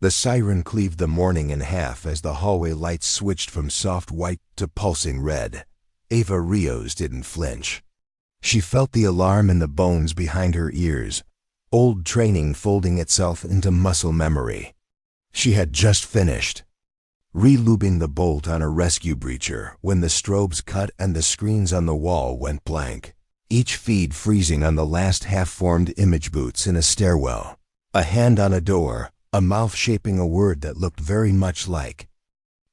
The siren cleaved the morning in half as the hallway lights switched from soft white to pulsing red. Ava Rios didn't flinch. She felt the alarm in the bones behind her ears, old training folding itself into muscle memory. She had just finished relubing the bolt on a rescue breacher when the strobes cut and the screens on the wall went blank, each feed freezing on the last half-formed image boots in a stairwell. A hand on a door, a mouth shaping a word that looked very much like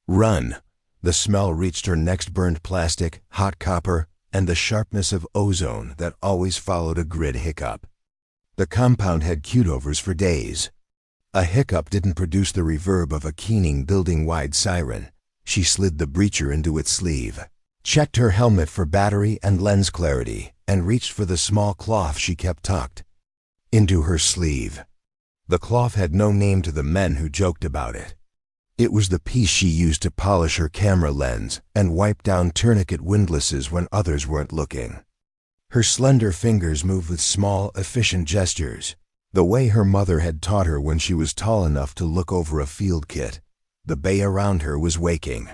run. The smell reached her next: burned plastic, hot copper, and the sharpness of ozone that always followed a grid hiccup. The compound had cutovers for days. A hiccup didn't produce the reverb of a keening building-wide siren. She slid the breacher into its sleeve, checked her helmet for battery and lens clarity, and reached for the small cloth she kept tucked into her sleeve. The cloth had no name to the men who joked about it. It was the piece she used to polish her camera lens and wipe down tourniquet windlasses when others weren't looking. Her slender fingers moved with small, efficient gestures, the way her mother had taught her when she was tall enough to look over a field kit. The bay around her was waking.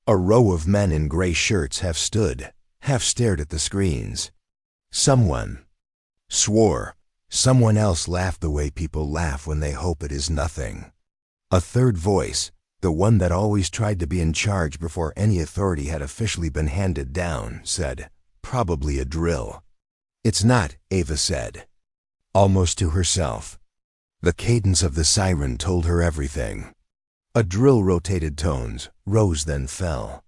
A row of men in gray shirts half stood, half stared at the screens. Someone swore. Someone else laughed the way people laugh when they hope it is nothing. A third voice, the one that always tried to be in charge before any authority had officially been handed down, said, "Probably a drill." "It's not," Ava said, almost to herself. The cadence of the siren told her everything. A drill rotated tones, rose then fell.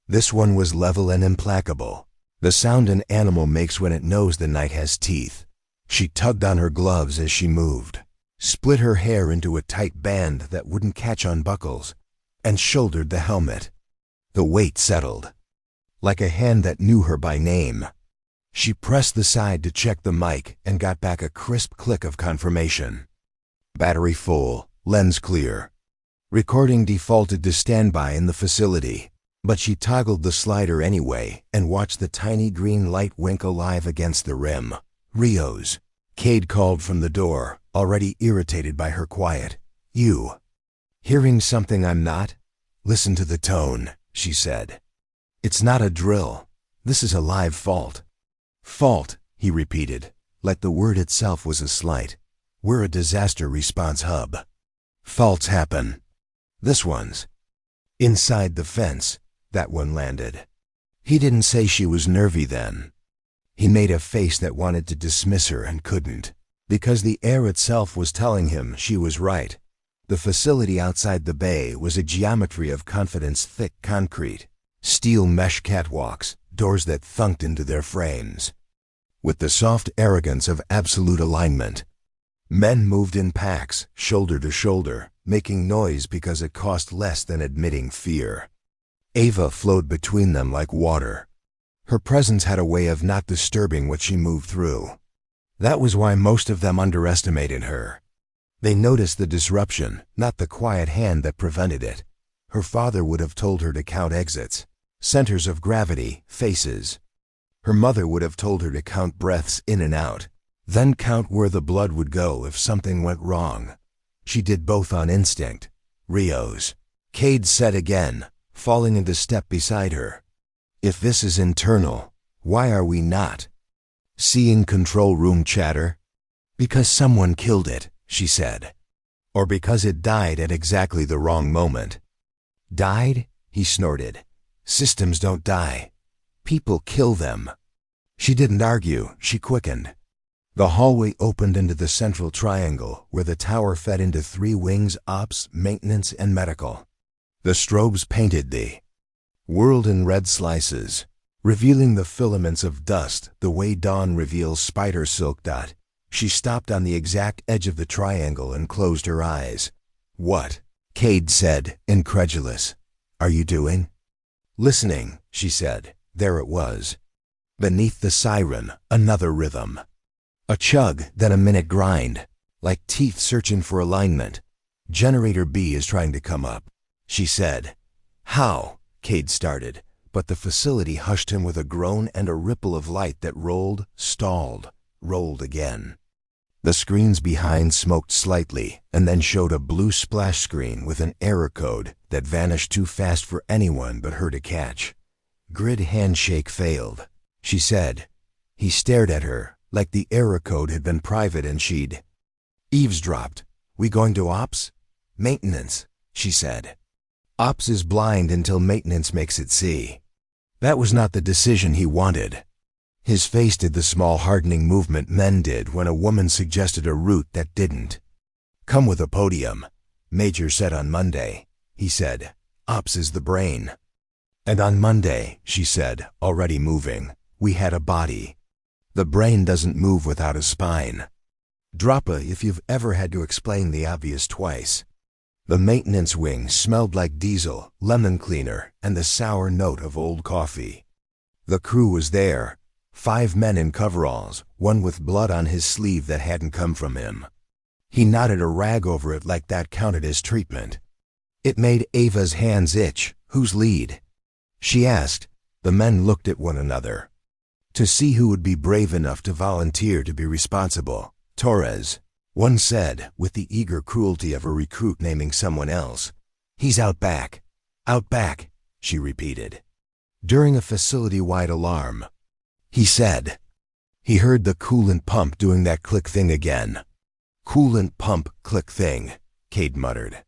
This one was level and implacable, the sound an animal makes when it knows the night has teeth. She tugged on her gloves as she moved, split her hair into a tight band that wouldn't catch on buckles, and shouldered the helmet. The weight settled, like a hand that knew her by name. She pressed the side to check the mic and got back a crisp click of confirmation. Battery full, lens clear. Recording defaulted to standby in the facility, but she toggled the slider anyway and watched the tiny green light wink alive against the rim. "Rios," Cade called from the door, already irritated by her quiet. "You hearing something I'm not?" "Listen to the tone," she said. "It's not a drill. This is a live fault." "Fault," he repeated, like the word itself was a slight. "We're a disaster response hub. Faults happen. This one's inside the fence." That one landed. He didn't say she was nervy then. He made a face that wanted to dismiss her and couldn't, because the air itself was telling him she was right. The facility outside the bay was a geometry of confidence: thick concrete, steel mesh catwalks, doors that thunked into their frames. With the soft arrogance of absolute alignment, men moved in packs, shoulder to shoulder, making noise because it cost less than admitting fear. Ava flowed between them like water. Her presence had a way of not disturbing what she moved through. That was why most of them underestimated her. They noticed the disruption, not the quiet hand that prevented it. Her father would have told her to count exits, centers of gravity, faces. Her mother would have told her to count breaths in and out, then count where the blood would go if something went wrong. She did both on instinct. "Rios," Cade said again, falling into step beside her. "If this is internal, why are we not seeing control room chatter?" "Because someone killed it," she said. "Or because it died at exactly the wrong moment." "Died?" he snorted. "Systems don't die. People kill them." She didn't argue, she quickened. The hallway opened into the central triangle where the tower fed into 3 wings: ops, maintenance, and medical. The strobes painted the world in red slices, revealing the filaments of dust the way dawn reveals spider silk dot. She stopped on the exact edge of the triangle and closed her eyes. "What?" Cade said, incredulous. "Are you doing?" "Listening," she said. There it was. Beneath the siren, another rhythm. A chug, then a minute grind, like teeth searching for alignment. "Generator B is trying to come up," she said. "How?" Cade started, but the facility hushed him with a groan and a ripple of light that rolled, stalled, rolled again. The screens behind smoked slightly and then showed a blue splash screen with an error code that vanished too fast for anyone but her to catch. Grid handshake failed, she said. He stared at her like the error code had been private and she'd eavesdropped. We going to ops? Maintenance, she said. Ops is blind until maintenance makes it see. That was not the decision he wanted. His face did the small hardening movement men did when a woman suggested a route that didn't. Come with a podium, Major said on Monday, he said. Ops is the brain. And on Monday, she said, already moving, we had a body. The brain doesn't move without a spine. Drop a if you've ever had to explain the obvious twice. The maintenance wing smelled like diesel, lemon cleaner, and the sour note of old coffee. The crew was there, 5 men in coveralls, one with blood on his sleeve that hadn't come from him. He knotted a rag over it like that counted as treatment. It made Ava's hands itch. Whose lead? She asked. The men looked at one another. To see who would be brave enough to volunteer to be responsible. Torres. One said, with the eager cruelty of a recruit naming someone else. He's out back. Out back, she repeated. During a facility-wide alarm. He said. He heard the coolant pump doing that click thing again. Coolant pump click thing, Cade muttered.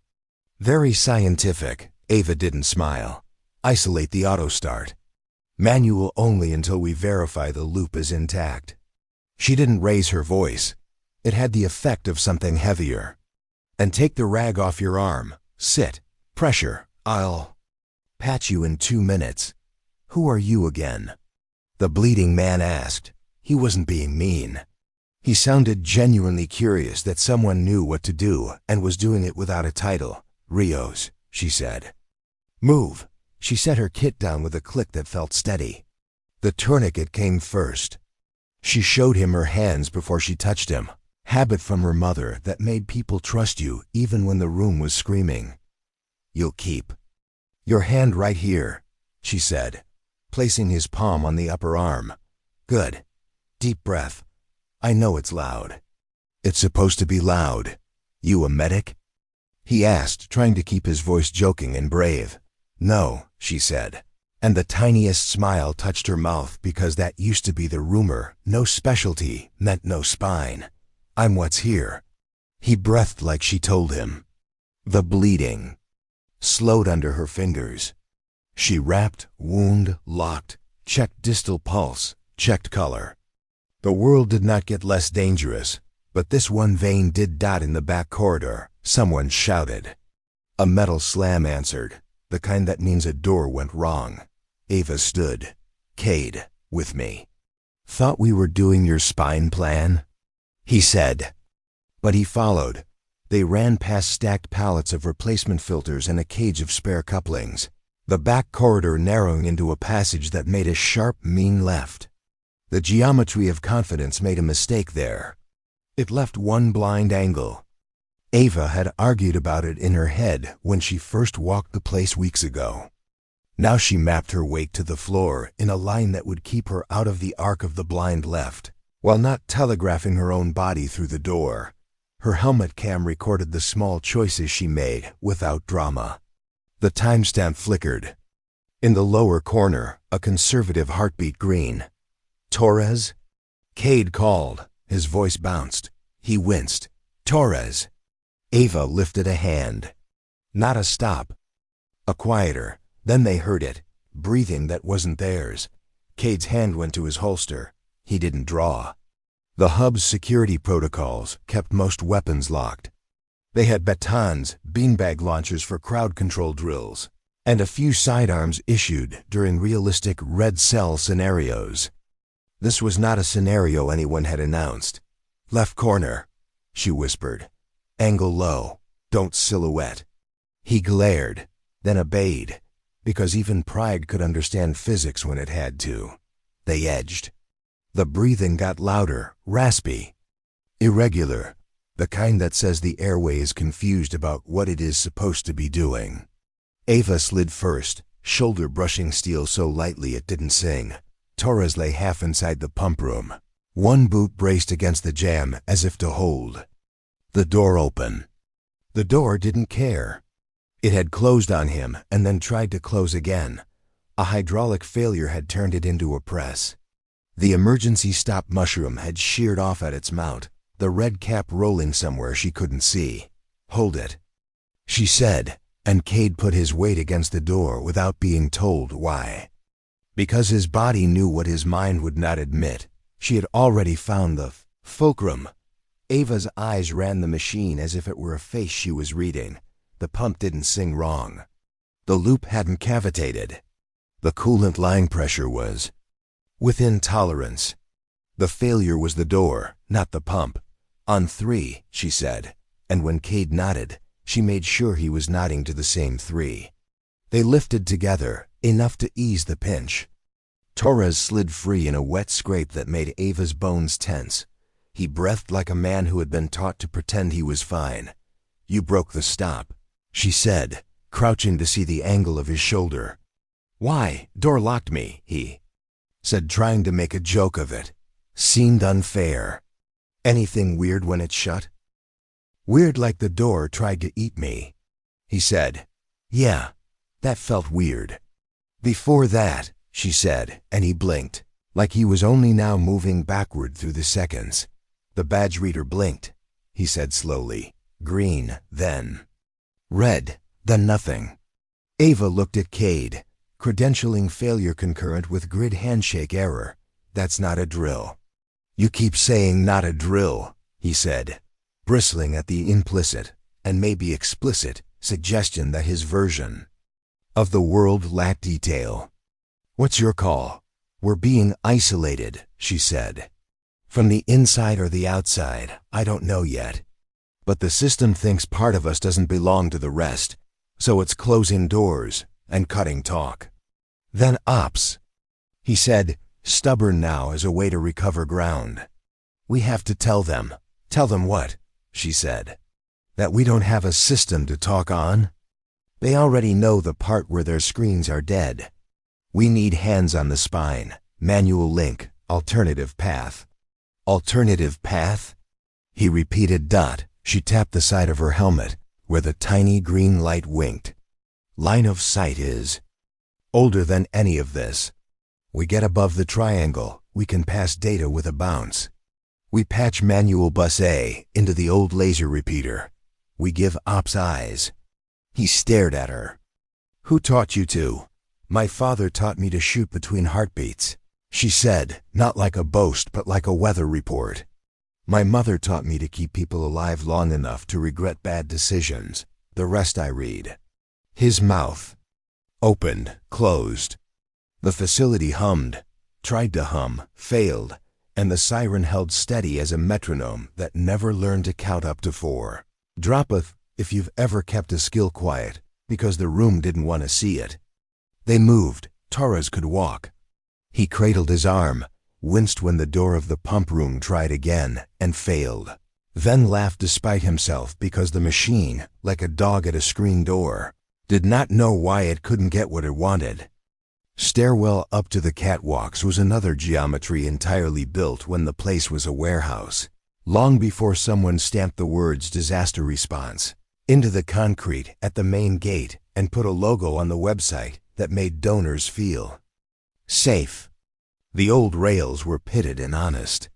Very scientific. Ava didn't smile. Isolate the auto start. Manual only until we verify the loop is intact. She didn't raise her voice. It had the effect of something heavier. And take the rag off your arm. Sit. Pressure. I'll patch you in 2 minutes. Who are you again? The bleeding man asked. He wasn't being mean. He sounded genuinely curious that someone knew what to do and was doing it without a title. Rios, she said. Move. She set her kit down with a click that felt steady. The tourniquet came first. She showed him her hands before she touched him. Habit from her mother that made people trust you even when the room was screaming. You'll keep your hand right here, she said, placing his palm on the upper arm. Good. Deep breath. I know it's loud. It's supposed to be loud. You a medic? He asked, trying to keep his voice joking and brave. No, she said. And the tiniest smile touched her mouth because that used to be the rumor. No specialty meant no spine. I'm what's here. He breathed like she told him. The bleeding slowed under her fingers. She wrapped, wound, locked, checked distal pulse, checked color. The world did not get less dangerous, but this one vein did dot in the back corridor. Someone shouted. A metal slam answered, the kind that means a door went wrong. Ava stood. Cade, with me. Thought we were doing your spine plan? He said. But he followed. They ran past stacked pallets of replacement filters and a cage of spare couplings. The back corridor narrowing into a passage that made a sharp, mean left. The geometry of confidence made a mistake there. It left one blind angle. Ava had argued about it in her head when she first walked the place weeks ago. Now she mapped her weight to the floor in a line that would keep her out of the arc of the blind left, while not telegraphing her own body through the door. Her helmet cam recorded the small choices she made without drama. The timestamp flickered. In the lower corner, a conservative heartbeat green. Torres? Cade called. His voice bounced. He winced. Torres. Ava lifted a hand. Not a stop. A quieter. Then they heard it. Breathing that wasn't theirs. Cade's hand went to his holster. He didn't draw. The hub's security protocols kept most weapons locked. They had batons, beanbag launchers for crowd control drills, and a few sidearms issued during realistic red cell scenarios. This was not a scenario anyone had announced. Left corner, she whispered. Angle low. Don't silhouette. He glared, then obeyed, because even pride could understand physics when it had to. They edged. The breathing got louder, raspy, irregular, the kind that says the airway is confused about what it is supposed to be doing. Ava slid first, shoulder brushing steel so lightly it didn't sing. Torres lay half inside the pump room. One boot braced against the jamb as if to hold. The door open. The door didn't care. It had closed on him and then tried to close again. A hydraulic failure had turned it into a press. The emergency stop mushroom had sheared off at its mount, the red cap rolling somewhere she couldn't see. "Hold it," she said, and Cade put his weight against the door without being told why. Because his body knew what his mind would not admit. She had already found the fulcrum. Ava's eyes ran the machine as if it were a face she was reading. The pump didn't sing wrong. The loop hadn't cavitated. The coolant line pressure was within tolerance. The failure was the door, not the pump. "On 3, she said, and when Cade nodded, she made sure he was nodding to the same 3. They lifted together, enough to ease the pinch. Torres slid free in a wet scrape that made Ava's bones tense. He breathed like a man who had been taught to pretend he was fine. "You broke the stop," she said, crouching to see the angle of his shoulder. "Why? Door locked me," he said, trying to make a joke of it. Seemed unfair. "Anything weird when it shut?" "Weird like the door tried to eat me," he said. "Yeah, that felt weird." "Before that," she said, and he blinked, like he was only now moving backward through the seconds. "The badge reader blinked," he said slowly. "Green, then red, then nothing." Ava looked at Cade, credentialing failure concurrent with grid handshake error. "That's not a drill." "You keep saying not a drill," he said, bristling at the implicit, and maybe explicit, suggestion that his version of the world lacked detail. "What's your call?" "We're being isolated," she said. "From the inside or the outside, I don't know yet. But the system thinks part of us doesn't belong to the rest, so it's closing doors and cutting talk." "Then ops," he said, stubborn now as a way to recover ground. "We have to tell them." "Tell them what?" she said. "That we don't have a system to talk on. They already know the part where their screens are dead. We need hands on the spine, manual link, alternative path." "Alternative path?" he repeated. She tapped the side of her helmet, where the tiny green light winked. "Line of sight is older than any of this. We get above the triangle, we can pass data with a bounce. We patch manual bus A into the old laser repeater. We give ops eyes." He stared at her. "Who taught you to?" "My father taught me to shoot between heartbeats," she said, not like a boast but like a weather report. "My mother taught me to keep people alive long enough to regret bad decisions. The rest I read." His mouth opened, closed. The facility hummed, tried to hum, failed, and the siren held steady as a metronome that never learned to count up to 4. Droppeth if you've ever kept a skill quiet, because the room didn't want to see it. They moved. Torres could walk. He cradled his arm, winced when the door of the pump room tried again, and failed. Then laughed despite himself because the machine, like a dog at a screen door, did not know why it couldn't get what it wanted. Stairwell up to the catwalks was another geometry entirely built when the place was a warehouse, long before someone stamped the words disaster response into the concrete at the main gate and put a logo on the website that made donors feel safe. The old rails were pitted and honest.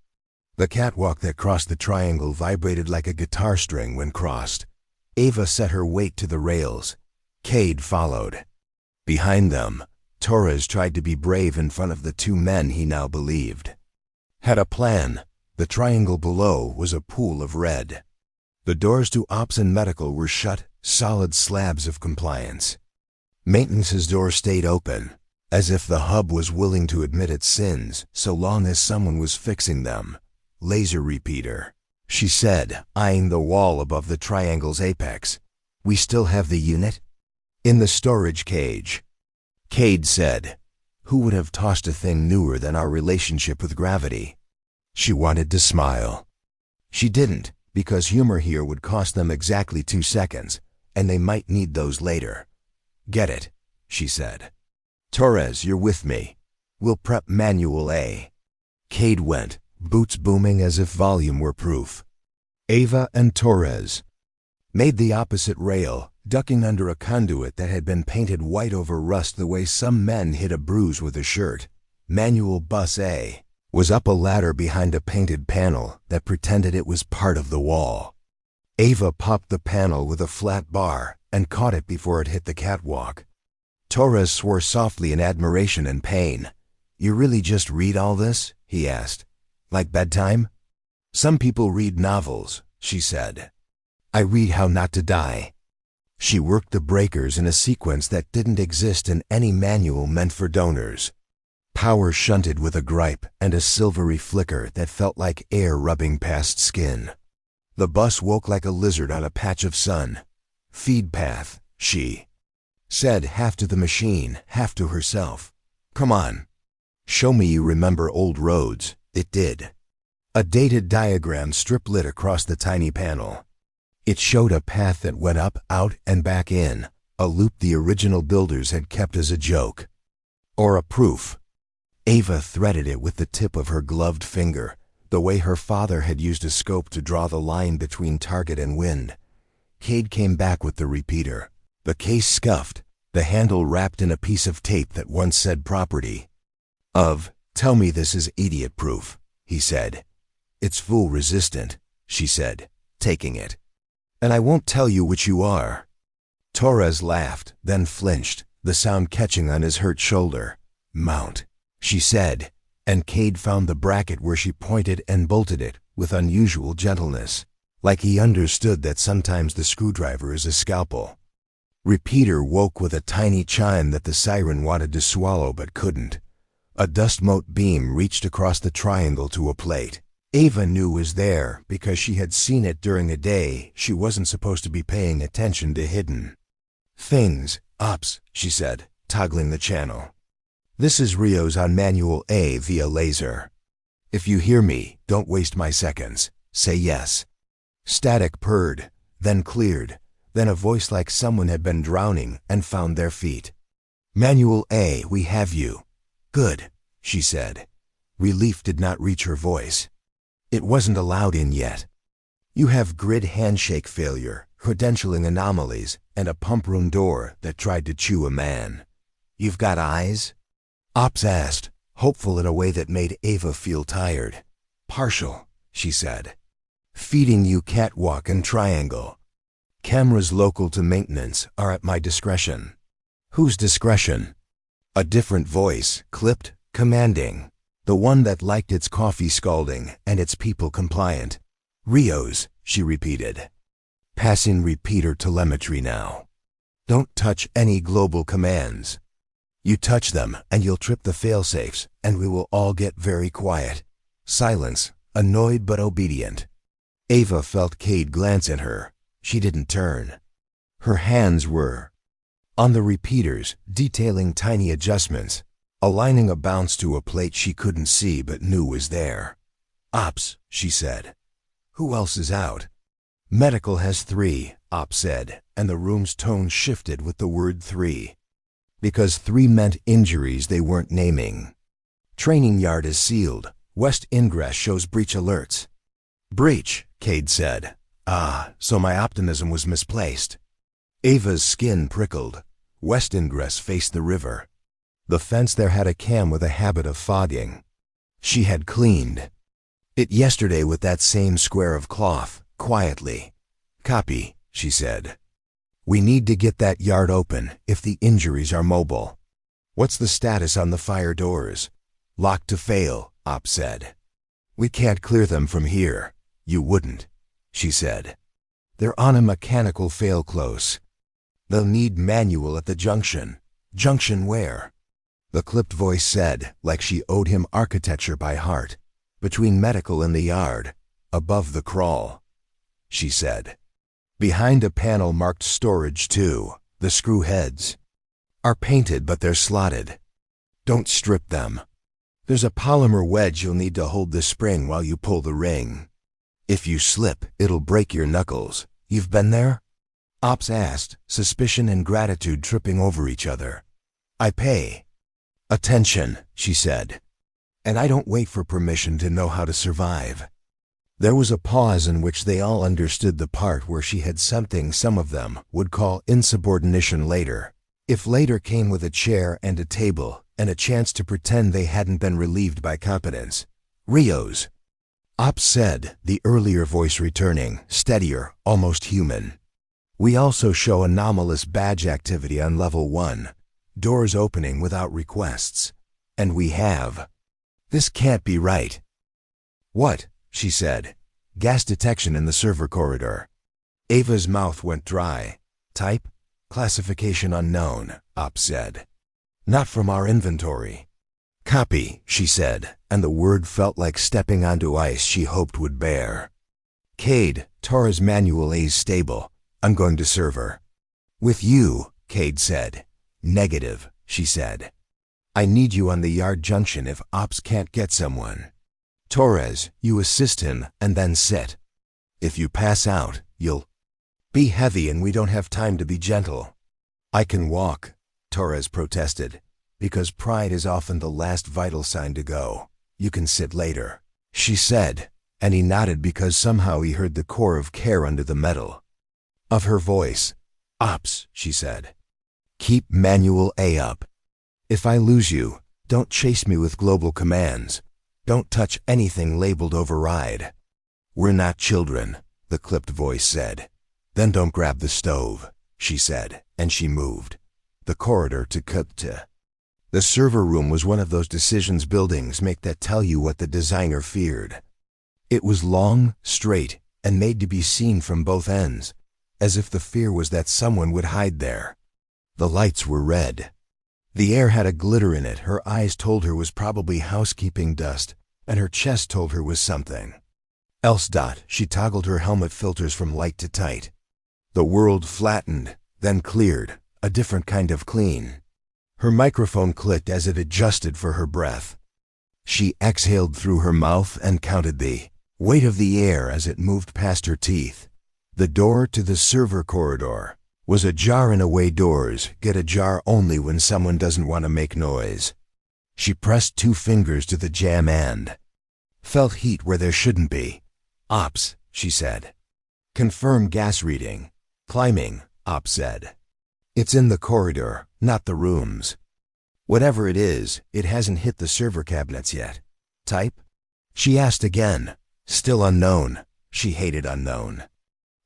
The catwalk that crossed the triangle vibrated like a guitar string when crossed. Ava set her weight to the rails. Cade followed. Behind them, Torres tried to be brave in front of the 2 men he now believed had a plan. The triangle below was a pool of red. The doors to ops and medical were shut, solid slabs of compliance. Maintenance's door stayed open, as if the hub was willing to admit its sins so long as someone was fixing them. "Laser repeater," she said, eyeing the wall above the triangle's apex. "We still have the unit?" "In the storage cage." Cade said, "Who would have tossed a thing newer than our relationship with gravity?" She wanted to smile. She didn't, because humor here would cost them exactly 2 seconds, and they might need those later. "Get it," she said. "Torres, you're with me. We'll prep Manual A." Cade went, boots booming as if volume were proof. Ava and Torres made the opposite rail, ducking under a conduit that had been painted white over rust the way some men hit a bruise with a shirt. Manual Bus A was up a ladder behind a painted panel that pretended it was part of the wall. Ava popped the panel with a flat bar and caught it before it hit the catwalk. Torres swore softly in admiration and pain. "You really just read all this?" he asked. "Like bedtime?" "Some people read novels," she said. "I read How Not to Die." She worked the breakers in a sequence that didn't exist in any manual meant for donors. Power shunted with a gripe and a silvery flicker that felt like air rubbing past skin. The bus woke like a lizard on a patch of sun. "Feed path," she said, half to the machine, half to herself. "Come on. Show me you remember old roads." It did. A dated diagram strip-lit across the tiny panel. It showed a path that went up, out, and back in, a loop the original builders had kept as a joke. Or a proof. Ava threaded it with the tip of her gloved finger, the way her father had used a scope to draw the line between target and wind. Cade came back with the repeater. The case scuffed, the handle wrapped in a piece of tape that once said property. "Tell me this is idiot-proof," he said. "It's fool-resistant," she said, taking it. "And I won't tell you which you are." Torres laughed, then flinched, the sound catching on his hurt shoulder. "Mount," she said, and Cade found the bracket where she pointed and bolted it with unusual gentleness, like he understood that sometimes the screwdriver is a scalpel. Repeater woke with a tiny chime that the siren wanted to swallow but couldn't. A dust mote beam reached across the triangle to a plate. Ava knew was there because she had seen it during a day she wasn't supposed to be paying attention to hidden things. "Ops," she said, toggling the channel. "This is Rios on Manual A via laser. If you hear me, don't waste my seconds. Say yes." Static purred, then cleared, then a voice like someone had been drowning and found their feet. "Manual A, we have you." "Good," she said. Relief did not reach her voice. It wasn't allowed in yet. "You have grid handshake failure, credentialing anomalies, and a pump room door that tried to chew a man. You've got eyes?" Ops asked, hopeful in a way that made Ava feel tired. "Partial," she said. "Feeding you catwalk and triangle. Cameras local to maintenance are at my discretion." "Whose discretion?" A different voice, clipped, commanding. The one that liked its coffee scalding and its people compliant. "Rios," she repeated. "Passing repeater telemetry now. Don't touch any global commands. You touch them and you'll trip the failsafes and we will all get very quiet." Silence, annoyed but obedient. Ava felt Cade glance at her. She didn't turn. Her hands were on the repeaters, detailing tiny adjustments, aligning a bounce to a plate she couldn't see but knew was there. "Ops," she said. "Who else is out?" "Medical has 3, Ops said, and the room's tone shifted with the word 3. Because 3 meant injuries they weren't naming. "Training yard is sealed. West ingress shows breach alerts." "Breach," Cade said. So my optimism was misplaced." Ava's skin prickled. West ingress faced the river. The fence there had a cam with a habit of fogging. She had cleaned it yesterday with that same square of cloth, quietly. "Copy," she said. "We need to get that yard open if the injuries are mobile." "What's the status on the fire doors?" "Locked to fail," Ops said. "We can't clear them from here." "You wouldn't," she said. "They're on a mechanical fail close. They'll need manual at the junction." "Junction where?" The clipped voice said, like she owed him architecture by heart. "Between medical and the yard, above the crawl," she said. "Behind a panel marked storage too. The screw heads are painted but they're slotted. Don't strip them. There's a polymer wedge you'll need to hold the spring while you pull the ring. If you slip, it'll break your knuckles. You've been there?" Ops asked, suspicion and gratitude tripping over each other. "I pay attention," she said. And I don't wait for permission to know how to survive. There was a pause in which they all understood the part where she had something some of them would call insubordination later. If later came with a chair and a table and a chance to pretend they hadn't been relieved by competence. Rios. Ops said, the earlier voice returning, steadier, almost human. We also show anomalous badge activity on level 1. Doors opening without requests. And we have. This can't be right. What? She said. Gas detection in the server corridor. Ava's mouth went dry. Type? Classification unknown, Ops said. Not from our inventory. Copy, she said, and the word felt like stepping onto ice she hoped would bear. Cade, Torres Manual A's stable. I'm going to server. With you, Cade said. Negative, she said. I need you on the yard junction if Ops can't get someone. Torres, you assist him and then sit. If you pass out, you'll be heavy and we don't have time to be gentle. I can walk, Torres protested, because pride is often the last vital sign to go. You can sit later, she said, and he nodded because somehow he heard the core of care under the metal of her voice. Ops, she said. Keep Manual A up. If I lose you, don't chase me with global commands. Don't touch anything labeled override. We're not children, the clipped voice said. Then don't grab the stove, she said, and she moved. The corridor to Kupta. The server room was one of those decisions buildings make that tell you what the designer feared. It was long, straight, and made to be seen from both ends, as if the fear was that someone would hide there. The lights were red. The air had a glitter in it her eyes told her was probably housekeeping dust, and her chest told her was something else. She toggled her helmet filters from light to tight. The world flattened, then cleared, a different kind of clean. Her microphone clicked as it adjusted for her breath. She exhaled through her mouth and counted the weight of the air as it moved past her teeth. The door to the server corridor was ajar. In away doors get ajar only when someone doesn't want to make noise. She pressed 2 fingers to the jam and felt heat where there shouldn't be. Ops, she said. Confirm gas reading. Climbing, Ops said. It's in the corridor, not the rooms. Whatever it is, it hasn't hit the server cabinets yet. Type? She asked again. Still unknown. She hated unknown.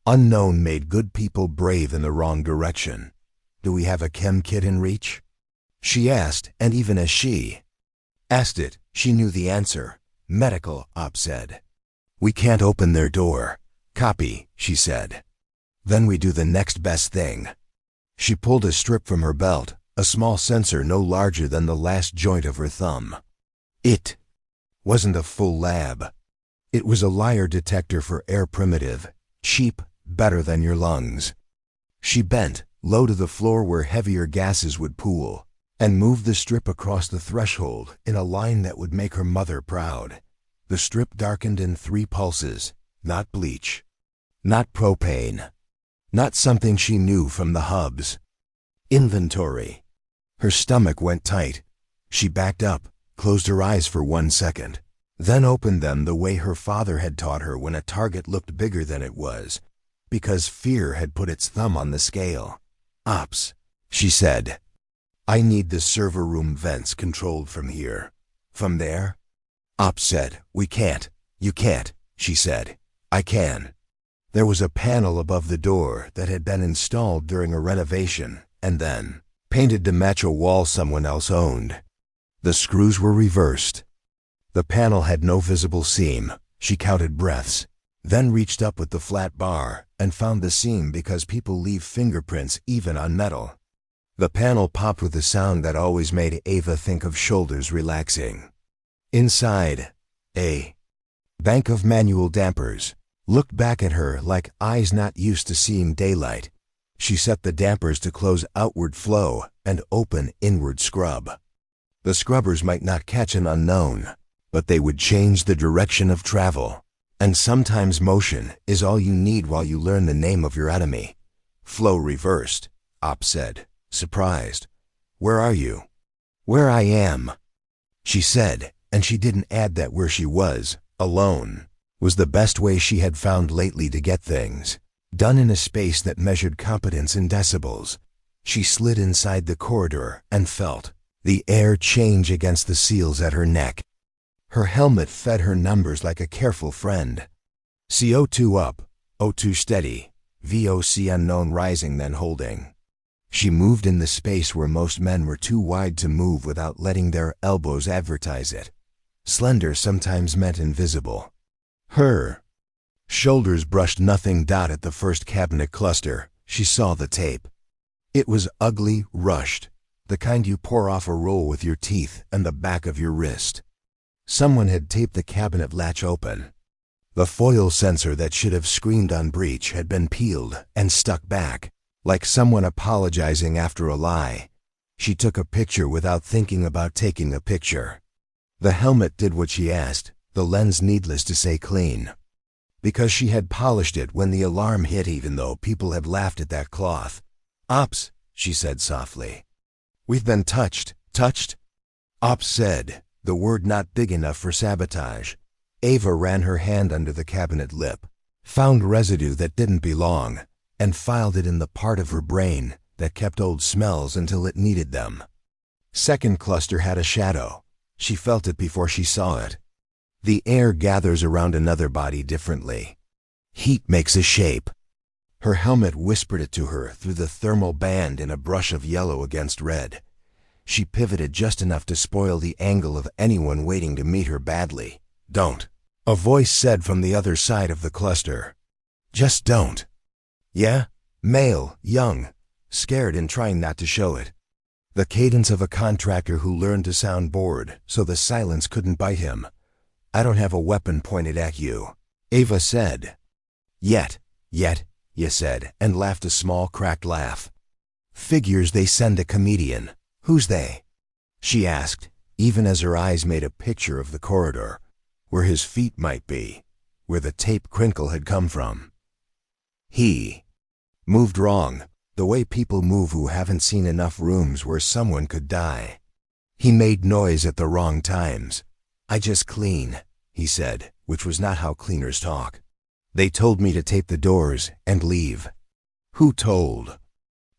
Unknown made good people brave in the wrong direction. Do we have a chem kit in reach? She asked, and even as she asked it, she knew the answer. Medical, Ops said. We can't open their door. Copy, she said. Then we do the next best thing. She pulled a strip from her belt, a small sensor no larger than the last joint of her thumb. It wasn't a full lab. It was a liar detector for air primitive, cheap, better than your lungs. She bent, low to the floor where heavier gases would pool, and moved the strip across the threshold in a line that would make her mother proud. The strip darkened in 3 pulses, not bleach, not propane, not something she knew from the hubs. Inventory. Her stomach went tight. She backed up, closed her eyes for 1 second, then opened them the way her father had taught her when a target looked bigger than it was, because fear had put its thumb on the scale. Ops, she said. I need the server room vents controlled from here. From there? Ops said, we can't. You can't, she said. I can. There was a panel above the door that had been installed during a renovation and then painted to match a wall someone else owned. The screws were reversed. The panel had no visible seam. She counted breaths, then reached up with the flat bar and found the seam because people leave fingerprints even on metal. The panel popped with a sound that always made Ava think of shoulders relaxing. Inside, a bank of manual dampers looked back at her like eyes not used to seeing daylight. She set the dampers to close outward flow and open inward scrub. The scrubbers might not catch an unknown, but they would change the direction of travel. And sometimes motion is all you need while you learn the name of your enemy. Flow reversed, Ops said, surprised. Where are you? Where I am, she said, And she didn't add that where she was, alone, was the best way she had found lately to get things done in a space that measured competence in decibels. She slid inside the corridor and felt the air change against the seals at her neck. Her helmet fed her numbers like a careful friend. CO2 up, O2 steady, VOC unknown rising then holding. She moved in the space where most men were too wide to move without letting their elbows advertise it. Slender sometimes meant invisible. Her shoulders brushed nothing. At the first cabinet cluster, she saw the tape. It was ugly, rushed, the kind you pour off a roll with your teeth and the back of your wrist. Someone had taped the cabinet latch open. The foil sensor that should have screamed on breach had been peeled and stuck back, like someone apologizing after a lie. She took a picture without thinking about taking a picture. The helmet did what she asked, the lens needless to say clean. Because she had polished it when the alarm hit, even though people had laughed at that cloth. "Ops," she said softly. "We've been touched." "Touched?" Ops said, the word not big enough for sabotage. Ava ran her hand under the cabinet lip, found residue that didn't belong, and filed it in the part of her brain that kept old smells until it needed them. Second cluster had a shadow. She felt it before she saw it. The air gathers around another body differently. Heat makes a shape. Her helmet whispered it to her through the thermal band in a brush of yellow against red. She pivoted just enough to spoil the angle of anyone waiting to meet her badly. "Don't," a voice said from the other side of the cluster. "Just don't." "Yeah?" Male, young, scared and trying not to show it. The cadence of a contractor who learned to sound bored so the silence couldn't bite him. "I don't have a weapon pointed at you," Ava said. Yet, you said, and laughed a small cracked laugh. "Figures they send a comedian. Who's they?" she asked, even as her eyes made a picture of the corridor, where his feet might be, where the tape crinkle had come from. He moved wrong, the way people move who haven't seen enough rooms where someone could die. He made noise at the wrong times. "I just clean," he said, which was not how cleaners talk. "They told me to tape the doors and leave." "Who told?"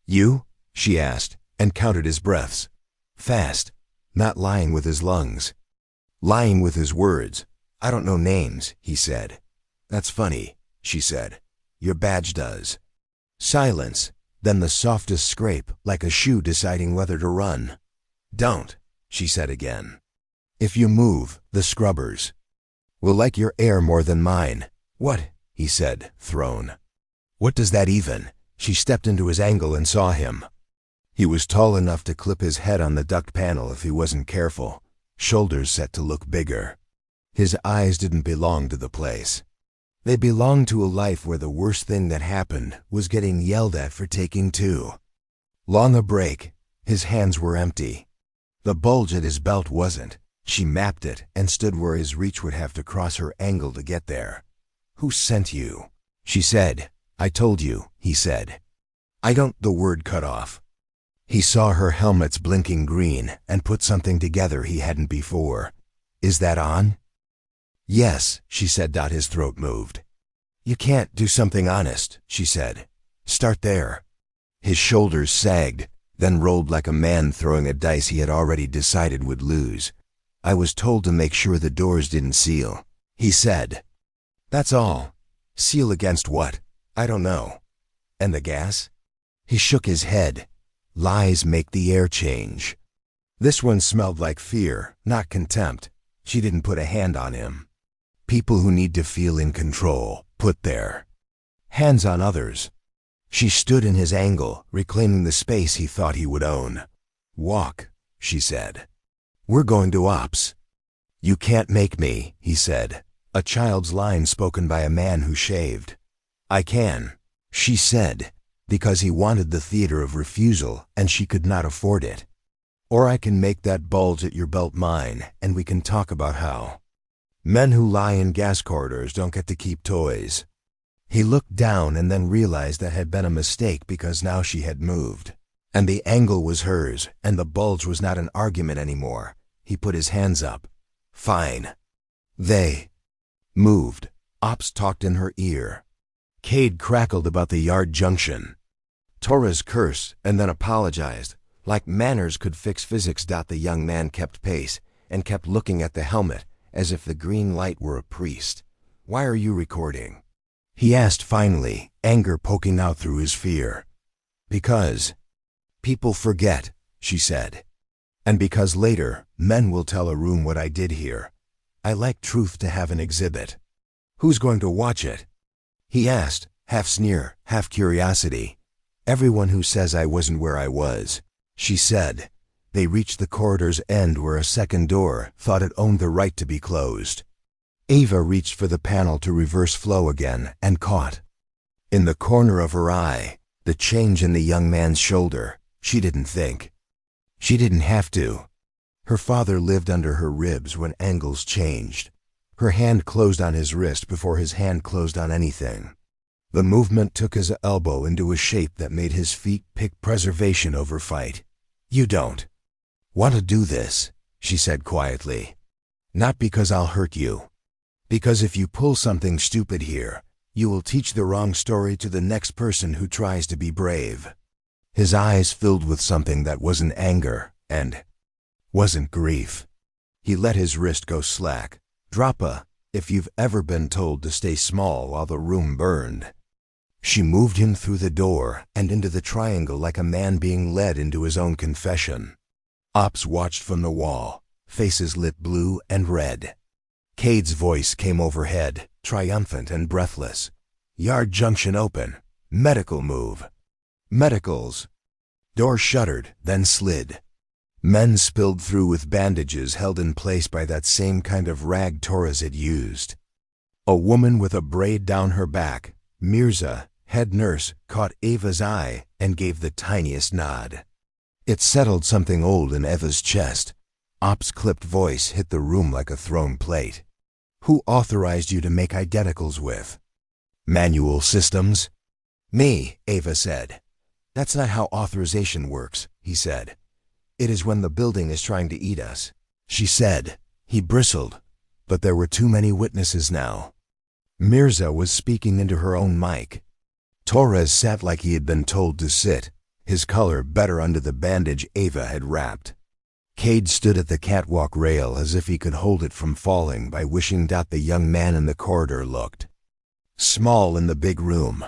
"You?" she asked, and counted his breaths. Fast, not lying with his lungs. Lying with his words. "I don't know names," he said. "That's funny," she said. "Your badge does." Silence, then the softest scrape, like a shoe deciding whether to run. "Don't," she said again. "If you move, the scrubbers will like your air more than mine." "What?" he said, thrown. "What does that even?" She stepped into his angle and saw him. He was tall enough to clip his head on the duct panel if he wasn't careful, shoulders set to look bigger. His eyes didn't belong to the place. They belonged to a life where the worst thing that happened was getting yelled at for taking two. Long a break, his hands were empty. The bulge at his belt wasn't. She mapped it and stood where his reach would have to cross her angle to get there. "Who sent you?" she said. "I told you," he said. "I don't," the word cut off. He saw her helmet's blinking green and put something together he hadn't before. "Is that on?" "Yes," she said. His throat moved. "You can't do something honest," she said. "Start there." His shoulders sagged, then rolled like a man throwing a dice he had already decided would lose. "I was told to make sure the doors didn't seal," he said. "That's all." "Seal against what?" "I don't know." "And the gas?" He shook his head. "Lies make the air change." This one smelled like fear, not contempt. She didn't put a hand on him. People who need to feel in control, put their hands on others. She stood in his angle, reclaiming the space he thought he would own. "Walk," she said. "We're going to ops." "You can't make me," he said, a child's line spoken by a man who shaved. "I can," she said, because he wanted the theater of refusal and she could not afford it. "Or I can make that bulge at your belt mine, and we can talk about how men who lie in gas corridors don't get to keep toys." He looked down and then realized that had been a mistake because now she had moved. And the angle was hers, and the bulge was not an argument anymore. He put his hands up. Fine. They moved. Ops talked in her ear. Cade crackled about the yard junction. Torres cursed and then apologized. Like manners could fix physics. The young man kept pace and kept looking at the helmet as if the green light were a priest. Why are you recording? He asked finally, anger poking out through his fear. Because people forget, she said. And because later, men will tell a room what I did here. I like truth to have an exhibit. Who's going to watch it? He asked, half sneer, half curiosity. Everyone who says I wasn't where I was, she said. They reached the corridor's end where a second door thought it owned the right to be closed. Ava reached for the panel to reverse flow again and caught, in the corner of her eye, the change in the young man's shoulder. She didn't think. She didn't have to. Her father lived under her ribs when angles changed. Her hand closed on his wrist before his hand closed on anything. The movement took his elbow into a shape that made his feet pick preservation over fight. You don't want to do this, she said quietly. Not because I'll hurt you. Because if you pull something stupid here, you will teach the wrong story to the next person who tries to be brave. His eyes filled with something that wasn't anger and wasn't grief. He let his wrist go slack. Drop a, if you've ever been told to stay small while the room burned. She moved him through the door and into the triangle like a man being led into his own confession. Ops watched from the wall, faces lit blue and red. Cade's voice came overhead, triumphant and breathless. Yard junction open. Medical move. Medicals. Door shuttered, then slid. Men spilled through with bandages held in place by that same kind of rag Torres had used. A woman with a braid down her back, Mirza, head nurse, caught Ava's eye and gave the tiniest nod. It settled something old in Ava's chest. Ops' clipped voice hit the room like a thrown plate. Who authorized you to make identicals with? Manual systems? Me, Ava said. That's not how authorization works, he said. It is when the building is trying to eat us, she said. He bristled, but there were too many witnesses now. Mirza was speaking into her own mic. Torres sat like he had been told to sit, his color better under the bandage Ava had wrapped. Cade stood at the catwalk rail as if he could hold it from falling by wishing the young man in the corridor looked small in the big room.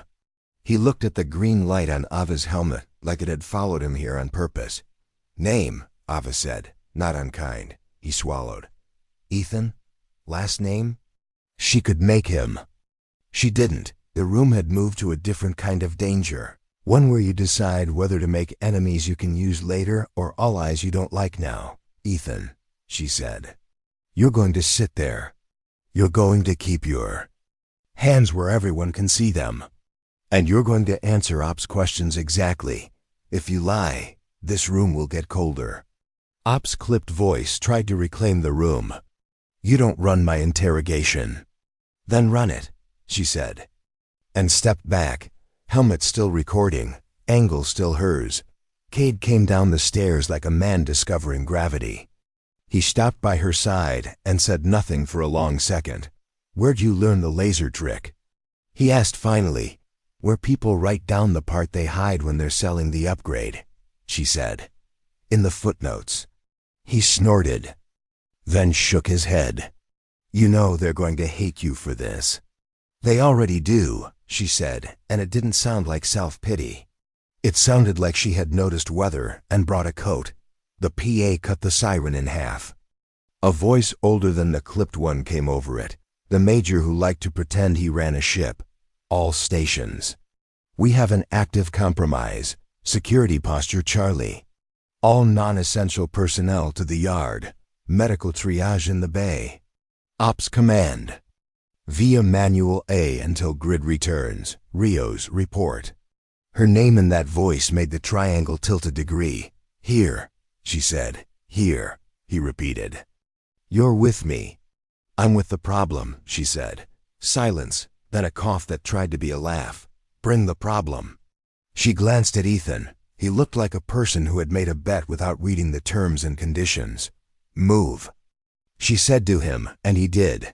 He looked at the green light on Ava's helmet like it had followed him here on purpose. Name, Ava said, not unkind. He swallowed. Ethan? Last name? She could make him. She didn't. The room had moved to a different kind of danger. One where you decide whether to make enemies you can use later or allies you don't like now. Ethan, she said. You're going to sit there. You're going to keep your hands where everyone can see them. And you're going to answer Ops' questions exactly. If you lie, this room will get colder. Ops' clipped voice tried to reclaim the room. You don't run my interrogation. Then run it, she said. And stepped back, helmet still recording, angle still hers. Cade came down the stairs like a man discovering gravity. He stopped by her side and said nothing for a long second. Where'd you learn the laser trick? He asked finally. Where people write down the part they hide when they're selling the upgrade, she said. In the footnotes. He snorted, then shook his head. You know they're going to hate you for this. They already do, she said, and it didn't sound like self-pity. It sounded like she had noticed weather and brought a coat. The PA cut the siren in half. A voice older than the clipped one came over it, the major who liked to pretend he ran a ship. All stations. We have an active compromise. Security posture Charlie. All non-essential personnel to the yard. Medical triage in the bay. Ops command. Via Manual A until grid returns. Rios report. Her name in that voice made the triangle tilt a degree. Here, she said. Here, he repeated. You're with me. I'm with the problem, she said. Silence, then a cough that tried to be a laugh. Bring the problem. She glanced at Ethan. He looked like a person who had made a bet without reading the terms and conditions. Move. she said to him, and he did.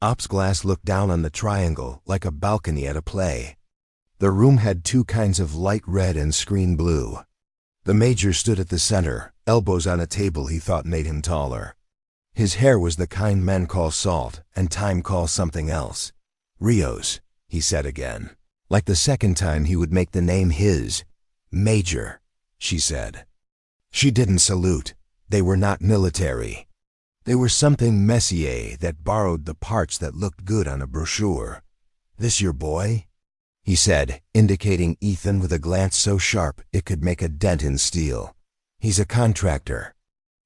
Ops Glass looked down on the triangle like a balcony at a play. The room had two kinds of light red and screen blue. The Major stood at the center, elbows on a table he thought made him taller. His hair was the kind men call salt, and time calls something else. Rios, he said again. Like the second time he would make the name his. Major, she said. She didn't salute. They were not military. They were something Messier that borrowed the parts that looked good on a brochure. This your boy? He said, indicating Ethan with a glance so sharp it could make a dent in steel. He's a contractor.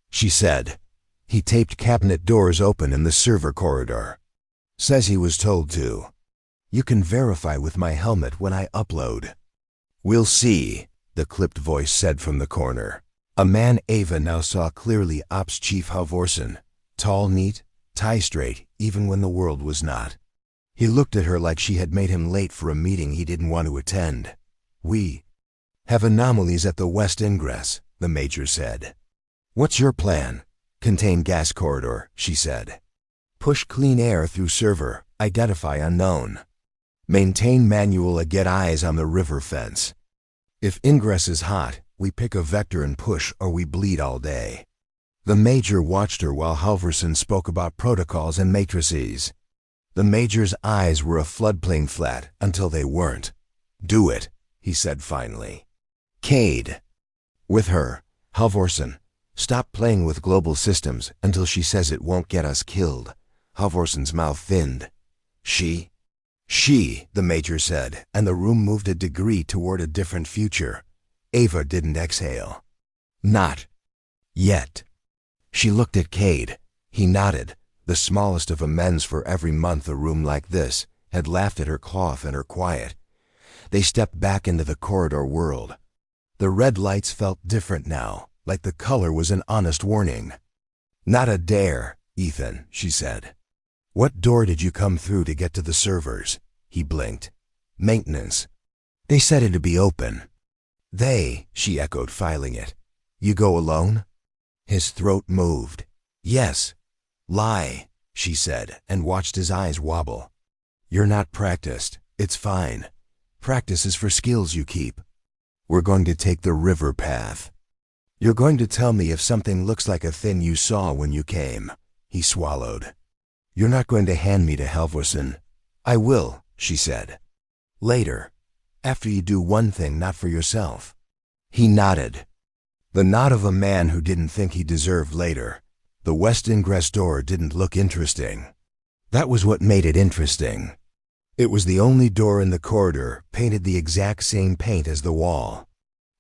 She said. He taped cabinet doors open in the server corridor. Says he was told to. You can verify with my helmet when I upload. We'll see, the clipped voice said from the corner. A man Ava now saw clearly, Ops Chief Halvorsen. Tall, neat, tie straight, even when the world was not. He looked at her like she had made him late for a meeting he didn't want to attend. We have anomalies at the west ingress, the Major said. What's your plan? Contain gas corridor, she said. Push clean air through server, identify unknown. Maintain manual get eyes on the river fence. If ingress is hot, we pick a vector and push or we bleed all day. The Major watched her while Halvorsen spoke about protocols and matrices. The Major's eyes were a floodplain flat until they weren't. Do it, he said finally. Cade. With her, Halvorsen. Stop playing with global systems until she says it won't get us killed. Halvorsen's mouth thinned. She, the Major said, and the room moved a degree toward a different future. Ava didn't exhale. Not yet. She looked at Cade. He nodded. The smallest of amends for every month a room like this, had laughed at her cloth and her quiet. They stepped back into the corridor world. The red lights felt different now, like the color was an honest warning. Not a dare, Ethan, she said. What door did you come through to get to the servers? He blinked. Maintenance. They said it'd be open. They, she echoed, filing it. You go alone? His throat moved. Yes. Lie, she said, and watched his eyes wobble. You're not practiced. It's fine. Practice is for skills you keep. We're going to take the river path. You're going to tell me if something looks like a thing you saw when you came. He swallowed. You're not going to hand me to Halvorsen. I will, she said. Later. After you do one thing not for yourself. He nodded. The nod of a man who didn't think he deserved later. The west ingress door didn't look interesting. That was what made it interesting. It was the only door in the corridor painted the exact same paint as the wall.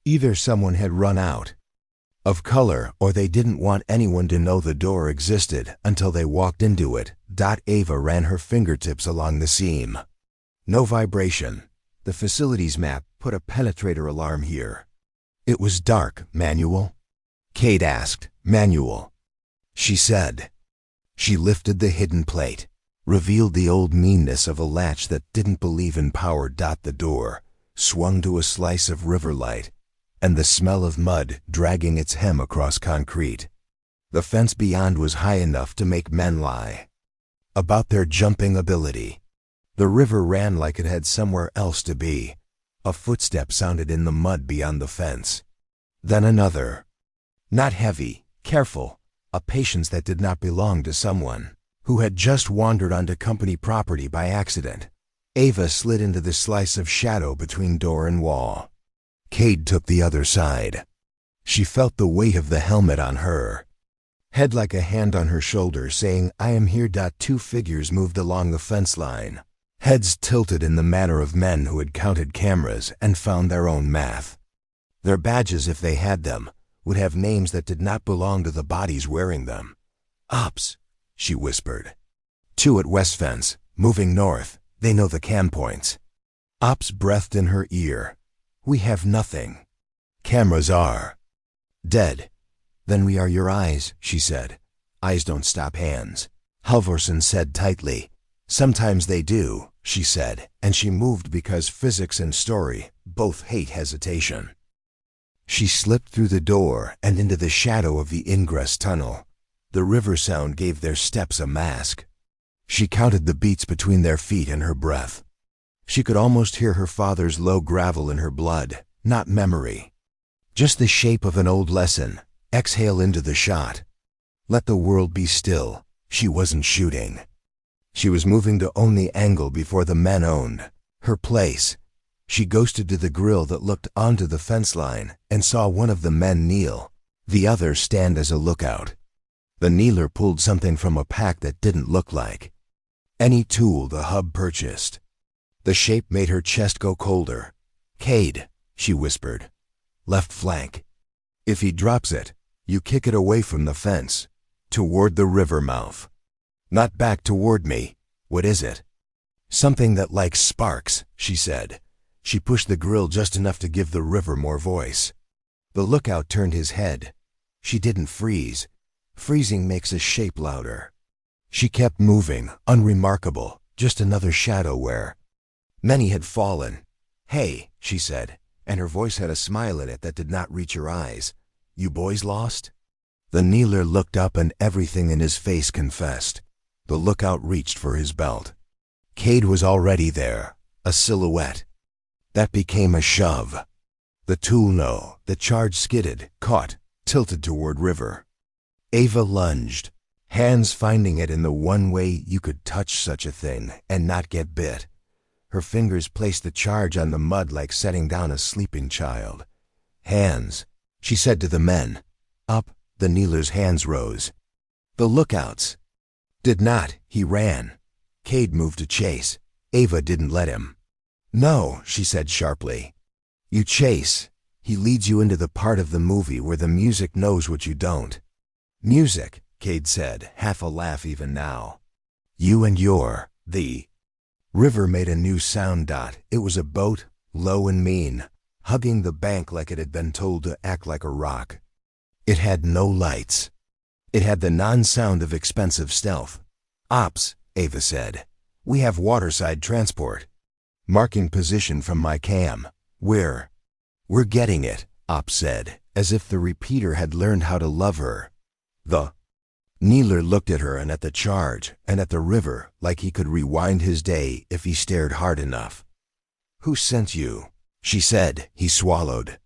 Either someone had run out of color or they didn't want anyone to know the door existed until they walked into it. Ava ran her fingertips along the seam. No vibration. The facilities map put a penetrator alarm here. It was dark. Manual? Cade asked. Manual. She said. She lifted the hidden plate, revealed the old meanness of a latch that didn't believe in power. The door swung to a slice of river light, and the smell of mud dragging its hem across concrete. The fence beyond was high enough to make men lie about their jumping ability. The river ran like it had somewhere else to be. A footstep sounded in the mud beyond the fence. Then another. Not heavy, careful, a patience that did not belong to someone who had just wandered onto company property by accident. Ava slid into the slice of shadow between door and wall. Cade took the other side. She felt the weight of the helmet on her. Head like a hand on her shoulder saying, I am here. Two figures moved along the fence line. Heads tilted in the manner of men who had counted cameras and found their own math. Their badges, if they had them, would have names that did not belong to the bodies wearing them. Ops, she whispered. Two at West Fence, moving north. They know the cam points. Ops breathed in her ear. We have nothing. Cameras are dead. Then we are your eyes, she said. Eyes don't stop hands. Halvorsen said tightly. Sometimes they do, she said, and she moved because physics and story both hate hesitation. She slipped through the door and into the shadow of the ingress tunnel. The river sound gave their steps a mask. She counted the beats between their feet and her breath. She could almost hear her father's low gravel in her blood, not memory. Just the shape of an old lesson. Exhale into the shot. Let the world be still. She wasn't shooting. She was moving to own the angle before the men owned her place. She ghosted to the grill that looked onto the fence line and saw one of the men kneel, the other stand as a lookout. The kneeler pulled something from a pack that didn't look like any tool the hub purchased. The shape made her chest go colder. "Cade," she whispered. "Left flank. If he drops it, you kick it away from the fence, toward the river mouth. Not back toward me. What is it?" "Something that likes sparks," she said. She pushed the grill just enough to give the river more voice. The lookout turned his head. She didn't freeze. Freezing makes a shape louder. She kept moving, unremarkable, just another shadow where many had fallen. "Hey," she said, and her voice had a smile in it that did not reach her eyes. "You boys lost?" The kneeler looked up and everything in his face confessed. The lookout reached for his belt. Cade was already there, a silhouette. That became a shove. The tool no, the charge skidded, caught, tilted toward river. Ava lunged, hands finding it in the one way you could touch such a thing and not get bit. Her fingers placed the charge on the mud like setting down a sleeping child. "Hands," she said to the men. Up, the kneeler's hands rose. The lookouts did not. He ran. Cade moved to chase. Ava didn't let him. "No," she said sharply. "You chase. He leads you into the part of the movie where the music knows what you don't." "Music," Cade said, half a laugh even now. "You and the river made a new sound. It was a boat, low and mean, hugging the bank like it had been told to act like a rock. It had no lights. It had the non-sound of expensive stealth. "Ops," Ava said. "We have waterside transport. Marking position from my cam. We're getting it," Ops said, as if the repeater had learned how to love her. The kneeler looked at her and at the charge and at the river like he could rewind his day if he stared hard enough. "Who sent you?" she said. He swallowed.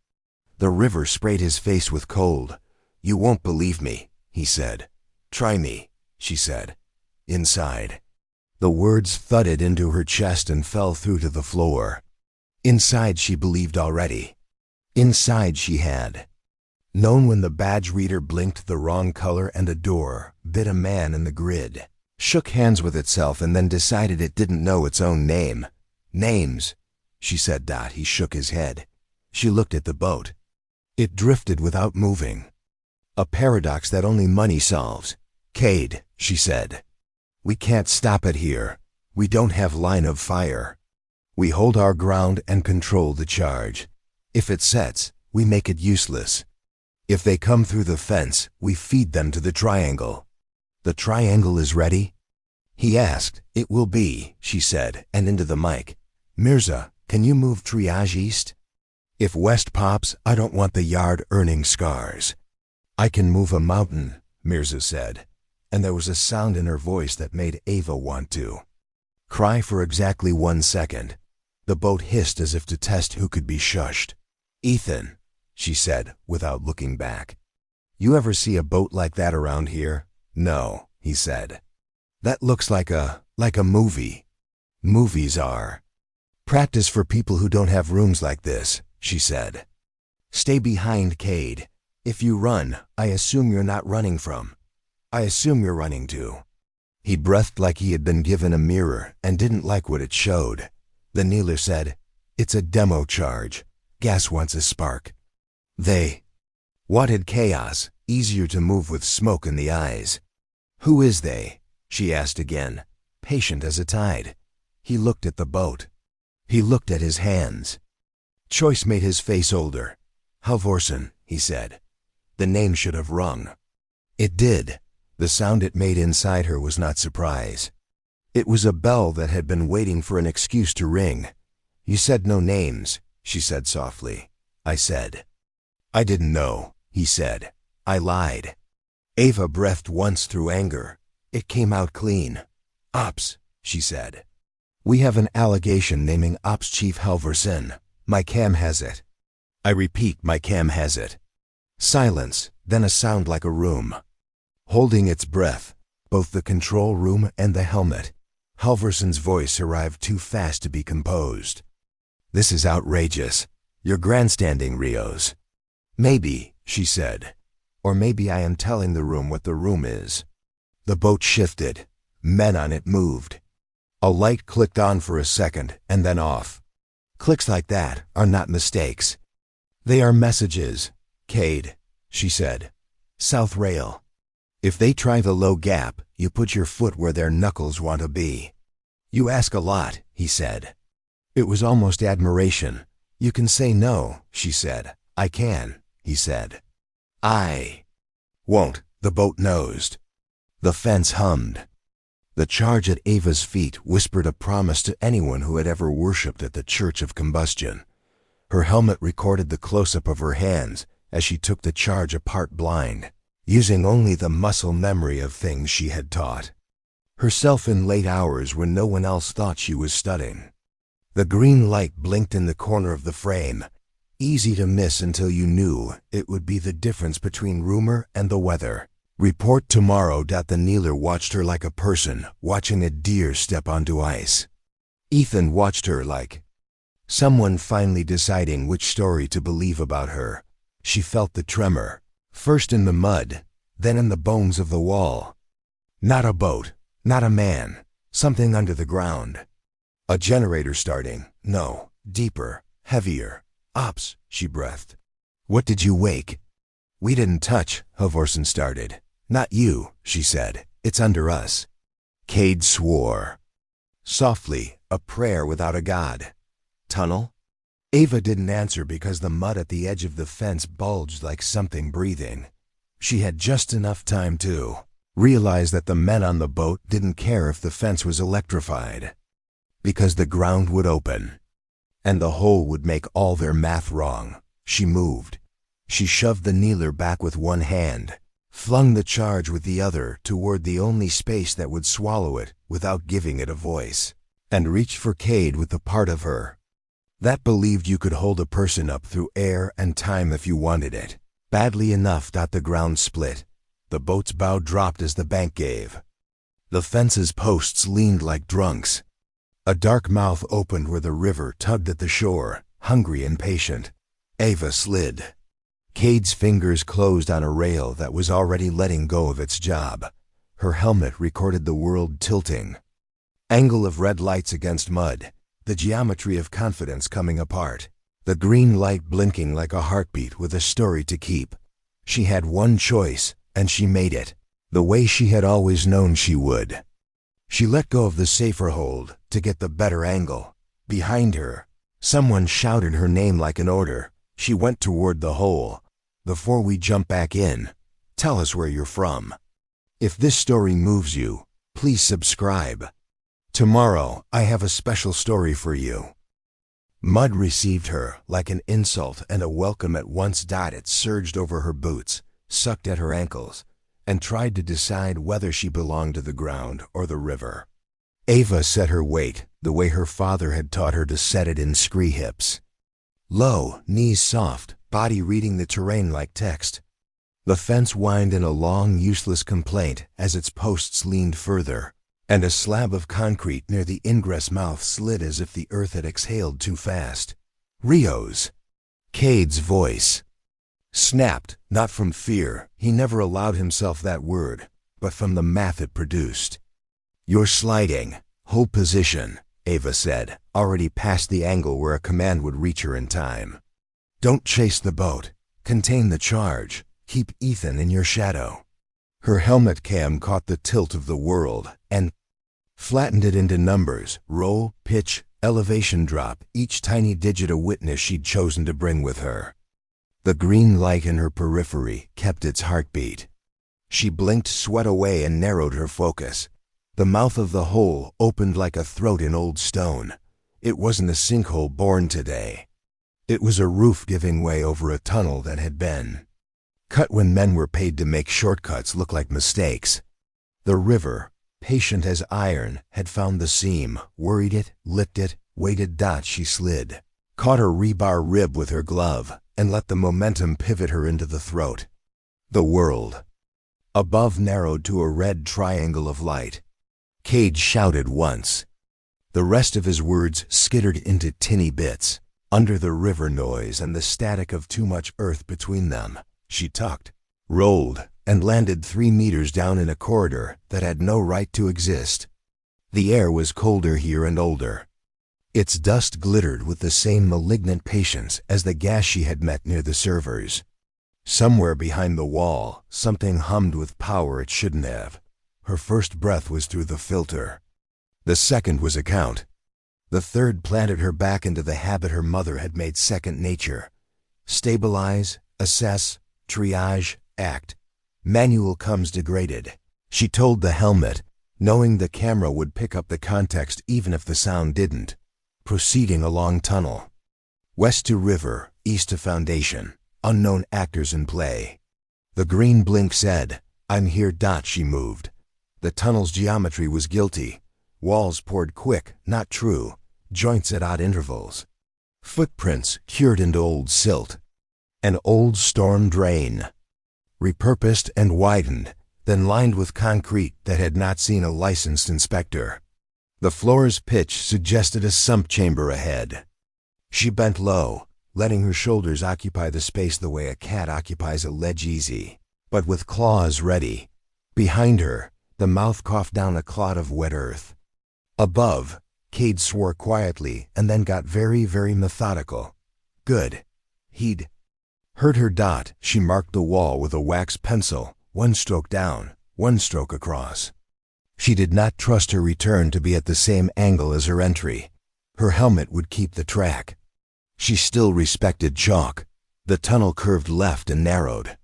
The river sprayed his face with cold. "You won't believe me," he said. "Try me," she said. "Inside." The words thudded into her chest and fell through to the floor. Inside she believed already. Inside she had known when the badge reader blinked the wrong color and a door bit a man in the grid, shook hands with itself and then decided it didn't know its own name. "Names," she said. He shook his head. She looked at the boat. It drifted without moving. "A paradox that only money solves." "Cade," she said. "We can't stop it here. We don't have line of fire. We hold our ground and control the charge. If it sets, we make it useless. If they come through the fence, we feed them to the triangle." "The triangle is ready?" he asked. "It will be," she said, and into the mic. "Mirza, can you move triage east? If west pops, I don't want the yard earning scars." "I can move a mountain," Mirza said, and there was a sound in her voice that made Ava want to cry for exactly 1 second. The boat hissed as if to test who could be shushed. "Ethan," she said, without looking back. "You ever see a boat like that around here?" "No," he said. "That looks like a movie." "Movies are practice for people who don't have rooms like this," she said. "Stay behind, Cade. If you run, I assume you're not running from. I assume you're running to." He breathed like he had been given a mirror and didn't like what it showed. The kneeler said, "It's a demo charge. Gas wants a spark. They wanted chaos, easier to move with smoke in the eyes." "Who is they?" she asked again, patient as a tide. He looked at the boat. He looked at his hands. Choice made his face older. "Halvorsen," he said. The name should have rung. It did. The sound it made inside her was not surprise. It was a bell that had been waiting for an excuse to ring. "You said no names," she said softly. "I said." "I didn't know," he said. "I lied." Ava breathed once through anger. It came out clean. "Ops," she said. "We have an allegation naming Ops Chief Halvorsen. My cam has it." "I repeat, my cam has it." Silence, then a sound like a room. Holding its breath, both the control room and the helmet, Halvorsen's voice arrived too fast to be composed. "This is outrageous. You're grandstanding, Rios." "Maybe," she said. "Or maybe I am telling the room what the room is." The boat shifted. Men on it moved. A light clicked on for a second and then off. Clicks like that are not mistakes. They are messages. "Cade," she said. "South rail. If they try the low gap, you put your foot where their knuckles want to be." "You ask a lot," he said. It was almost admiration. "You can say no," she said. "I can," he said. "I won't," the boat nosed. The fence hummed. The charge at Ava's feet whispered a promise to anyone who had ever worshipped at the Church of Combustion. Her helmet recorded the close-up of her hands as she took the charge apart blind, using only the muscle memory of things she had taught herself in late hours when no one else thought she was studying. The green light blinked in the corner of the frame, easy to miss until you knew it would be the difference between rumor and the weather. "Report tomorrow." The kneeler watched her like a person watching a deer step onto ice. Ethan watched her like someone finally deciding which story to believe about her. She felt the tremor, first in the mud, then in the bones of the wall. Not a boat, not a man, something under the ground. A generator starting. No, deeper, heavier. "Ops," she breathed. "What did you wake?" "We didn't touch," Halvorsen started. "Not you," she said. "It's under us." Cade swore. Softly, a prayer without a god. "Tunnel?" Ava didn't answer because the mud at the edge of the fence bulged like something breathing. She had just enough time to realize that the men on the boat didn't care if the fence was electrified, because the ground would open, and the hole would make all their math wrong. She moved. She shoved the kneeler back with one hand, flung the charge with the other toward the only space that would swallow it without giving it a voice, and reached for Cade with the part of her that believed you could hold a person up through air and time if you wanted it, badly enough. The ground split. The boat's bow dropped as the bank gave. The fence's posts leaned like drunks. A dark mouth opened where the river tugged at the shore, hungry and patient. Ava slid. Cade's fingers closed on a rail that was already letting go of its job. Her helmet recorded the world tilting. Angle of red lights against mud, the geometry of confidence coming apart. The green light blinking like a heartbeat with a story to keep. She had one choice, and she made it, the way she had always known she would. She let go of the safer hold to get the better angle. Behind her, someone shouted her name like an order. She went toward the hole. "Before we jump back in, tell us where you're from. If this story moves you, please subscribe. Tomorrow, I have a special story for you." Mud received her like an insult and a welcome at once. It surged over her boots, sucked at her ankles, and tried to decide whether she belonged to the ground or the river. Ava set her weight the way her father had taught her to set it in scree hips. Low, knees soft, body reading the terrain like text. The fence whined in a long, useless complaint as its posts leaned further, and a slab of concrete near the ingress mouth slid as if the earth had exhaled too fast. "Rios!" Cade's voice snapped, not from fear, he never allowed himself that word, but from the math it produced. "You're sliding. Hold position," Ava said, already past the angle where a command would reach her in time. "Don't chase the boat. Contain the charge. Keep Ethan in your shadow." Her helmet cam caught the tilt of the world and flattened it into numbers, roll, pitch, elevation drop, each tiny digit a witness she'd chosen to bring with her. The green light in her periphery kept its heartbeat. She blinked sweat away and narrowed her focus. The mouth of the hole opened like a throat in old stone. It wasn't a sinkhole born today. It was a roof giving way over a tunnel that had been. Cut when men were paid to make shortcuts look like mistakes. The river, patient as iron, had found the seam, worried it, licked it, waited. She slid, caught her rebar rib with her glove, and let the momentum pivot her into the throat. The world above narrowed to a red triangle of light. Cade shouted once. The rest of his words skittered into tinny bits. Under the river noise and the static of too much earth between them, she tucked, rolled, and landed 3 meters down in a corridor that had no right to exist. The air was colder here and older. Its dust glittered with the same malignant patience as the gas she had met near the servers. Somewhere behind the wall, something hummed with power it shouldn't have. Her first breath was through the filter. The second was a count. The third planted her back into the habit her mother had made second nature. Stabilize, assess, triage, act. Manual comes degraded. She told the helmet, knowing the camera would pick up the context even if the sound didn't. Proceeding along tunnel. West to river, east to foundation. Unknown actors in play. The green blink said, "I'm here." She moved. The tunnel's geometry was guilty. Walls poured quick, not true. Joints at odd intervals. Footprints cured into old silt. An old storm drain. Repurposed and widened, then lined with concrete that had not seen a licensed inspector. The floor's pitch suggested a sump chamber ahead. She bent low, letting her shoulders occupy the space the way a cat occupies a ledge easy, but with claws ready. Behind her, the mouth coughed down a clod of wet earth. Above, Cade swore quietly and then got very, very methodical. Good. He'd heard her. She marked the wall with a wax pencil, 1 stroke down, 1 stroke across. She did not trust her return to be at the same angle as her entry. Her helmet would keep the track. She still respected chalk. The tunnel curved left and narrowed.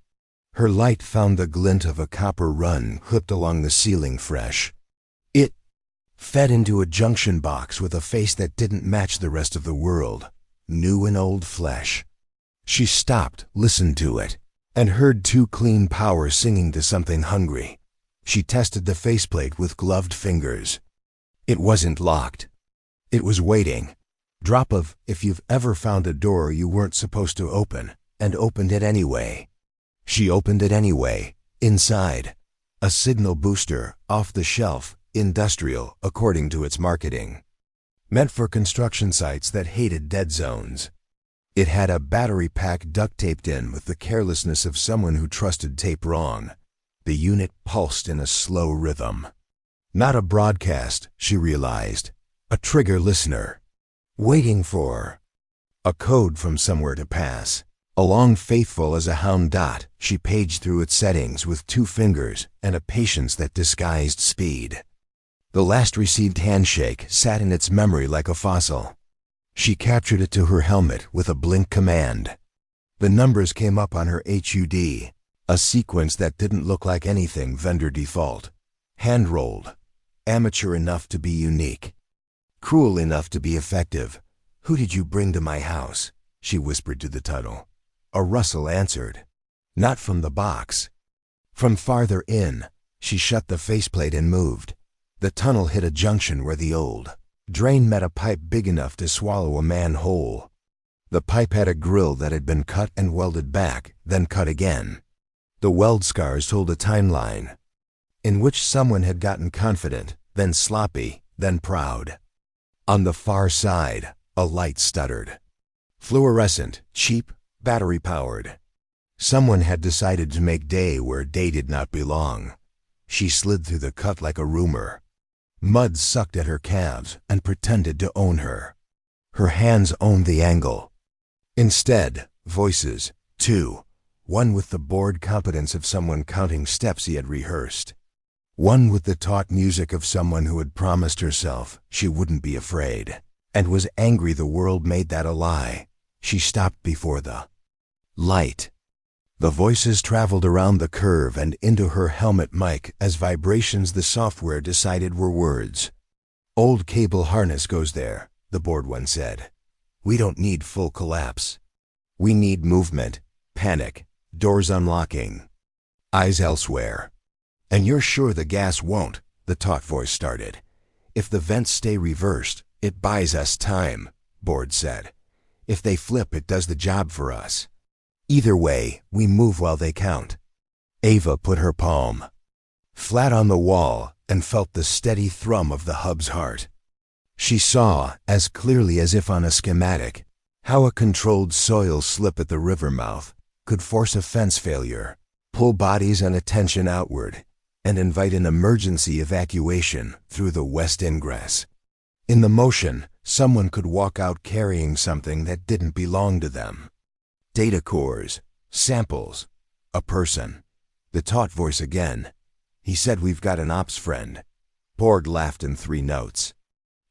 Her light found the glint of a copper run hooked along the ceiling fresh. It fed into a junction box with a face that didn't match the rest of the world, new and old flesh. She stopped, listened to it, and heard 2 clean powers singing to something hungry. She tested the faceplate with gloved fingers. It wasn't locked. It was waiting. Drop of, if you've ever found a door you weren't supposed to open, and opened it anyway. She opened it anyway, inside. A signal booster, off the shelf, industrial, according to its marketing. Meant for construction sites that hated dead zones. It had a battery pack duct taped in with the carelessness of someone who trusted tape wrong. The unit pulsed in a slow rhythm. Not a broadcast, she realized. A trigger listener. Waiting for a code from somewhere to pass. Along faithful as a hound. She paged through its settings with 2 fingers and a patience that disguised speed. The last received handshake sat in its memory like a fossil. She captured it to her helmet with a blink command. The numbers came up on her HUD, a sequence that didn't look like anything vendor default. Hand-rolled. Amateur enough to be unique. Cruel enough to be effective. "Who did you bring to my house?" she whispered to the tunnel. A rustle answered. Not from the box. From farther in. She shut the faceplate and moved. The tunnel hit a junction where the old drain met a pipe big enough to swallow a man whole. The pipe had a grill that had been cut and welded back, then cut again. The weld scars told a timeline in which someone had gotten confident, then sloppy, then proud. On the far side, a light stuttered. Fluorescent, cheap, battery-powered. Someone had decided to make day where day did not belong. She slid through the cut like a rumor. Mud sucked at her calves and pretended to own her. Her hands owned the angle. Instead, voices, 2. One with the bored competence of someone counting steps he had rehearsed. One with the taut music of someone who had promised herself she wouldn't be afraid, and was angry the world made that a lie. She stopped before the light. The voices traveled around the curve and into her helmet mic as vibrations the software decided were words. "Old cable harness goes there," the bored one said. "We don't need full collapse. We need movement, panic, Doors unlocking. Eyes elsewhere. And you're sure the gas won't, the taut voice started. If the vents stay reversed, it buys us time, Board said. If they flip, it does the job for us. Either way, we move while they count. Ava put her palm flat on the wall and felt the steady thrum of the hub's heart. She saw, as clearly as if on a schematic, how a controlled soil slip at the river mouth could force a fence failure, pull bodies and attention outward, and invite an emergency evacuation through the west ingress. In the motion, someone could walk out carrying something that didn't belong to them. Data cores, samples, a person. The taut voice again. He said we've got an ops friend. Borg laughed in 3 notes.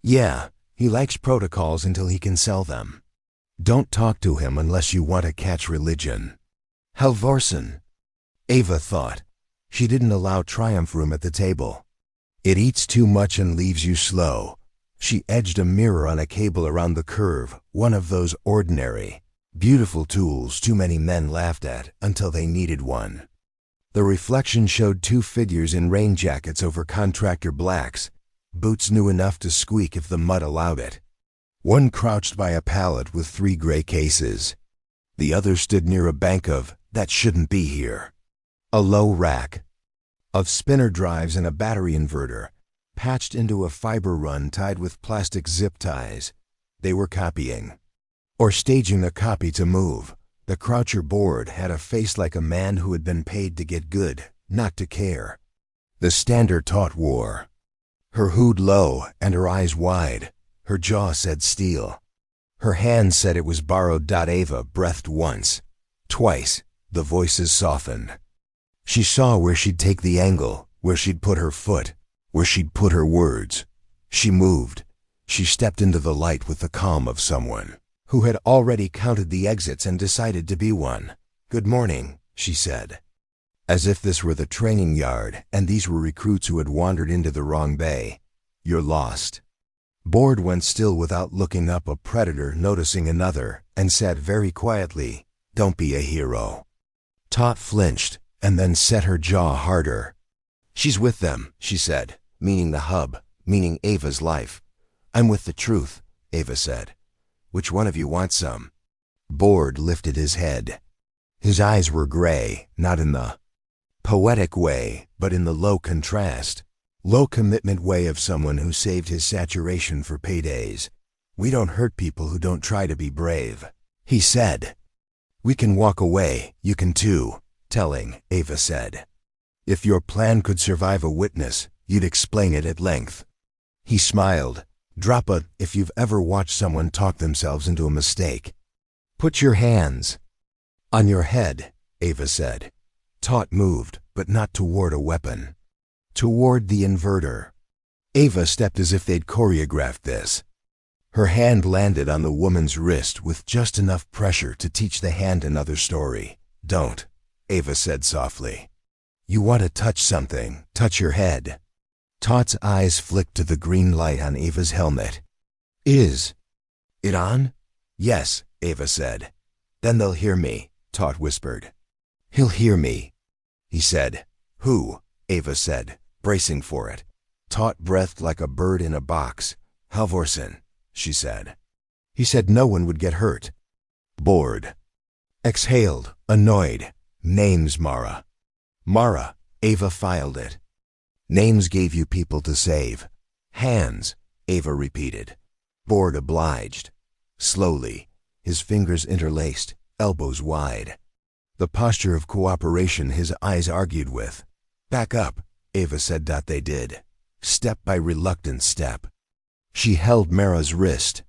Yeah, he likes protocols until he can sell them. Don't talk to him unless you want to catch religion. Halvorsen. Ava thought. She didn't allow Triumph Room at the table. It eats too much and leaves you slow. She edged a mirror on a cable around the curve, one of those ordinary, beautiful tools too many men laughed at until they needed one. The reflection showed 2 figures in rain jackets over contractor blacks, boots new enough to squeak if the mud allowed it. One crouched by a pallet with 3 gray cases. The other stood near a bank of, that shouldn't be here. A low rack of spinner drives and a battery inverter, patched into a fiber run tied with plastic zip ties. They were copying. Or staging a copy to move. The Croucher Board had a face like a man who had been paid to get good, not to care. The Standard taut wore. Her hood low and her eyes wide. Her jaw said steel. Her hand said it was borrowed. Ava breathed once. Twice, the voices softened. She saw where she'd take the angle, where she'd put her foot, where she'd put her words. She moved. She stepped into the light with the calm of someone who had already counted the exits and decided to be one. Good morning, she said. As if this were the training yard and these were recruits who had wandered into the wrong bay. You're lost. Board went still without looking up. A predator noticing another and said very quietly, don't be a hero. Taut flinched and then set her jaw harder. She's with them, she said, meaning the hub, meaning Ava's life. I'm with the truth, Ava said. Which one of you wants some? Board lifted his head. His eyes were gray, not in the poetic way, but in the low contrast, low commitment way of someone who saved his saturation for paydays. We don't hurt people who don't try to be brave, he said. We can walk away, you can too, telling, Ava said. If your plan could survive a witness, you'd explain it at length. He smiled. Drop a, if you've ever watched someone talk themselves into a mistake. Put your hands on your head, Ava said. Taut moved, but not toward a weapon. Toward the inverter. Ava stepped as if they'd choreographed this. Her hand landed on the woman's wrist with just enough pressure to teach the hand another story. Don't, Ava said softly. You want to touch something, touch your head. Taut's eyes flicked to the green light on Ava's helmet. Is it on? Yes, Ava said. Then they'll hear me, Taut whispered. He'll hear me, he said. Who? Ava said, bracing for it. Taut breathed like a bird in a box. Halvorsen, she said. He said no one would get hurt. Bored. Exhaled, annoyed. Names, Mara. Mara, Ava filed it. Names gave you people to save. Hands, Ava repeated. Board obliged. Slowly, his fingers interlaced, elbows wide. The posture of cooperation his eyes argued with. Back up, Ava said. They did. Step by reluctant step. She held Mara's wrist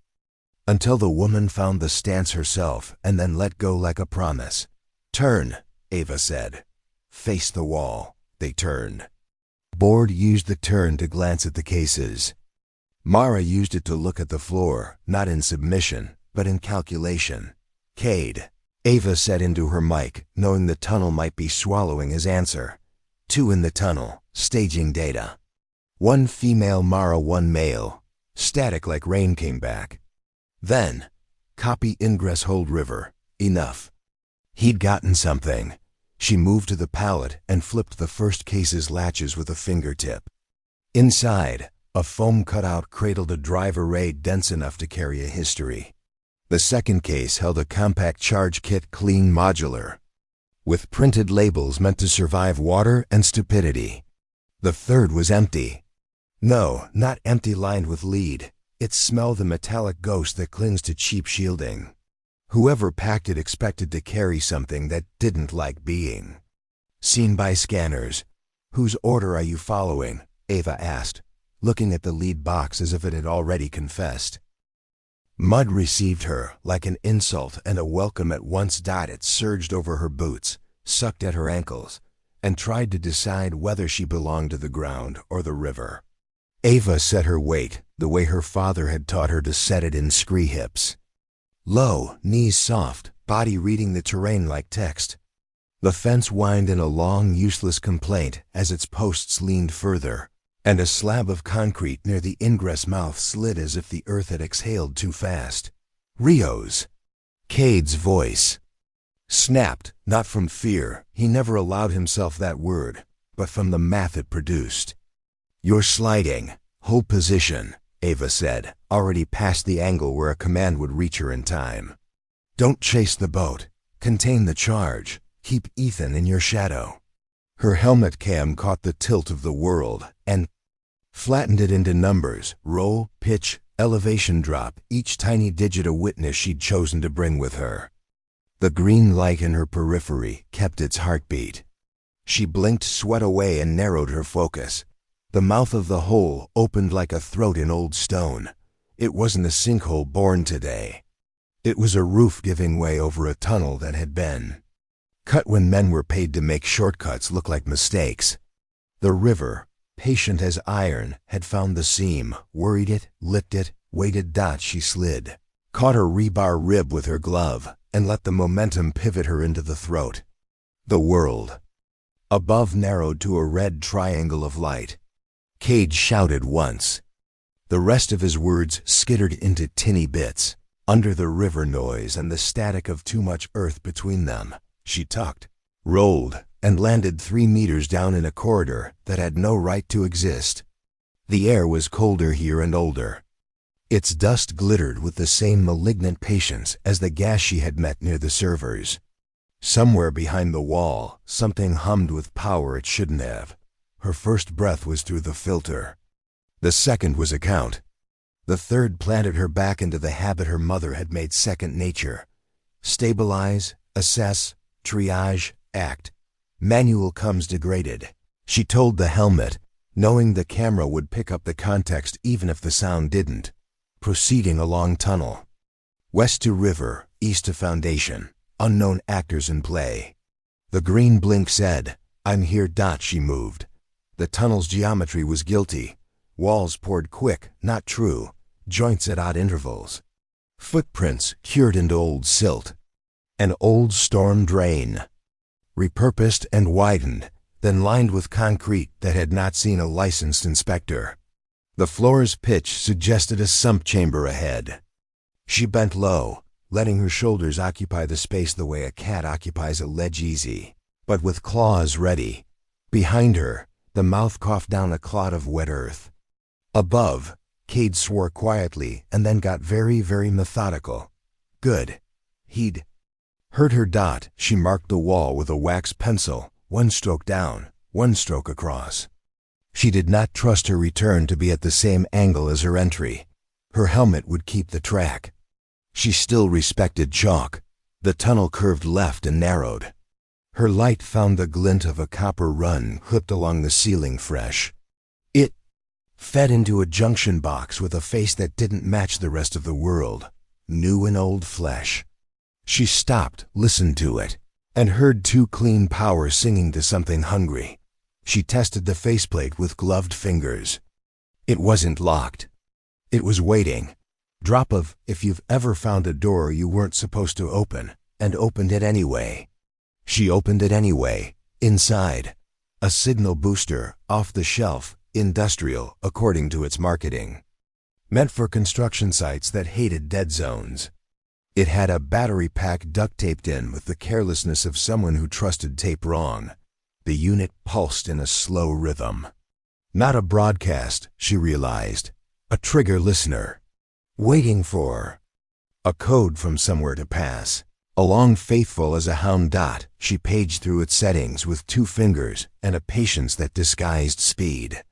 until the woman found the stance herself and then let go like a promise. Turn, Ava said. Face the wall. They turned. Board used the turn to glance at the cases. Mara used it to look at the floor, not in submission, but in calculation. Cade, Ava said into her mic, knowing the tunnel might be swallowing his answer. 2 in the tunnel, staging data. 1 female Mara, 1 male. Static like rain came back. Then, copy ingress hold river. Enough. He'd gotten something. She moved to the pallet and flipped the first case's latches with a fingertip. Inside, a foam cutout cradled a drive array dense enough to carry a history. The second case held a compact charge kit, clean, modular, with printed labels meant to survive water and stupidity. The third was empty. No, not empty, lined with lead. It smelled the metallic ghost that clings to cheap shielding. Whoever packed it expected to carry something that didn't like being seen by scanners. "Whose order are you following?" Ava asked, looking at the lead box as if it had already confessed. Mud received her like an insult and a welcome at once. It surged over her boots, sucked at her ankles, and tried to decide whether she belonged to the ground or the river. Ava set her weight the way her father had taught her to set it, in scree hips. Low, knees soft, body reading the terrain like text. The fence whined in a long, useless complaint as its posts leaned further, and a slab of concrete near the ingress mouth slid as if the earth had exhaled too fast. "Rios!" Cade's voice snapped, not from fear, he never allowed himself that word, but from the math it produced. "You're sliding. Hold position," Ava said, already past the angle where a command would reach her in time. "Don't chase the boat. Contain the charge. Keep Ethan in your shadow." Her helmet cam caught the tilt of the world and flattened it into numbers: roll, pitch, elevation drop, each tiny digit a witness she'd chosen to bring with her. The green light in her periphery kept its heartbeat. She blinked sweat away and narrowed her focus. The mouth of the hole opened like a throat in old stone. It wasn't a sinkhole born today. It was a roof giving way over a tunnel that had been cut when men were paid to make shortcuts look like mistakes. The river, patient as iron, had found the seam, worried it, licked it, waited. She slid, caught her rebar rib with her glove, and let the momentum pivot her into the throat. The world above narrowed to a red triangle of light. Cade shouted once. The rest of his words skittered into tinny bits. Under the river noise and the static of too much earth between them, she tucked, rolled, and landed 3 meters down in a corridor that had no right to exist. The air was colder here and older. Its dust glittered with the same malignant patience as the gas she had met near the servers. Somewhere behind the wall, something hummed with power it shouldn't have. Her first breath was through the filter. The second was a count. The third planted her back into the habit her mother had made second nature. Stabilize, assess, triage, act. Manual comes degraded. She told the helmet, knowing the camera would pick up the context even if the sound didn't. Proceeding along tunnel. West to river, east to foundation. Unknown actors in play. The green blink said, "I'm here." She moved. The tunnel's geometry was guilty. Walls poured quick, not true. Joints at odd intervals. Footprints cured into old silt. An old storm drain. Repurposed and widened, then lined with concrete that had not seen a licensed inspector. The floor's pitch suggested a sump chamber ahead. She bent low, letting her shoulders occupy the space the way a cat occupies a ledge, easy, but with claws ready. Behind her, the mouth coughed down a clod of wet earth. Above, Cade swore quietly and then got very, very methodical. Good. He'd heard her. She marked the wall with a wax pencil, 1 stroke down, 1 stroke across. She did not trust her return to be at the same angle as her entry. Her helmet would keep the track. She still respected chalk. The tunnel curved left and narrowed. Her light found the glint of a copper run clipped along the ceiling fresh. It fed into a junction box with a face that didn't match the rest of the world. New and old flesh. She stopped, listened to it, and heard 2 clean powers singing to something hungry. She tested the faceplate with gloved fingers. It wasn't locked. It was waiting. Drop of "if you've ever found a door you weren't supposed to open, and opened it anyway." She opened it anyway. Inside, a signal booster, off the shelf, industrial, according to its marketing. Meant for construction sites that hated dead zones. It had a battery pack duct taped in with the carelessness of someone who trusted tape wrong. The unit pulsed in a slow rhythm. Not a broadcast, she realized. A trigger listener. Waiting for a code from somewhere to pass. Along faithful as a hound dot, she paged through its settings with 2 fingers and a patience that disguised speed.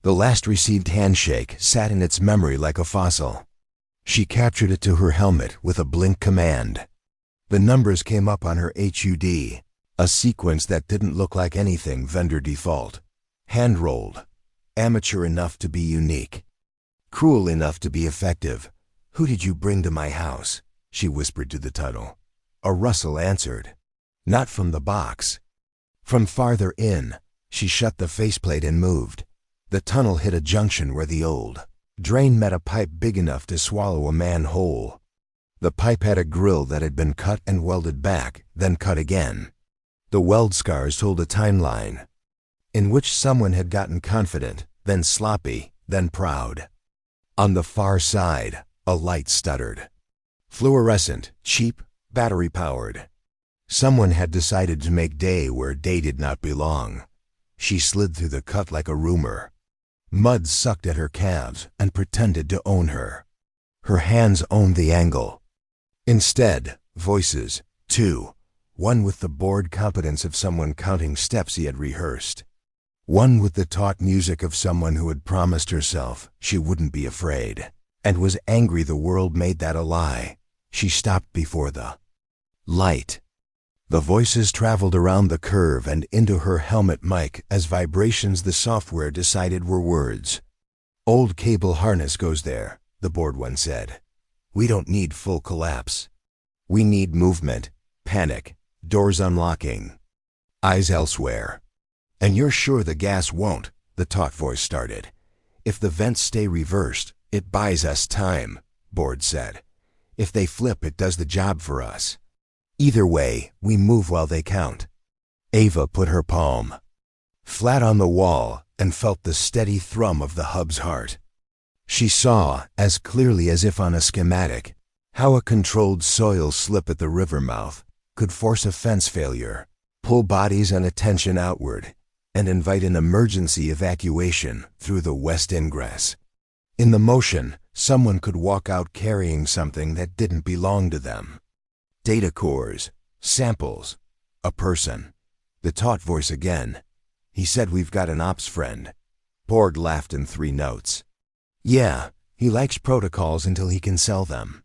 The last received handshake sat in its memory like a fossil. She captured it to her helmet with a blink command. The numbers came up on her HUD, a sequence that didn't look like anything vendor default. Hand-rolled. Amateur enough to be unique. Cruel enough to be effective. "Who did you bring to my house?" she whispered to the tunnel. A rustle answered. Not from the box. From farther in. She shut the faceplate and moved. The tunnel hit a junction where the old drain met a pipe big enough to swallow a man whole. The pipe had a grill that had been cut and welded back, then cut again. The weld scars told a timeline in which someone had gotten confident, then sloppy, then proud. On the far side, a light stuttered. Fluorescent, cheap, battery-powered. Someone had decided to make day where day did not belong. She slid through the cut like a rumor. Mud sucked at her calves and pretended to own her. Her hands owned the angle. Instead, voices, 2. One with the bored competence of someone counting steps he had rehearsed. One with the taut music of someone who had promised herself she wouldn't be afraid, and was angry the world made that a lie. She stopped before the light. The voices traveled around the curve and into her helmet mic as vibrations the software decided were words. "Old cable harness goes there," the bored one said. "We don't need full collapse. We need movement, panic, doors unlocking, eyes elsewhere." "And you're sure the gas won't?" the taut voice started. "If the vents stay reversed, it buys us time," Board said. "If they flip, it does the job for us. Either way, we move while they count." Ava put her palm flat on the wall and felt the steady thrum of the hub's heart. She saw, as clearly as if on a schematic, how a controlled soil slip at the river mouth could force a fence failure, pull bodies and attention outward, and invite an emergency evacuation through the west ingress. In the motion, someone could walk out carrying something that didn't belong to them. Data cores, samples, a person. The taut voice again. "He said we've got an ops friend." Borg laughed in 3 notes. "Yeah, he likes protocols until he can sell them.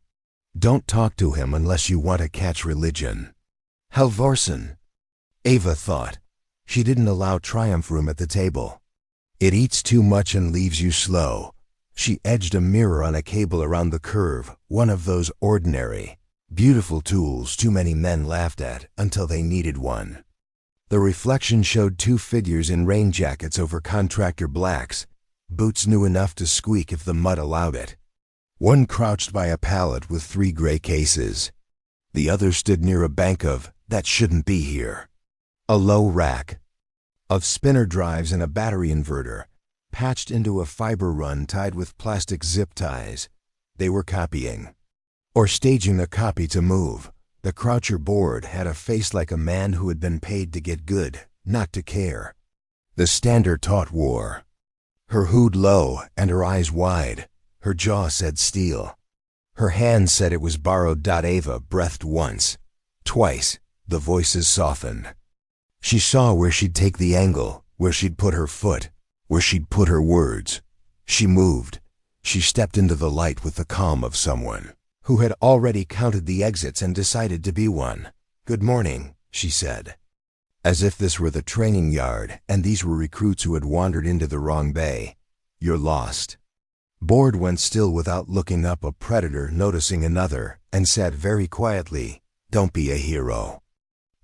Don't talk to him unless you want to catch religion." Halvorsen, Ava thought. She didn't allow Triumph room at the table. It eats too much and leaves you slow. She edged a mirror on a cable around the curve, one of those ordinary, beautiful tools too many men laughed at until they needed one. The reflection showed 2 figures in rain jackets over contractor blacks, boots new enough to squeak if the mud allowed it. One crouched by a pallet with 3 gray cases. The other stood near a bank of "that shouldn't be here." A low rack of spinner drives and a battery inverter, patched into a fiber run tied with plastic zip ties. They were copying. Or staging the copy to move. The croucher board had a face like a man who had been paid to get good, not to care. The standard taut wore. Her hood low and her eyes wide. Her jaw said steel. Her hand said it was borrowed. Ava breathed once. Twice, the voices softened. She saw where she'd take the angle, where she'd put her foot, where she'd put her words. She moved. She stepped into the light with the calm of someone who had already counted the exits and decided to be one. "Good morning," she said. As if this were the training yard and these were recruits who had wandered into the wrong bay. "You're lost." Board went still without looking up, a predator noticing another, and said very quietly, "Don't be a hero."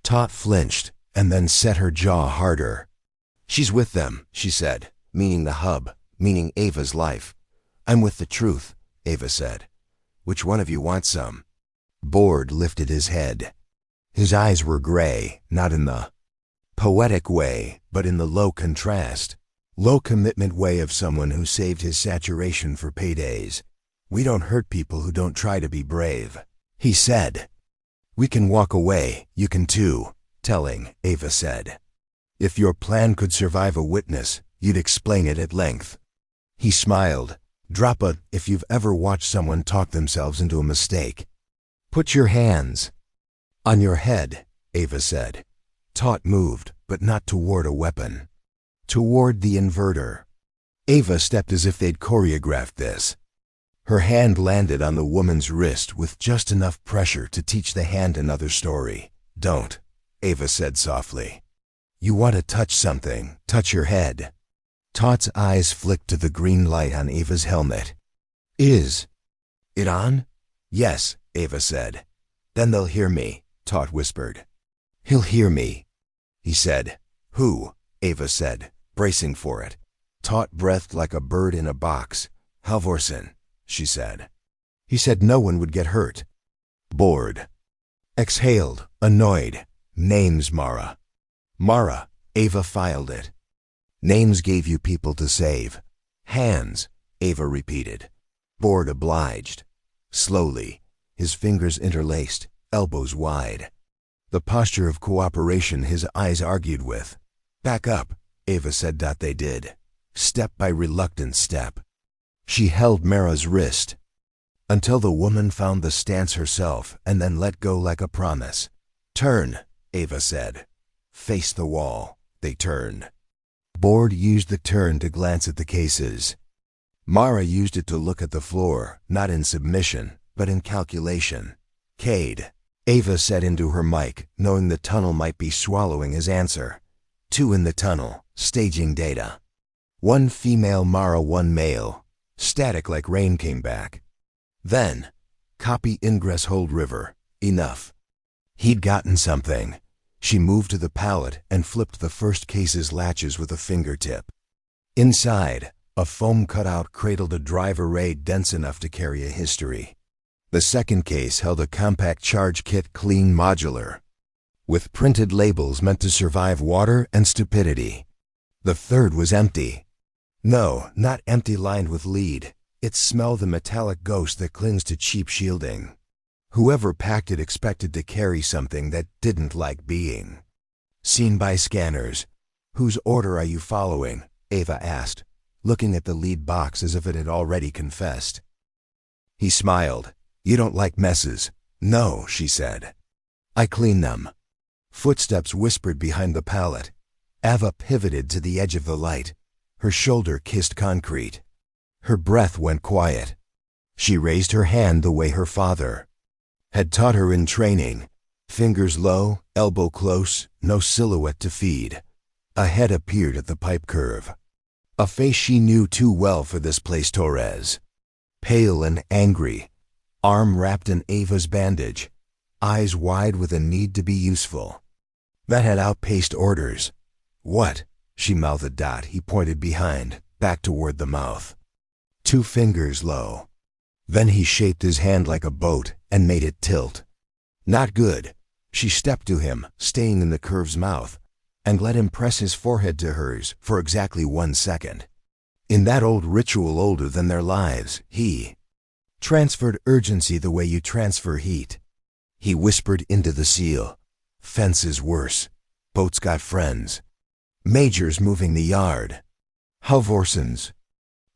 Taut flinched and then set her jaw harder. "She's with them," she said, meaning the hub, meaning Ava's life. "I'm with the truth," Ava said. "Which one of you wants some?" Board lifted his head. His eyes were gray, not in the poetic way, but in the low contrast, low commitment way of someone who saved his saturation for paydays. "We don't hurt people who don't try to be brave." He said. We can walk away, you can too, telling, Ava said. If your plan could survive a witness, you'd explain it at length. He smiled. Drop a if you've ever watched someone talk themselves into a mistake. Put your hands on your head, Ava said. Taut moved, but not toward a weapon. Toward the inverter. Ava stepped as if they'd choreographed this. Her hand landed on the woman's wrist with just enough pressure to teach the hand another story. Don't, Ava said softly. You want to touch something, touch your head. Taut's eyes flicked to the green light on Ava's helmet. Is it on? Yes, Ava said. Then they'll hear me, Taut whispered. He'll hear me, he said. Who? Ava said, bracing for it. Taut breathed like a bird in a box. Halvorsen, she said. He said no one would get hurt. Bored. Exhaled, annoyed. Names, Mara. Mara, Ava filed it. Names gave you people to save. Hands, Ava repeated. Bored obliged. Slowly, his fingers interlaced, elbows wide. The posture of cooperation his eyes argued with. Back up, Ava said. They did. Step by reluctant step. She held Mara's wrist until the woman found the stance herself and then let go like a promise. Turn, Ava said. Face the wall. They turned. Bored used the turn to glance at the cases. Mara used it to look at the floor, not in submission, but in calculation. Cade, Ava said into her mic, knowing the tunnel might be swallowing his answer. 2 in the tunnel, staging data. 1 female, Mara 1 male. Static like rain came back. Then, copy ingress hold river. Enough. He'd gotten something. She moved to the pallet and flipped the first case's latches with a fingertip. Inside, a foam cutout cradled a drive array dense enough to carry a history. The second case held a compact charge kit, clean, modular, with printed labels meant to survive water and stupidity. The third was empty. No, not empty, lined with lead. It smelled the metallic ghost that clings to cheap shielding. Whoever packed it expected to carry something that didn't like being seen by scanners. Whose order are you following? Ava asked, looking at the lead box as if it had already confessed. He smiled. You don't like messes. No, she said. I clean them. Footsteps whispered behind the pallet. Ava pivoted to the edge of the light. Her shoulder kissed concrete. Her breath went quiet. She raised her hand the way her father had taught her in training. Fingers low, elbow close, no silhouette to feed. A head appeared at the pipe curve. A face she knew too well for this place. Torres. Pale and angry. Arm wrapped in Ava's bandage. Eyes wide with a need to be useful. That had outpaced orders. What? She mouthed. He pointed behind, back toward the mouth. 2 fingers low. Then he shaped his hand like a boat and made it tilt. Not good. She stepped to him, staying in the curve's mouth, and let him press his forehead to hers for exactly 1 second. In that old ritual older than their lives, he transferred urgency the way you transfer heat. He whispered into the seal. Fence is worse. Boat's got friends. Major's moving the yard. Halvorsen's.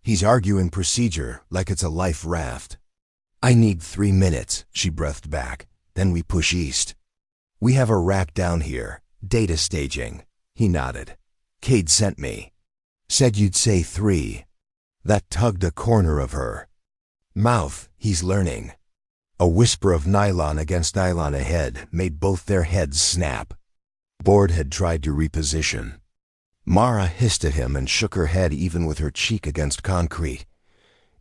He's arguing procedure like it's a life raft. I need 3 minutes, she breathed back. Then we push east. We have a rack down here. Data staging. He nodded. Cade sent me. Said you'd say 3. That tugged a corner of her mouth. He's learning. A whisper of nylon against nylon ahead made both their heads snap. Bored had tried to reposition. Mara hissed at him and shook her head even with her cheek against concrete.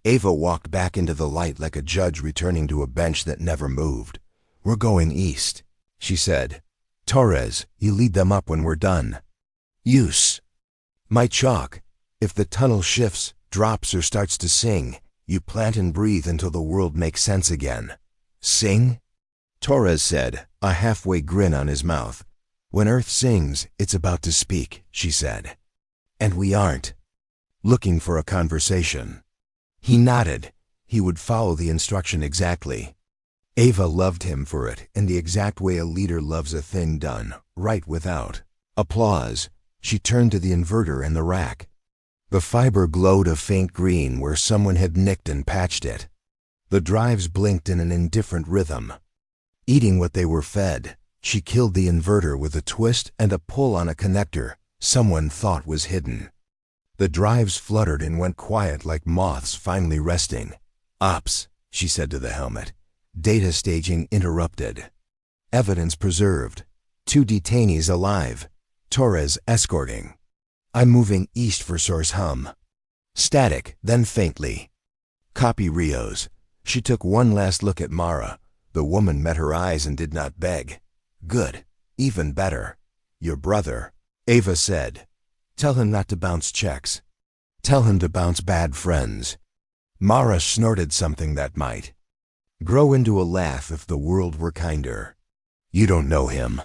Ava walked back into the light like a judge returning to a bench that never moved. We're going east, she said. Torres, you lead them up when we're done. Use my chalk. If the tunnel shifts, drops, or starts to sing, you plant and breathe until the world makes sense again. Sing? Torres said, a halfway grin on his mouth. When Earth sings, it's about to speak, she said. And we aren't looking for a conversation. He nodded. He would follow the instruction exactly. Ava loved him for it in the exact way a leader loves a thing done, right, without applause. She turned to the inverter and the rack. The fiber glowed a faint green where someone had nicked and patched it. The drives blinked in an indifferent rhythm. Eating what they were fed, she killed the inverter with a twist and a pull on a connector someone thought was hidden. The drives fluttered and went quiet like moths finally resting. "Ops," she said to the helmet. "Data staging interrupted. Evidence preserved. 2 detainees alive. Torres escorting. I'm moving east for source hum." Static, then faintly. "Copy, Rios." She took one last look at Mara. The woman met her eyes and did not beg. "Good. Even better. Your brother," Ava said. "Tell him not to bounce checks. Tell him to bounce bad friends." Mara snorted something that might grow into a laugh if the world were kinder. "You don't know him."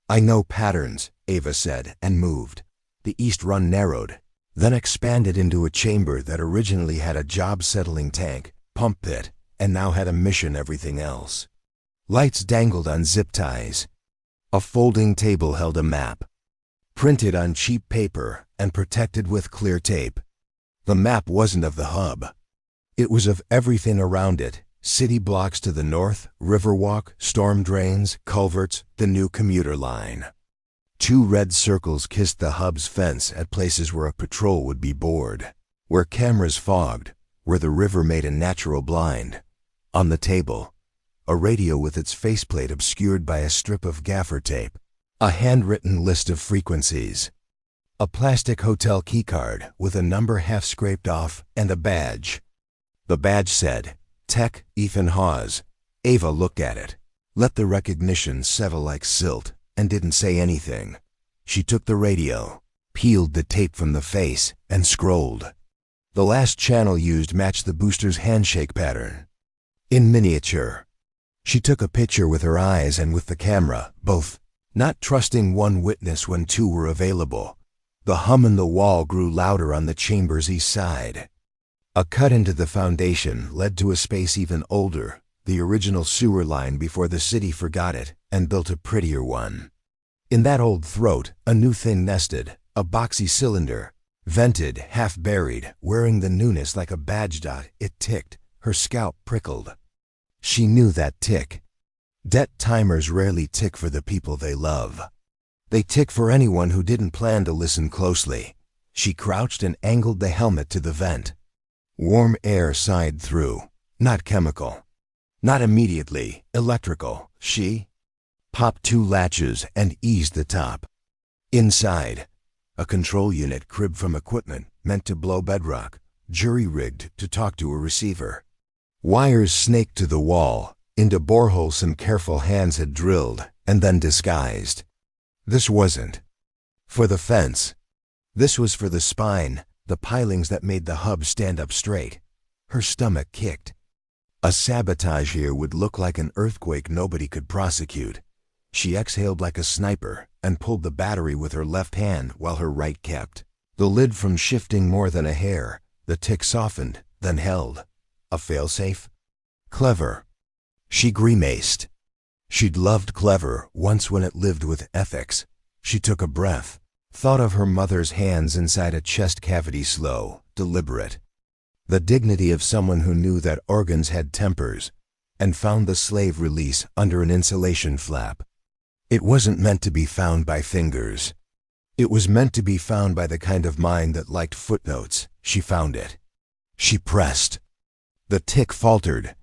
"I know patterns," Ava said, and moved. The east run narrowed, then expanded into a chamber that originally had a job-settling tank, pump pit, and now had a mission everything else. Lights dangled on zip ties. A folding table held a map, printed on cheap paper and protected with clear tape. The map wasn't of the hub. It was of everything around it: city blocks to the north, Riverwalk, storm drains, culverts, the new commuter line. 2 red circles kissed the hub's fence at places where a patrol would be bored, where cameras fogged, where the river made a natural blind. On the table, a radio with its faceplate obscured by a strip of gaffer tape, a handwritten list of frequencies, a plastic hotel keycard with a number half scraped off, and a badge. The badge said, "Tech Ethan Hawes." Ava looked at it, let the recognition settle like silt, and didn't say anything. She took the radio, peeled the tape from the face, and scrolled. The last channel used matched the booster's handshake pattern. In miniature. She took a picture with her eyes and with the camera, both, not trusting one witness when 2 were available. The hum in the wall grew louder on the chamber's east side. A cut into the foundation led to a space even older, the original sewer line before the city forgot it and built a prettier one. In that old throat, a new thing nested, a boxy cylinder, vented, half buried, wearing the newness like a badge dot. It ticked, her scalp prickled. She knew that tick. Debt timers rarely tick for the people they love. They tick for anyone who didn't plan to listen closely. She crouched and angled the helmet to the vent. Warm air sighed through, not chemical. Not immediately, electrical. She popped 2 latches and eased the top. Inside, a control unit cribbed from equipment meant to blow bedrock, jury-rigged to talk to a receiver. Wires snaked to the wall, into boreholes some careful hands had drilled and then disguised. This wasn't for the fence. This was for the spine, the pilings that made the hub stand up straight. Her stomach kicked. A sabotage here would look like an earthquake nobody could prosecute. She exhaled like a sniper and pulled the battery with her left hand while her right kept the lid from shifting more than a hair. The tick softened, then held. A failsafe? Clever. She grimaced. She'd loved clever once when it lived with ethics. She took a breath, thought of her mother's hands inside a chest cavity, slow, deliberate. The dignity of someone who knew that organs had tempers, and found the slave release under an insulation flap. It wasn't meant to be found by fingers. It was meant to be found by the kind of mind that liked footnotes. She found it. She pressed. The tick faltered,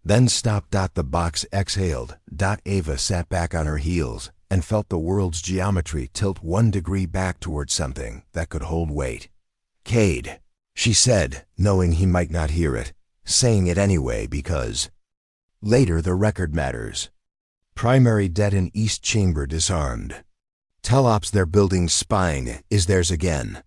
then stopped. The box exhaled. Ava sat back on her heels and felt the world's geometry tilt 1 degree back towards something that could hold weight. "Cade," she said, knowing he might not hear it, saying it anyway because later the record matters. Primary debt in East Chamber disarmed. Tell Ops their building's spine is theirs again.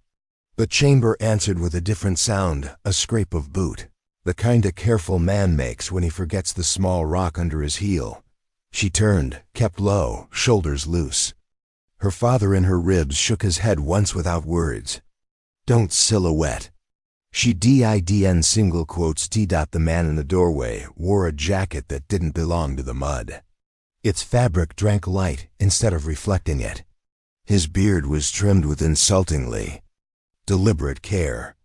The chamber answered with a different sound, a scrape of boot, the kind a careful man makes when he forgets the small rock under his heel. She turned, kept low, shoulders loose. Her father in her ribs shook his head once without words. "Don't silhouette." She didn single quotes t. The man in the doorway wore a jacket that didn't belong to the mud. Its fabric drank light instead of reflecting it. His beard was trimmed with insultingly deliberate care.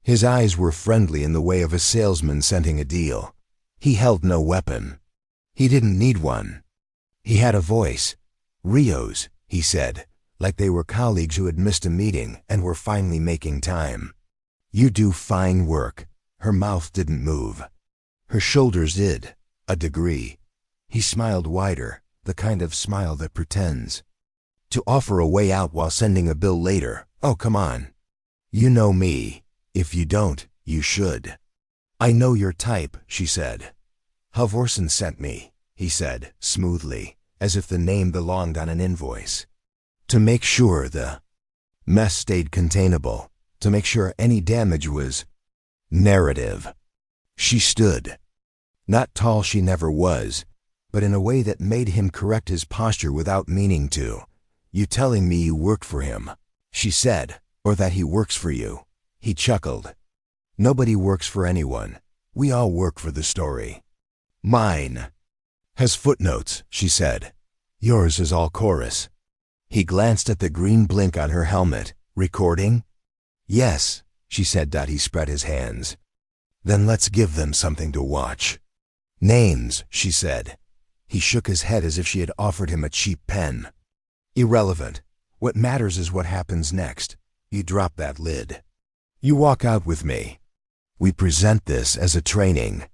His eyes were friendly in the way of a salesman scenting a deal. He held no weapon. He didn't need one. He had a voice. "Rios," he said, like they were colleagues who had missed a meeting and were finally making time. "You do fine work." Her mouth didn't move. Her shoulders did, a degree. He smiled wider, the kind of smile that pretends to offer a way out while sending a bill later. "Oh, come on. You know me. If you don't, you should." "I know your type," she said. "Halvorsen sent me," he said, smoothly, as if the name belonged on an invoice. "To make sure the mess stayed containable, to make sure any damage was narrative." She stood. Not tall she never was, but in a way that made him correct his posture without meaning to. "You telling me you worked for him," she said, "or that he works for you?" He chuckled. "Nobody works for anyone. We all work for the story. Mine has footnotes," she said. "Yours is all chorus." He glanced at the green blink on her helmet. "Recording?" "Yes," she said. He spread his hands. "Then let's give them something to watch." "Names," she said. He shook his head as if she had offered him a cheap pen. "Irrelevant. What matters is what happens next. You drop that lid. You walk out with me. We present this as a training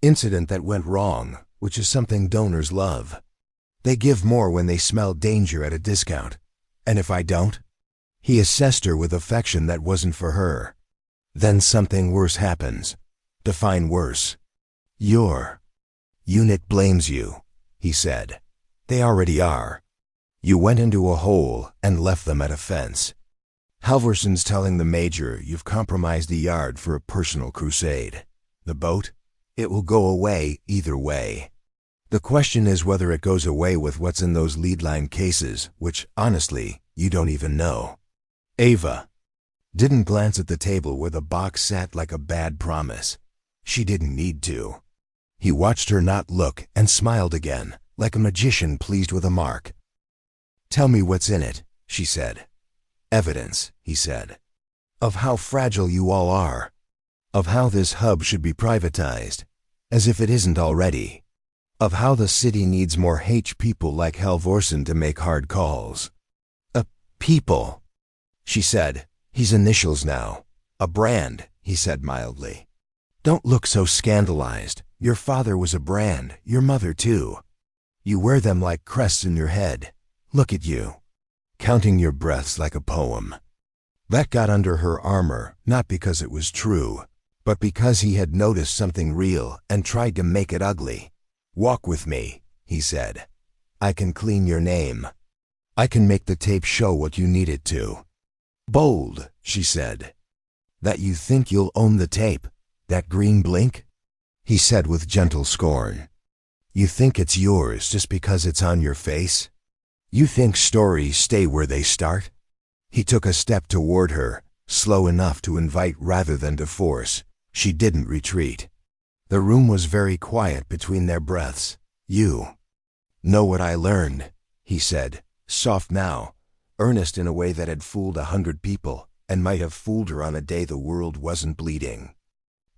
incident that went wrong, which is something donors love. They give more when they smell danger at a discount. And if I don't?" He assessed her with affection that wasn't for her. "Then something worse happens." "Define worse." "Your unit blames you," he said. "They already are. You went into a hole and left them at a fence. Halvorsen's telling the major you've compromised the yard for a personal crusade. The boat? It will go away either way. The question is whether it goes away with what's in those lead line cases, which, honestly, you don't even know." Ava didn't glance at the table where the box sat like a bad promise. She didn't need to. He watched her not look and smiled again, like a magician pleased with a mark. "Tell me what's in it," she said. "Evidence," he said, "of how fragile you all are. Of how this hub should be privatized, as if it isn't already. Of how the city needs more people like Halvorsen to make hard calls." People," she said. "He's initials now. A brand," he said mildly. "Don't look so scandalized. Your father was a brand, your mother too. You wear them like crests in your head. Look at you, counting your breaths like a poem." That got under her armor, not because it was true, but because he had noticed something real and tried to make it ugly. "Walk with me," he said. "I can clean your name. I can make the tape show what you need it to." "Bold," she said. "That you think you'll own the tape, that green blink?" he said with gentle scorn. "You think it's yours just because it's on your face? You think stories stay where they start?" He took a step toward her, slow enough to invite rather than to force. She didn't retreat. The room was very quiet between their breaths. "You know what I learned," he said, soft now, earnest in a way that had fooled 100 people and might have fooled her on a day the world wasn't bleeding.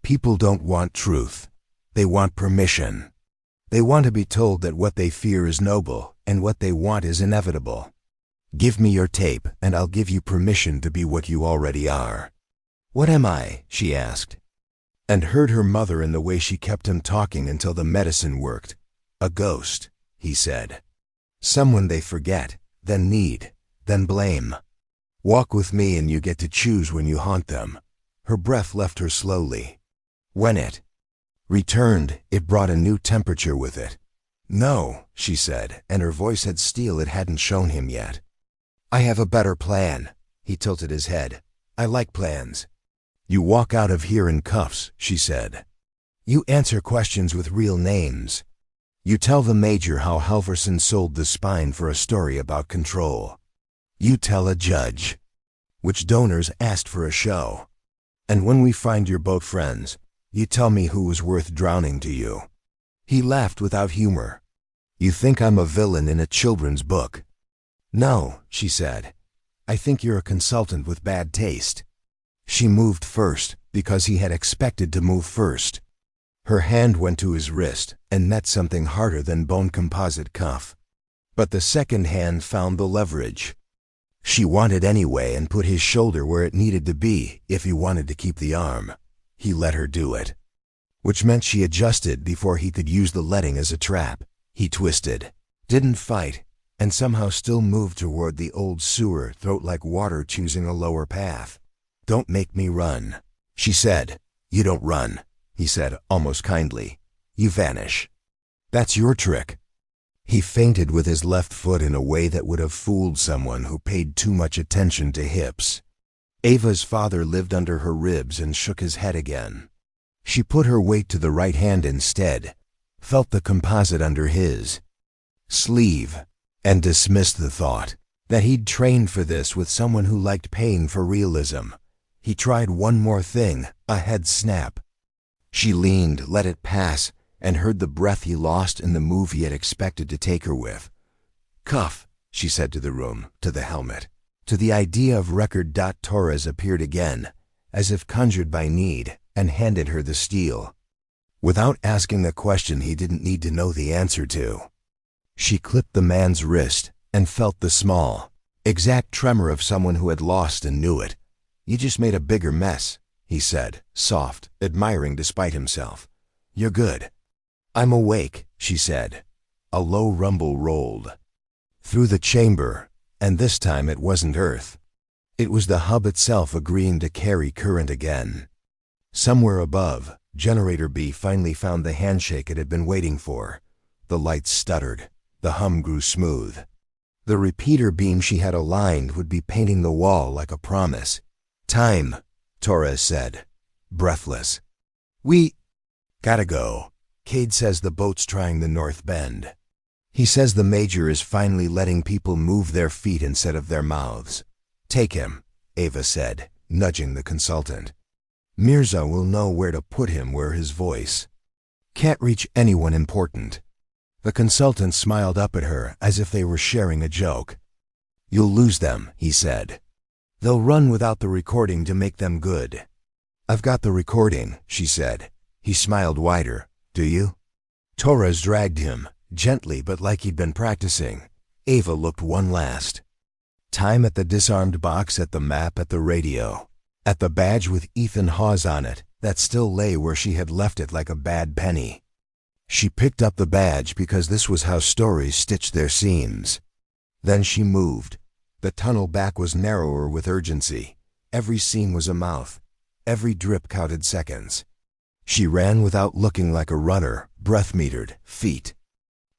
"People don't want truth. They want permission. They want to be told that what they fear is noble and what they want is inevitable. Give me your tape and I'll give you permission to be what you already are." "What am I?" she asked, and heard her mother in the way she kept him talking until the medicine worked. "A ghost," he said. "Someone they forget, then need, then blame. Walk with me and you get to choose when you haunt them." Her breath left her slowly. When it returned, it brought a new temperature with it. "No," she said, and her voice had steel it hadn't shown him yet. "I have a better plan." He tilted his head. "I like plans." "You walk out of here in cuffs," she said. "You answer questions with real names. You tell the major how Halvorsen sold the spine for a story about control. You tell a judge which donors asked for a show. And when we find your boat friends, you tell me who was worth drowning to you." He laughed without humor. "You think I'm a villain in a children's book?" "No," she said. "I think you're a consultant with bad taste." She moved first because he had expected to move first. Her hand went to his wrist and met something harder than bone composite cuff. But the second hand found the leverage. She wanted anyway and put his shoulder where it needed to be if he wanted to keep the arm. He let her do it. Which meant she adjusted before he could use the letting as a trap. He twisted, didn't fight, and somehow still moved toward the old sewer, throat like water choosing a lower path. "Don't make me run," she said. "You don't run," he said almost kindly. "You vanish. That's your trick." He feinted with his left foot in a way that would have fooled someone who paid too much attention to hips. Ava's father lived under her ribs and shook his head again. She put her weight to the right hand instead, felt the composite under his sleeve, and dismissed the thought that he'd trained for this with someone who liked paying for realism. He tried one more thing, a head snap. She leaned, let it pass, and heard the breath he lost in the move he had expected to take her with. "Cuff," she said to the room, to the helmet. To the idea of record. Torres appeared again, as if conjured by need, and handed her the steel. Without asking a question he didn't need to know the answer to. She clipped the man's wrist and felt the small, exact tremor of someone who had lost and knew it. "You just made a bigger mess," he said, soft, admiring despite himself. "You're good." "I'm awake," she said. A low rumble rolled through the chamber, and this time it wasn't Earth. It was the hub itself agreeing to carry current again. Somewhere above, Generator B finally found the handshake it had been waiting for. The lights stuttered. The hum grew smooth. The repeater beam she had aligned would be painting the wall like a promise. "Time," Torres said, breathless. "We gotta go. Cade says the boat's trying the North Bend. He says the Major is finally letting people move their feet instead of their mouths." "Take him," Ava said, nudging the consultant. "Mirza will know where to put him where his voice can't reach anyone important." The consultant smiled up at her as if they were sharing a joke. "You'll lose them," he said. "They'll run without the recording to make them good." "I've got the recording," she said. He smiled wider. "Do you?" Torres dragged him, gently but like he'd been practicing. Ava looked one last. Time at the disarmed box, at the map, at the radio, at the badge with Ethan Hawes on it that still lay where she had left it like a bad penny. She picked up the badge because this was how stories stitched their seams. Then she moved. The tunnel back was narrower with urgency. Every seam was a mouth. Every drip counted seconds. She ran without looking like a runner, breath-metered, feet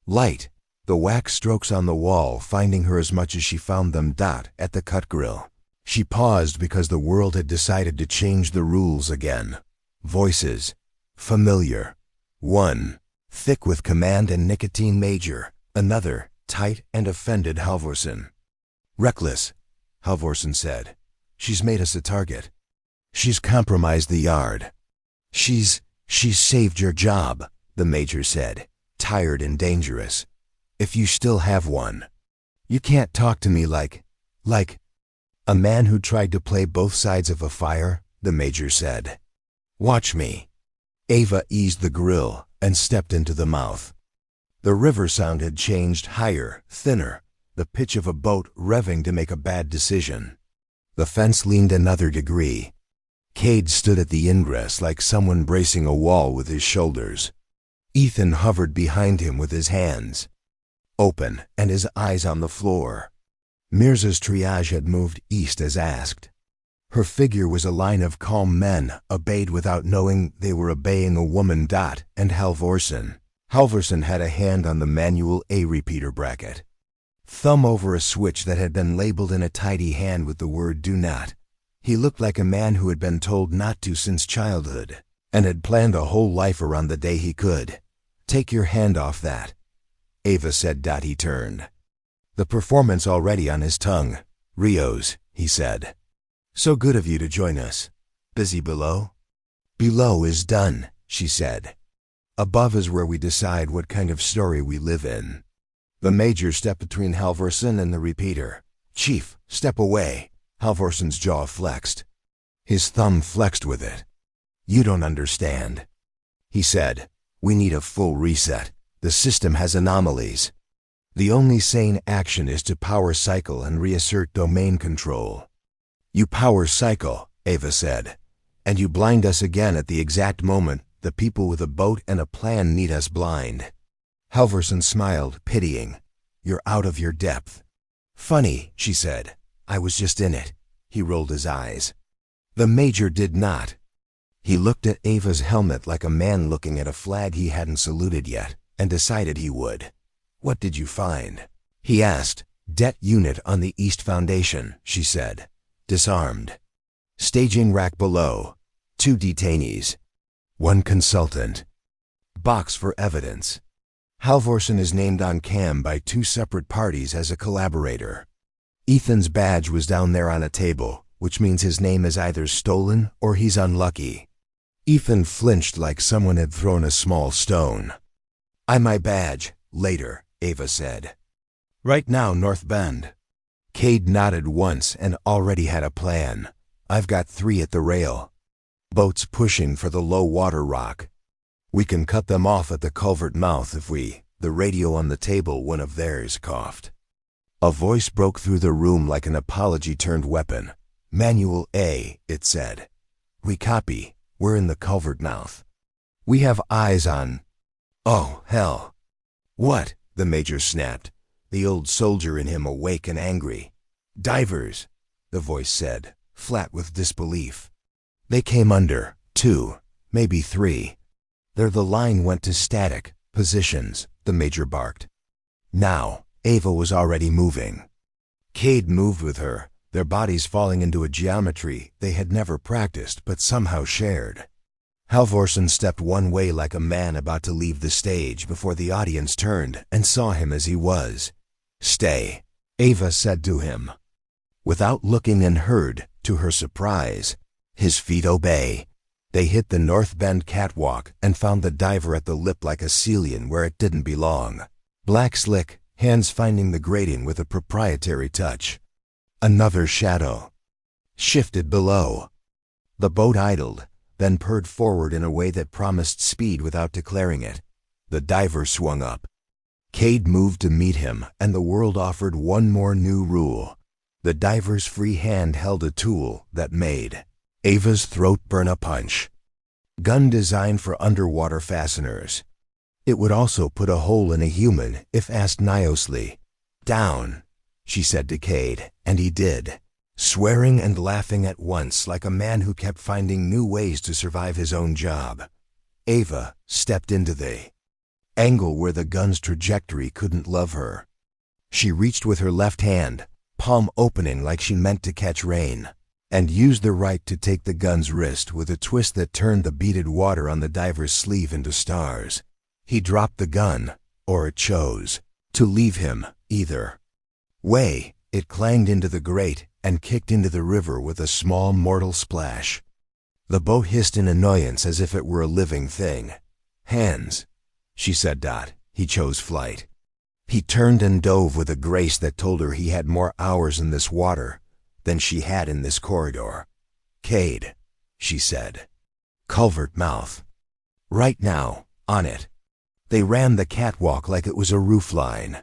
light, the wax strokes on the wall finding her as much as she found them. At the cut grill. She paused because the world had decided to change the rules again. Voices. Familiar. One, thick with command and nicotine, Major. Another, tight and offended, Halvorsen. "Reckless," Halvorsen said. "She's made us a target. She's compromised the yard. She's saved your job," the Major said, tired and dangerous. "If you still have one. You can't talk to me like a man who tried to play both sides of a fire," the Major said. "Watch me." Ava eased the grill and stepped into the mouth. The river sound had changed, higher, thinner, the pitch of a boat revving to make a bad decision. The fence leaned another degree. Cade stood at the ingress like someone bracing a wall with his shoulders. Ethan hovered behind him with his hands open and his eyes on the floor. Mirza's triage had moved east as asked. Her figure was a line of calm men, obeyed without knowing they were obeying a woman. And Halvorsen. Halvorsen had a hand on the manual A repeater bracket. Thumb over a switch that had been labeled in a tidy hand with the word "Do Not." He looked like a man who had been told not to since childhood, and had planned a whole life around the day he could. "Take your hand off that," Ava said. He turned. The performance already on his tongue. "Rios," he said. "So good of you to join us." Busy below? Below is done, she said. Above is where we decide what kind of story we live in. The major stepped between Halvorsen and the repeater. Chief, step away. Halvorsen's jaw flexed. His thumb flexed with it. You don't understand. He said, we need a full reset. The system has anomalies. The only sane action is to power cycle and reassert domain control. You power cycle, Eva said, and you blind us again at the exact moment the people with a boat and a plan need us blind. Halvorsen smiled, pitying. You're out of your depth. Funny, she said. I was just in it. He rolled his eyes. The major did not. He looked at Eva's helmet like a man looking at a flag he hadn't saluted yet, and decided he would. What did you find? He asked. Det unit on the East Foundation, she said. Disarmed. Staging rack below. 2 detainees. 1 consultant. Box for evidence. Halvorsen is named on cam by 2 separate parties as a collaborator. Ethan's badge was down there on a table, which means his name is either stolen or he's unlucky. Ethan flinched like someone had thrown a small stone. My badge, later, Eva said. Right now, North Bend. Cade nodded once and already had a plan. I've got 3 at the rail. Boats pushing for the low water rock. We can cut them off at the culvert mouth if the radio on the table, one of theirs, coughed. A voice broke through the room like an apology-turned weapon. Manual A, it said. We copy. We're in the culvert mouth. We have eyes on... Oh, hell. What? The major snapped, the old soldier in him awake and angry. Divers, the voice said, flat with disbelief. They came under, 2, maybe 3. The line went to static positions, the major barked. Now, Eva was already moving. Cade moved with her, their bodies falling into a geometry they had never practiced but somehow shared. Halvorsen stepped one way like a man about to leave the stage before the audience turned and saw him as he was. Stay, Eva said to him. Without looking and heard, to her surprise, his feet obey. They hit the North Bend catwalk and found the diver at the lip like a Celian where it didn't belong. Black slick, hands finding the grating with a proprietary touch. Another shadow. Shifted below. The boat idled, then purred forward in a way that promised speed without declaring it. The diver swung up. Cade moved to meet him, and the world offered one more new rule. The diver's free hand held a tool that made Eva's throat burn a punch. Gun designed for underwater fasteners. It would also put a hole in a human if asked niosely. Down, she said to Cade, and he did, swearing and laughing at once like a man who kept finding new ways to survive his own job. Eva stepped into the angle where the gun's trajectory couldn't love her. She reached with her left hand, palm opening like she meant to catch rain, and used the right to take the gun's wrist with a twist that turned the beaded water on the diver's sleeve into stars. He dropped the gun, or it chose to leave him either way. It clanged into the grate and kicked into the river with a small mortal splash. The boat hissed in annoyance as if it were a living thing. Hands, she said. He chose flight. He turned and dove with a grace that told her he had more hours in this water than she had in this corridor. Cade, she said. Culvert mouth. Right now, on it. They ran the catwalk like it was a roofline.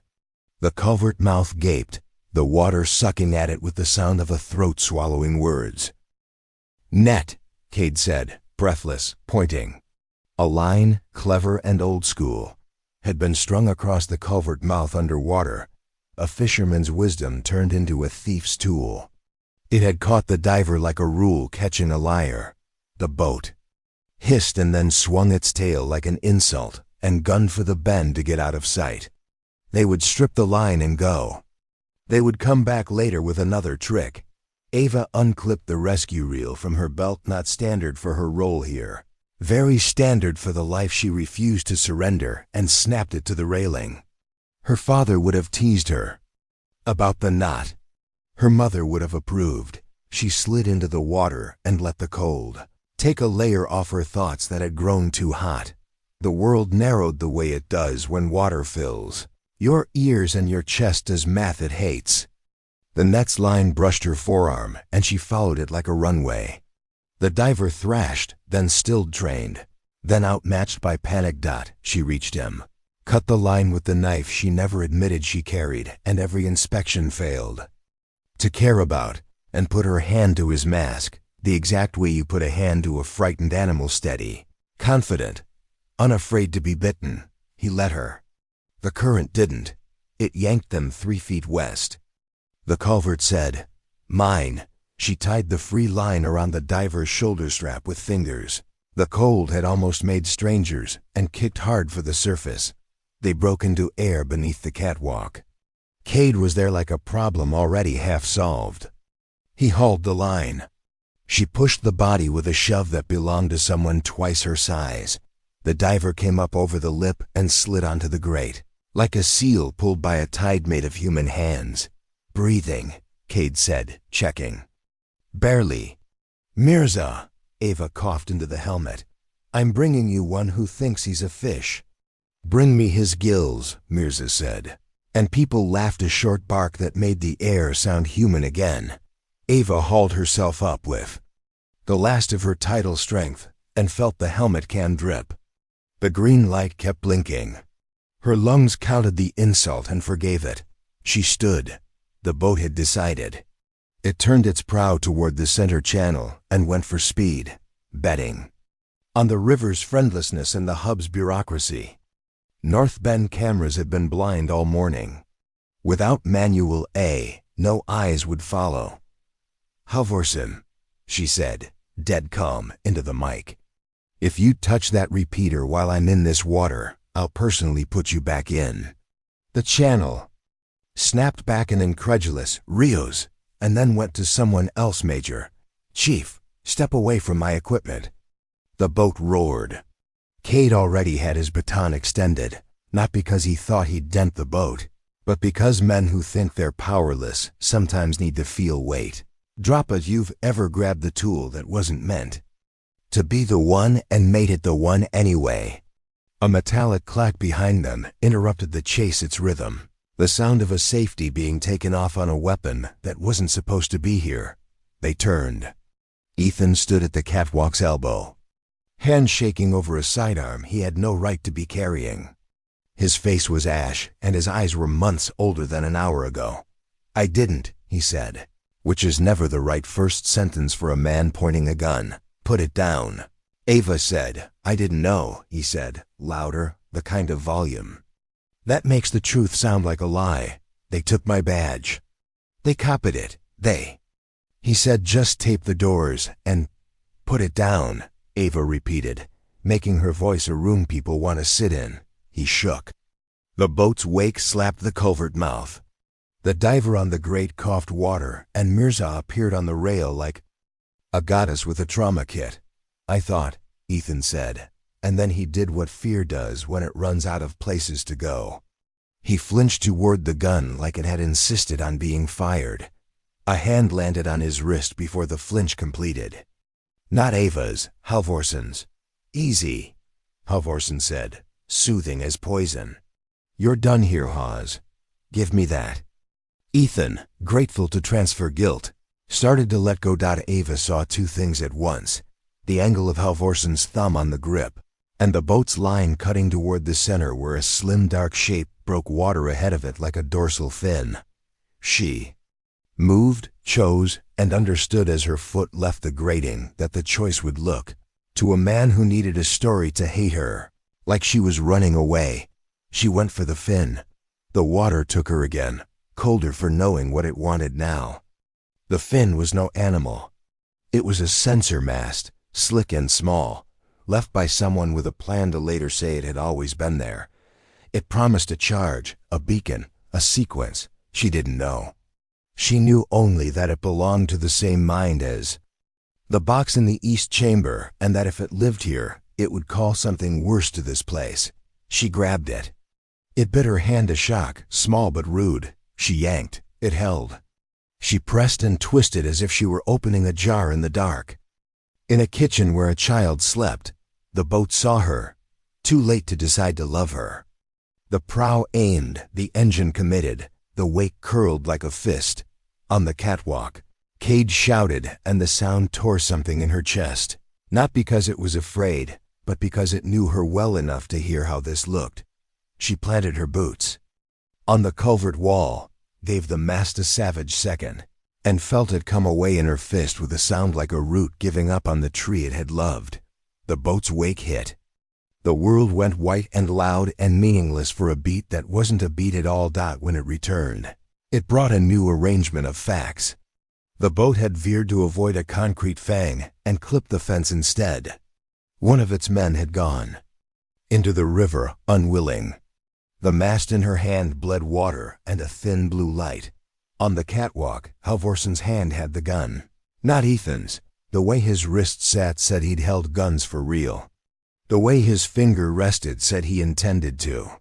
The culvert mouth gaped, the water sucking at it with the sound of a throat swallowing words. Net, Cade said, breathless, pointing. A line, clever and old school, had been strung across the culvert mouth underwater, a fisherman's wisdom turned into a thief's tool. It had caught the diver like a rule catching a liar. The boat hissed and then swung its tail like an insult and gunned for the bend to get out of sight. They would strip the line and go. They would come back later with another trick. Eva unclipped the rescue reel from her belt, not standard for her role here. Very standard for the life she refused to surrender, and snapped it to the railing. Her father would have teased her about the knot. Her mother would have approved. She slid into the water and let the cold take a layer off her thoughts that had grown too hot. The world narrowed the way it does when water fills your ears and your chest as math it hates. The net's line brushed her forearm, and she followed it like a runway. The diver thrashed, then stilled trained. Then outmatched by panic. She reached him, cut the line with the knife she never admitted she carried, and every inspection failed to care about, and put her hand to his mask, the exact way you put a hand to a frightened animal, steady, confident, unafraid to be bitten. He let her. The current didn't. It yanked them 3 feet west. The culvert said, "Mine." She tied the free line around the diver's shoulder strap with fingers. The cold had almost made strangers, and kicked hard for the surface. They broke into air beneath the catwalk. Cade was there like a problem already half solved. He hauled the line. She pushed the body with a shove that belonged to someone twice her size. The diver came up over the lip and slid onto the grate, like a seal pulled by a tide made of human hands. "Breathing," Cade said, checking. "Barely." "Mirza," Ava coughed into the helmet. "I'm bringing you one who thinks he's a fish." "Bring me his gills," Mirza said. And people laughed, a short bark that made the air sound human again. Ava hauled herself up with the last of her tidal strength and felt the helmet can drip. The green light kept blinking. Her lungs counted the insult and forgave it. She stood. The boat had decided. It turned its prow toward the center channel and went for speed, betting on the river's friendlessness and the hub's bureaucracy. North Bend cameras had been blind all morning. Without Manual A, no eyes would follow. "Halvorsen," she said, dead calm, into the mic. "If you touch that repeater while I'm in this water, I'll personally put you back in." The channel snapped back an incredulous "Rios," and then went to someone else. "Major, Chief, step away from my equipment." The boat roared. Cade already had his baton extended, not because he thought he'd dent the boat, but because men who think they're powerless sometimes need to feel weight. Drop it. You've ever grabbed the tool that wasn't meant to be the one and made it the one anyway? A metallic clack behind them interrupted the chase, its rhythm. The sound of a safety being taken off on a weapon that wasn't supposed to be here. They turned. Ethan stood at the catwalk's elbow, hand shaking over a sidearm he had no right to be carrying. His face was ash, and his eyes were months older than an hour ago. "I didn't," he said, which is never the right first sentence for a man pointing a gun. "Put it down." Ava said. "I didn't know," he said, louder, the kind of volume that makes the truth sound like a lie. "They took my badge. They copied it. He said, "Just tape the doors and put it down," Ava repeated, making her voice a room people want to sit in. He shook. The boat's wake slapped the culvert mouth. The diver on the grate coughed water, and Mirza appeared on the rail like a goddess with a trauma kit. "I thought," Ethan said, and then he did what fear does when it runs out of places to go. He flinched toward the gun like it had insisted on being fired. A hand landed on his wrist before the flinch completed. Not Ava's, Halvorsen's. "Easy," Halvorsen said, soothing as poison. "You're done here, Hawes. Give me that." Ethan, grateful to transfer guilt, started to let go. Ava saw two things at once: the angle of Halvorsen's thumb on the grip, and the boat's line cutting toward the center where a slim dark shape broke water ahead of it like a dorsal fin. She moved, chose, and understood as her foot left the grating that the choice would look, to a man who needed a story to hate her, like she was running away. She went for the fin. The water took her again, colder for knowing what it wanted now. The fin was no animal. It was a sensor mast, slick and small, left by someone with a plan to later say it had always been there. It promised a charge, a beacon, a sequence. She didn't know. She knew only that it belonged to the same mind as the box in the East Chamber, and that if it lived here, it would call something worse to this place. She grabbed it. It bit her hand, a shock, small but rude. She yanked. It held. She pressed and twisted as if she were opening a jar in the dark. In a kitchen where a child slept, the boat saw her, too late to decide to love her. The prow aimed, the engine committed, the wake curled like a fist. On the catwalk, Cade shouted, and the sound tore something in her chest. Not because it was afraid, but because it knew her well enough to hear how this looked. She planted her boots on the culvert wall, gave the mast a savage second, and felt it come away in her fist with a sound like a root giving up on the tree it had loved. The boat's wake hit. The world went white and loud and meaningless for a beat that wasn't a beat at all. When it returned, it brought a new arrangement of facts. The boat had veered to avoid a concrete fang and clipped the fence instead. One of its men had gone into the river, unwilling. The mast in her hand bled water and a thin blue light. On the catwalk, Halvorson's hand had the gun. Not Ethan's. The way his wrist sat said he'd held guns for real. The way his finger rested said he intended to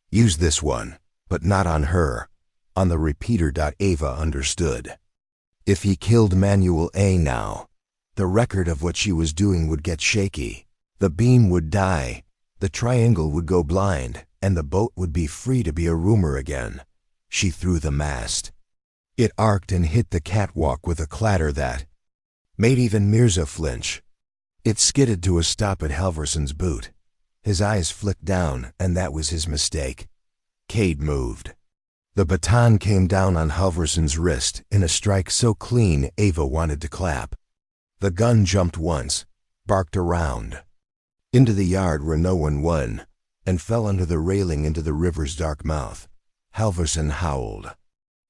use this one, but not on her. On the repeater. Ava understood. If he killed Manuel A. now, the record of what she was doing would get shaky. The beam would die, the triangle would go blind, and the boat would be free to be a rumor again. She threw the mast. It arced and hit the catwalk with a clatter that made even Mirza flinch. It skidded to a stop at Halvorson's boot. His eyes flicked down, and that was his mistake. Cade moved. The baton came down on Halvorson's wrist in a strike so clean Ava wanted to clap. The gun jumped once, barked around into the yard where no one won, and fell under the railing into the river's dark mouth. Halvorson howled.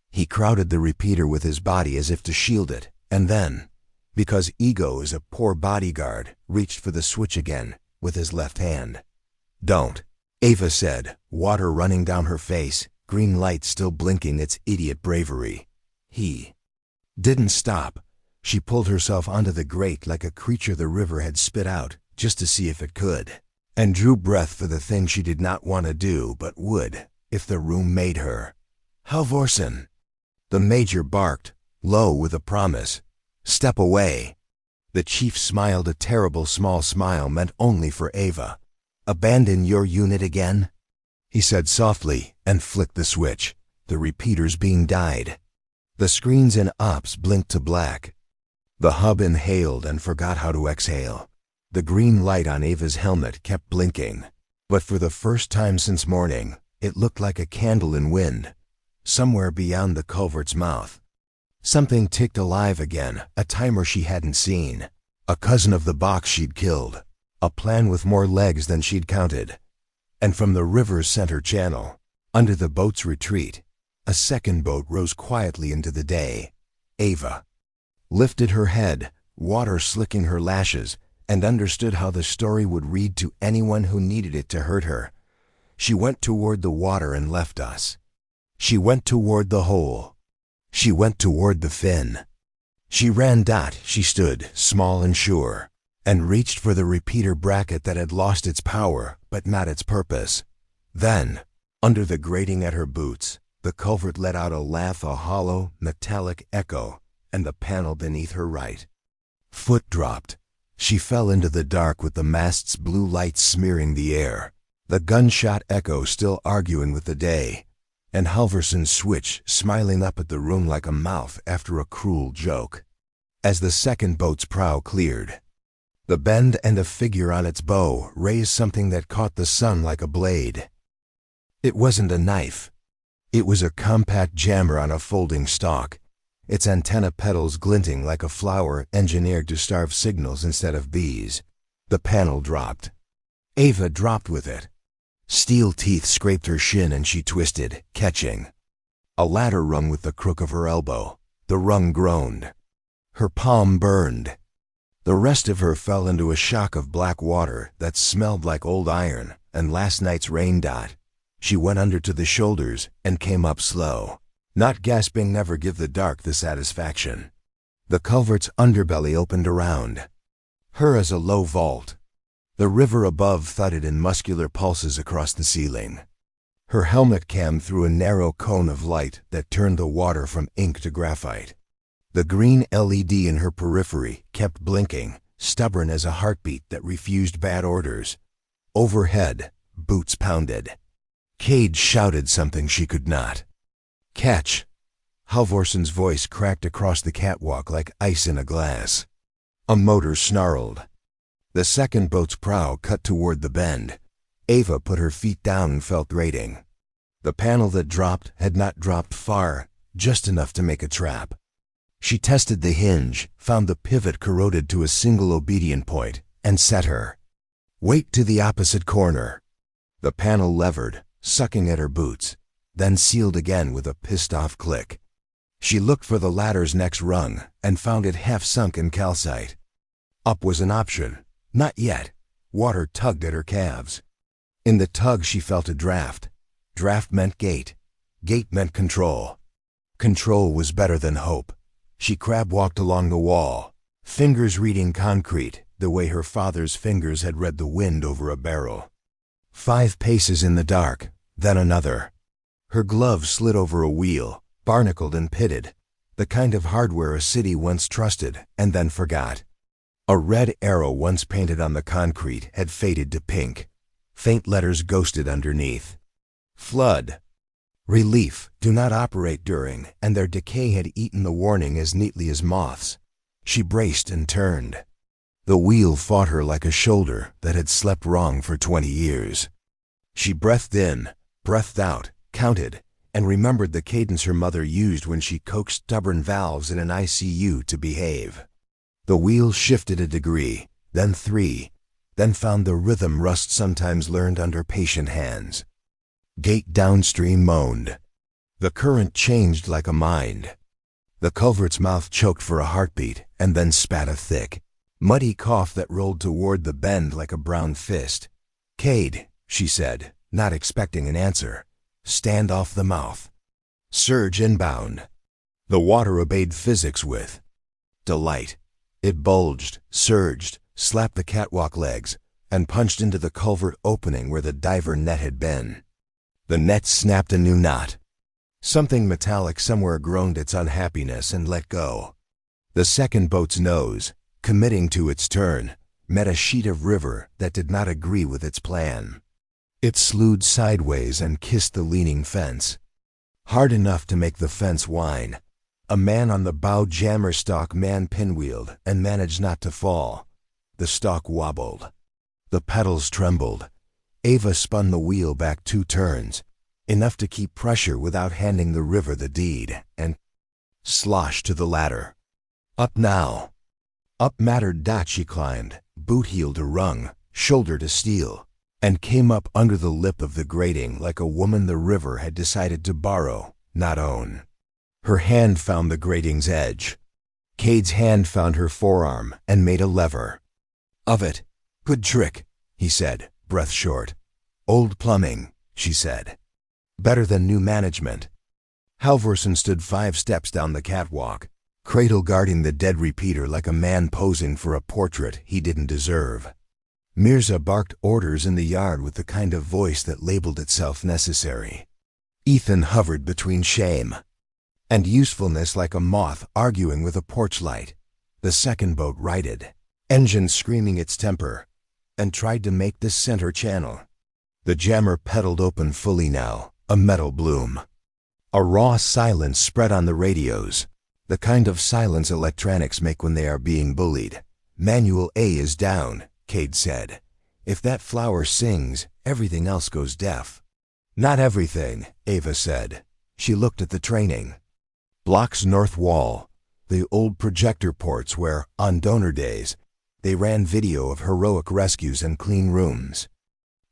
He crowded the repeater with his body as if to shield it, and then, because ego is a poor bodyguard, reached for the switch again with his left hand. "Don't," Ava said, water running down her face, green light still blinking its idiot bravery. He didn't stop. She pulled herself onto the grate like a creature the river had spit out, just to see if it could, and drew breath for the thing she did not want to do but would, if the room made her. "Halvorson!" The major barked, low with a promise. "Step away." The chief smiled, a terrible small smile meant only for Ava. "Abandon your unit again?" he said softly, and flicked the switch. The repeater's beam died. The screens in ops blinked to black. The hub inhaled and forgot how to exhale. The green light on Ava's helmet kept blinking, but for the first time since morning, it looked like a candle in wind. Somewhere beyond the culvert's mouth, something ticked alive again, a timer she hadn't seen. A cousin of the box she'd killed. A plan with more legs than she'd counted. And from the river's center channel, under the boat's retreat, a second boat rose quietly into the day. Ava lifted her head, water slicking her lashes, and understood how the story would read to anyone who needed it to hurt her. She went toward the water and left us. She went toward the hole. She went toward the fin. She ran. She stood, small and sure, and reached for the repeater bracket that had lost its power, but not its purpose. Then, under the grating at her boots, the culvert let out a laugh, a hollow, metallic echo, and the panel beneath her right foot dropped. She fell into the dark with the mast's blue light smearing the air, the gunshot echo still arguing with the day, and Halvorson's switch smiling up at the room like a mouth after a cruel joke. As the second boat's prow cleared, the bend and a figure on its bow raised something that caught the sun like a blade. It wasn't a knife. It was a compact jammer on a folding stalk, its antenna petals glinting like a flower engineered to starve signals instead of bees. The panel dropped. Ava dropped with it. Steel teeth scraped her shin and she twisted, catching. A ladder rung with the crook of her elbow. The rung groaned. Her palm burned. The rest of her fell into a shock of black water that smelled like old iron and last night's rain. She went under to the shoulders and came up slow. Not gasping, never give the dark the satisfaction. The culvert's underbelly opened around her as a low vault. The river above thudded in muscular pulses across the ceiling. Her helmet cam through a narrow cone of light that turned the water from ink to graphite. The green LED in her periphery kept blinking, stubborn as a heartbeat that refused bad orders. Overhead, boots pounded. Cade shouted something she could not catch. Halvorson's voice cracked across the catwalk like ice in a glass. A motor snarled. The second boat's prow cut toward the bend. Ava put her feet down and felt grating. The panel that dropped had not dropped far, just enough to make a trap. She tested the hinge, found the pivot corroded to a single obedient point, and set her weight to the opposite corner. The panel levered, sucking at her boots, then sealed again with a pissed-off click. She looked for the ladder's next rung and found it half sunk in calcite. Up was an option. Not yet. Water tugged at her calves. In the tug she felt a draft. Draft meant gate. Gate meant control. Control was better than hope. She crab-walked along the wall, fingers reading concrete the way her father's fingers had read the wind over a barrel. 5 paces in the dark, then another. Her glove slid over a wheel, barnacled and pitted, the kind of hardware a city once trusted and then forgot. A red arrow once painted on the concrete had faded to pink. Faint letters ghosted underneath. Flood. Relief, do not operate during, and their decay had eaten the warning as neatly as moths. She braced and turned. The wheel fought her like a shoulder that had slept wrong for 20 years. She breathed in, breathed out, counted, and remembered the cadence her mother used when she coaxed stubborn valves in an ICU to behave. The wheel shifted a degree, then 3, then found the rhythm Rust sometimes learned under patient hands. Gate downstream moaned. The current changed like a mind. The culvert's mouth choked for a heartbeat and then spat a thick, muddy cough that rolled toward the bend like a brown fist. "Cade," she said, not expecting an answer. "Stand off the mouth." Surge inbound. The water obeyed physics with delight. It bulged, surged, slapped the catwalk legs, and punched into the culvert opening where the diver net had been. The net snapped a new knot. Something metallic somewhere groaned its unhappiness and let go. The second boat's nose, committing to its turn, met a sheet of river that did not agree with its plan. It slewed sideways and kissed the leaning fence. Hard enough to make the fence whine. A man on the bow jammer stalk man pinwheeled and managed not to fall. The stalk wobbled. The pedals trembled. Ava spun the wheel back 2 turns, enough to keep pressure without handing the river the deed, and sloshed to the ladder. Up now. Up mattered dot she climbed, boot heel to rung, shoulder to steel, and came up under the lip of the grating like a woman the river had decided to borrow, not own. Her hand found the grating's edge. Cade's hand found her forearm and made a lever. "Of it. Good trick," he said, breath short. "Old plumbing," she said. "Better than new management." Halvorson stood 5 steps down the catwalk, cradle guarding the dead repeater like a man posing for a portrait he didn't deserve. Mirza barked orders in the yard with the kind of voice that labeled itself necessary. Ethan hovered between shame and usefulness like a moth arguing with a porch light. The second boat righted, engine screaming its temper, and tried to make the center channel. The jammer pedaled open fully now, a metal bloom. A raw silence spread on the radios, the kind of silence electronics make when they are being bullied. "Manual A is down," Cade said. "If that flower sings, everything else goes deaf." "Not everything," Ava said. She looked at the training. Block's north wall, the old projector ports where, on donor days, they ran video of heroic rescues and clean rooms.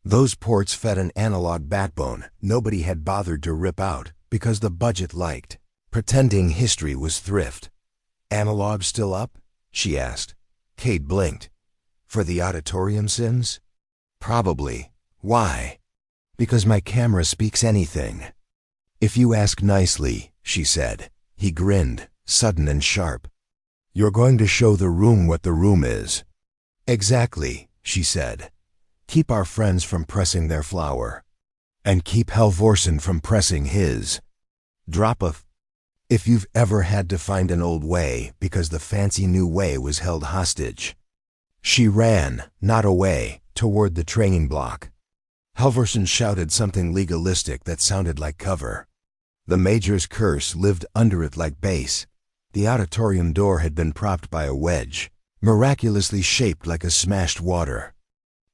Those ports fed an analog backbone nobody had bothered to rip out because the budget liked pretending history was thrift. "Analog still up?" she asked. Cade blinked. "For the auditorium sins?" "Probably. Why?" "Because my camera speaks anything." "If you ask nicely," she said. He grinned, sudden and sharp. "You're going to show the room what the room is." "Exactly," she said. "Keep our friends from pressing their flower." and keep Halvorsen from pressing his. Drop a if you've ever had to find an old way because the fancy new way was held hostage. She ran, not away, toward the training block. Halvorsen shouted something legalistic that sounded like cover. The Major's curse lived under it like base. The auditorium door had been propped by a wedge, miraculously shaped like a smashed water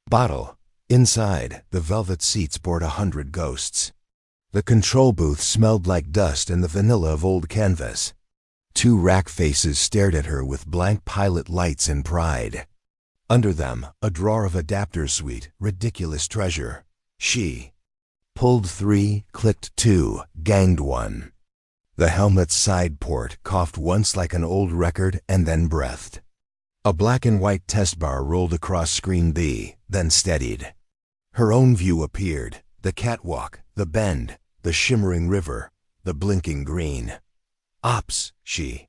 bottle. Inside, the velvet seats bored 100 ghosts. The control booth smelled like dust and the vanilla of old canvas. 2 rack faces stared at her with blank pilot lights in pride. Under them, a drawer of adapters suite, ridiculous treasure. She pulled 3, clicked 2, ganged 1. The helmet's side port coughed once like an old record and then breathed. A black and white test bar rolled across screen B, then steadied. Her own view appeared, the catwalk, the bend, the shimmering river, the blinking green. Ops, she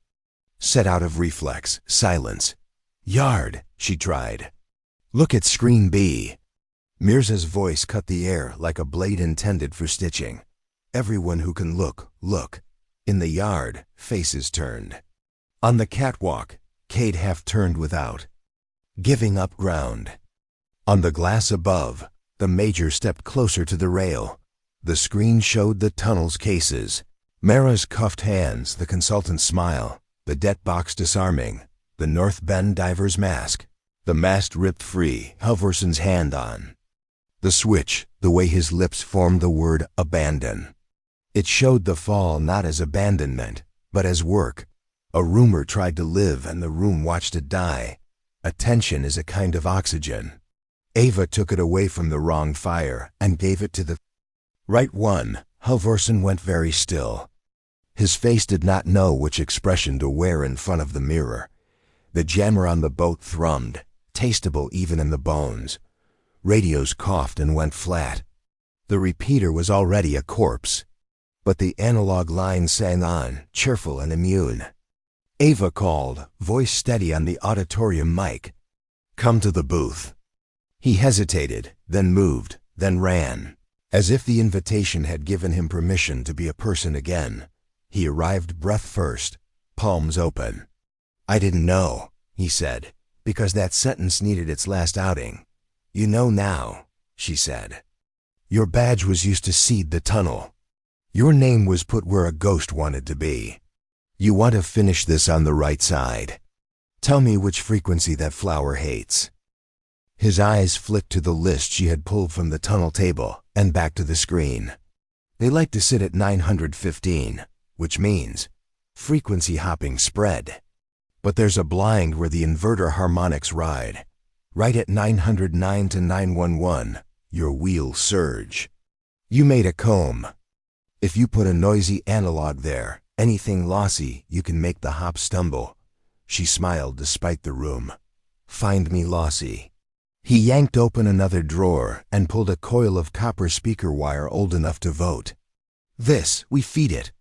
said out of reflex, silence. Yard, she tried. Look at screen B. Mirza's voice cut the air like a blade intended for stitching. Everyone who can look, look. In the yard, faces turned. On the catwalk, Cade half turned without, giving up ground. On the glass above, the Major stepped closer to the rail. The screen showed the tunnel's cases. Mara's cuffed hands, the consultant's smile, the debt box disarming, the North Bend diver's mask, the mast ripped free, Halvorsen's hand on the switch, the way his lips formed the word abandon. It showed the fall not as abandonment, but as work. A rumor tried to live and the room watched it die. Attention is a kind of oxygen. Ava took it away from the wrong fire and gave it to the right one. Halvorsen went very still. His face did not know which expression to wear in front of the mirror. The jammer on the boat thrummed, tasteable even in the bones. Radios coughed and went flat. The repeater was already a corpse. But the analog line sang on, cheerful and immune. Ava called, voice steady on the auditorium mic. Come to the booth. He hesitated, then moved, then ran. As if the invitation had given him permission to be a person again. He arrived breath first, palms open. I didn't know, he said, because that sentence needed its last outing. You know now, she said. Your badge was used to seed the tunnel. Your name was put where a ghost wanted to be. You want to finish this on the right side. Tell me which frequency that flower hates. His eyes flicked to the list she had pulled from the tunnel table and back to the screen. They like to sit at 915, which means frequency hopping spread. But there's a blind where the inverter harmonics ride. Right at 909 to 911, your wheels surge. You made a comb. If you put a noisy analog there, anything lossy, you can make the hop stumble. She smiled despite the room. Find me lossy. He yanked open another drawer and pulled a coil of copper speaker wire old enough to vote. This, we feed it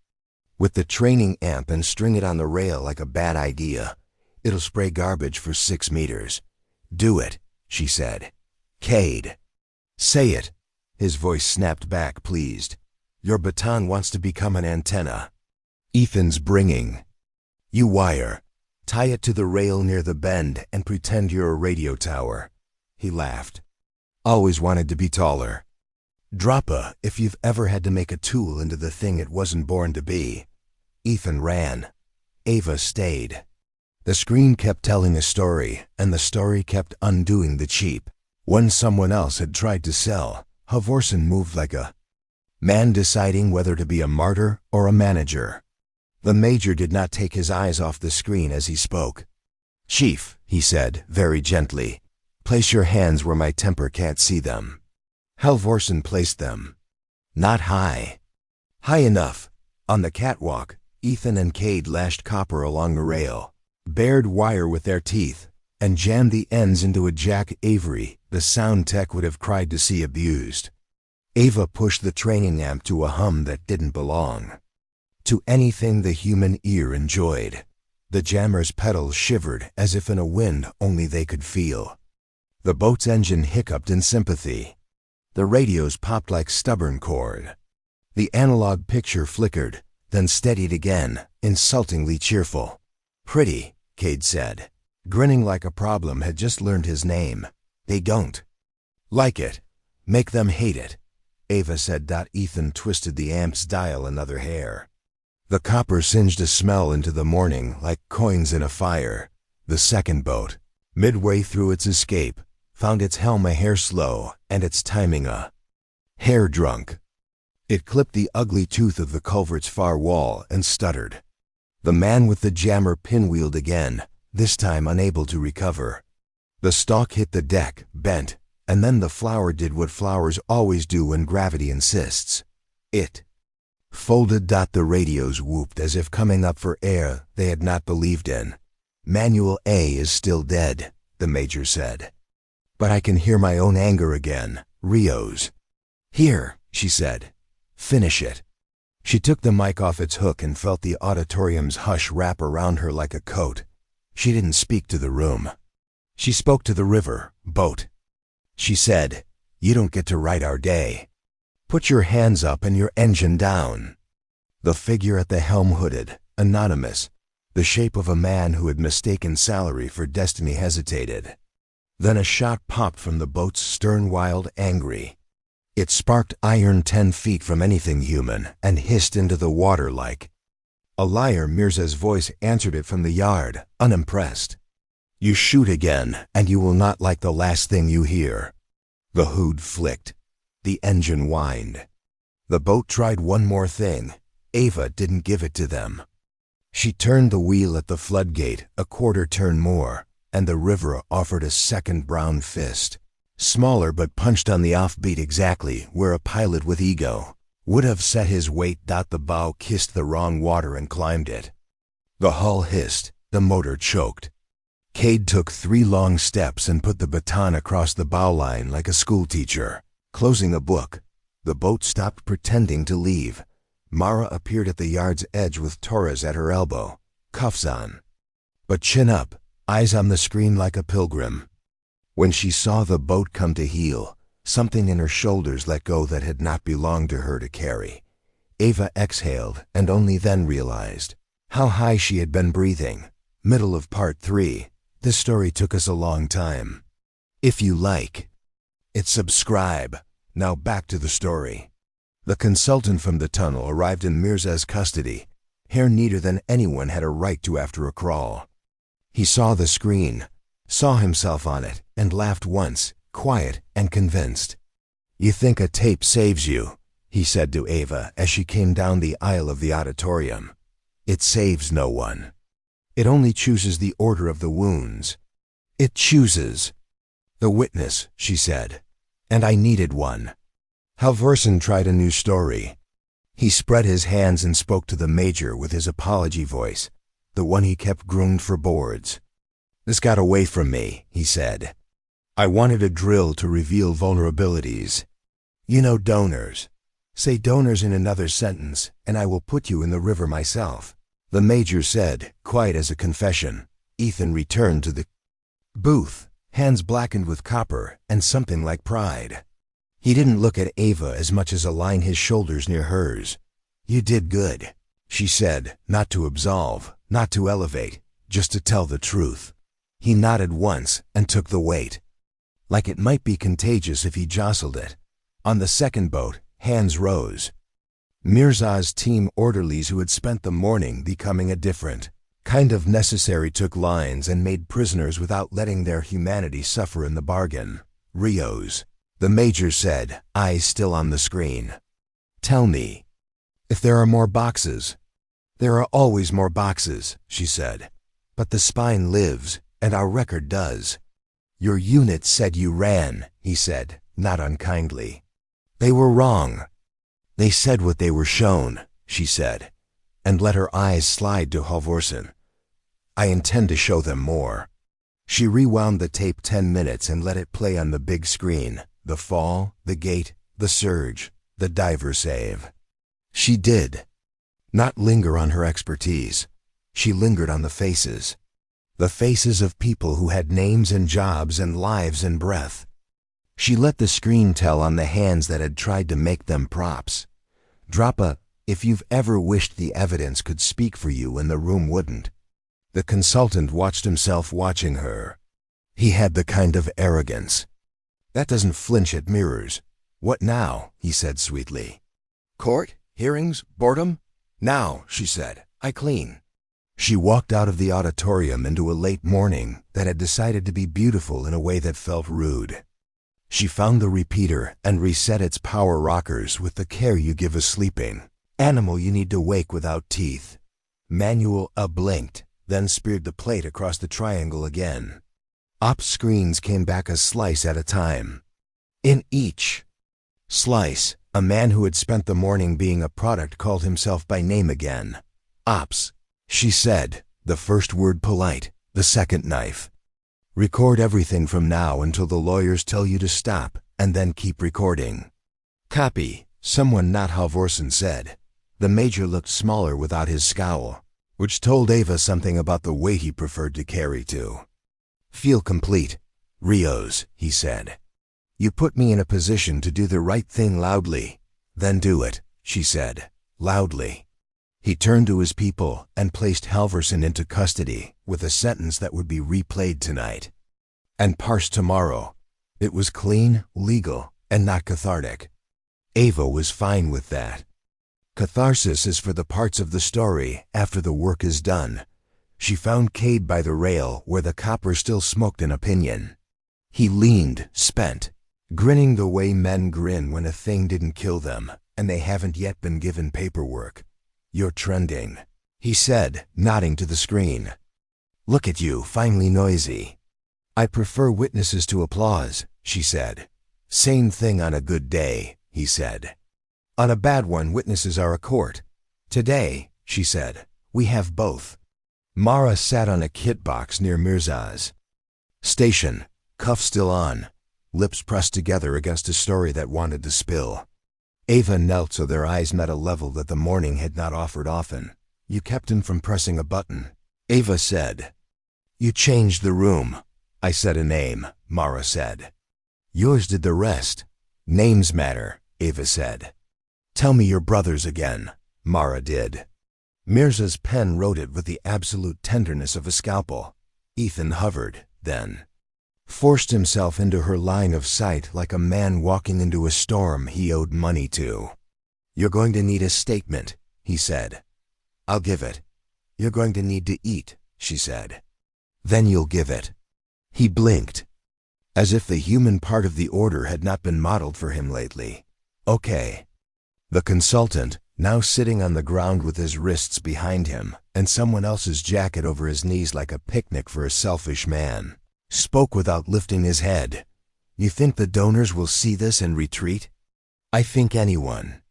with the training amp and string it on the rail like a bad idea. It'll spray garbage for 6 meters. Do it, she said. Cade. Say it. His voice snapped back, pleased. Your baton wants to become an antenna. Ethan's bringing. You wire. Tie it to the rail near the bend and pretend you're a radio tower. He laughed. Always wanted to be taller. Drop a if you've ever had to make a tool into the thing it wasn't born to be. Ethan ran. Ava stayed. The screen kept telling a story, and the story kept undoing the cheap. When someone else had tried to sell, Halvorsen moved like a man deciding whether to be a martyr or a manager. The Major did not take his eyes off the screen as he spoke. Chief, he said, very gently, place your hands where my temper can't see them. Halvorsen placed them. Not high. High enough. On the catwalk, Ethan and Cade lashed copper along the rail, bared wire with their teeth, and jammed the ends into a Jack Avery the sound tech would have cried to see abused. Ava pushed the training amp to a hum that didn't belong to anything the human ear enjoyed. The jammer's pedals shivered as if in a wind only they could feel. The boat's engine hiccuped in sympathy. The radios popped like stubborn cord. The analog picture flickered, then steadied again, insultingly cheerful. "Pretty," Cade said, grinning like a problem had just learned his name. "They don't like it. Make them hate it," Ava said. Ethan twisted the amp's dial another hair. The copper singed a smell into the morning like coins in a fire. The second boat, midway through its escape, found its helm a hair slow and its timing a hair drunk. It clipped the ugly tooth of the culvert's far wall and stuttered. The man with the jammer pinwheeled again, this time unable to recover. The stalk hit the deck, bent, and then the flower did what flowers always do when gravity insists. It folded. The radios whooped as if coming up for air they had not believed in. "Manual A is still dead," the major said. "But I can hear my own anger again, Rio's." "Here," she said. "Finish it." She took the mic off its hook and felt the auditorium's hush wrap around her like a coat. She didn't speak to the room. She spoke to the river, boat. She said, "You don't get to write our day. Put your hands up and your engine down." The figure at the helm hooded, anonymous, the shape of a man who had mistaken salary for destiny, hesitated. Then a shot popped from the boat's stern, wild, angry. It sparked iron 10 feet from anything human and hissed into the water like a liar. Mirza's voice answered it from the yard, unimpressed. "You shoot again, and you will not like the last thing you hear." The hood flicked. The engine whined. The boat tried one more thing. Ava didn't give it to them. She turned the wheel at the floodgate a quarter turn more, and the river offered a second brown fist. Smaller but punched on the offbeat exactly where a pilot with ego would have set his weight. The bow kissed the wrong water and climbed it. The hull hissed, the motor choked. Cade took 3 long steps and put the baton across the bow line like a schoolteacher, closing a book. The boat stopped pretending to leave. Mara appeared at the yard's edge with Torres at her elbow, cuffs on, but chin up, eyes on the screen like a pilgrim. When she saw the boat come to heel, something in her shoulders let go that had not belonged to her to carry. Ava exhaled and only then realized how high she had been breathing. Middle of part 3. This story took us a long time. If you like it, subscribe. Now back to the story. The consultant from the tunnel arrived in Mirza's custody, hair neater than anyone had a right to after a crawl. He saw the screen, saw himself on it, and laughed once, quiet and convinced. "You think a tape saves you," he said to Ava as she came down the aisle of the auditorium. "It saves no one. It only chooses the order of the wounds. It chooses the witness," she said. "And I needed one." Halvorsen tried a new story. He spread his hands and spoke to the major with his apology voice, the one he kept groomed for boards. "This got away from me," he said. "I wanted a drill to reveal vulnerabilities. You know donors. Say donors in another sentence, and I will put you in the river myself." The major said, quiet as a confession. Ethan returned to the booth, hands blackened with copper and something like pride. He didn't look at Ava as much as align his shoulders near hers. "You did good," she said, not to absolve, not to elevate, just to tell the truth. He nodded once and took the weight, like it might be contagious if he jostled it. On the second boat, hands rose. Mirza's team orderlies who had spent the morning becoming a different kind of necessary took lines and made prisoners without letting their humanity suffer in the bargain. "Rios," the major said, eyes still on the screen. "Tell me if there are more boxes." "There are always more boxes," she said. "But the spine lives, and our record does." "Your unit said you ran," he said, not unkindly. "They were wrong. They said what they were shown," she said, and let her eyes slide to Halvorsen. "I intend to show them more." She rewound the tape 10 minutes and let it play on the big screen. The fall, the gate, the surge, the diver save. She did not linger on her expertise. She lingered on the faces. The faces of people who had names and jobs and lives and breath. She let the screen tell on the hands that had tried to make them props. Drop a, if you've ever wished the evidence could speak for you and the room wouldn't. The consultant watched himself watching her. He had the kind of arrogance that doesn't flinch at mirrors. What now? He said sweetly. Court? Hearings? Boredom? Now, she said, I clean. She walked out of the auditorium into a late morning that had decided to be beautiful in a way that felt rude. She found the repeater and reset its power rockers with the care you give a sleeping animal you need to wake without teeth. Manual blinked, then speared the plate across the triangle again. Op screens came back a slice at a time. In each slice, a man who had spent the morning being a product called himself by name again. Ops, she said, the first word polite, the second knife. Record everything from now until the lawyers tell you to stop, and then keep recording. Copy, someone not Halvorsen said. The major looked smaller without his scowl, which told Ava something about the way he preferred to carry to. Feel complete, Rios, he said. You put me in a position to do the right thing loudly. Then do it, she said, loudly. He turned to his people and placed Halvorsen into custody with a sentence that would be replayed tonight and parsed tomorrow. It was clean, legal, and not cathartic. Ava was fine with that. Catharsis is for the parts of the story after the work is done. She found Cade by the rail where the copper still smoked an opinion. He leaned, spent, grinning the way men grin when a thing didn't kill them and they haven't yet been given paperwork. You're trending, he said, nodding to the screen. Look at you, finally noisy. I prefer witnesses to applause, she said. Same thing on a good day, he said. On a bad one, witnesses are a court. Today, she said, we have both. Mara sat on a kit box near Mirza's station, cuff still on, lips pressed together against a story that wanted to spill. Ava knelt so their eyes met a level that the morning had not offered often. You kept him from pressing a button, Ava said. You changed the room. I said a name, Mara said. Yours did the rest. Names matter, Ava said. Tell me your brothers again, Mara did. Mirza's pen wrote it with the absolute tenderness of a scalpel. Ethan hovered, then forced himself into her line of sight like a man walking into a storm he owed money to. You're going to need a statement, he said. I'll give it. You're going to need to eat, she said. Then you'll give it. He blinked, as if the human part of the order had not been modeled for him lately. Okay. The consultant, now sitting on the ground with his wrists behind him and someone else's jacket over his knees like a picnic for a selfish man, spoke without lifting his head. You think the donors will see this and retreat? I think anyone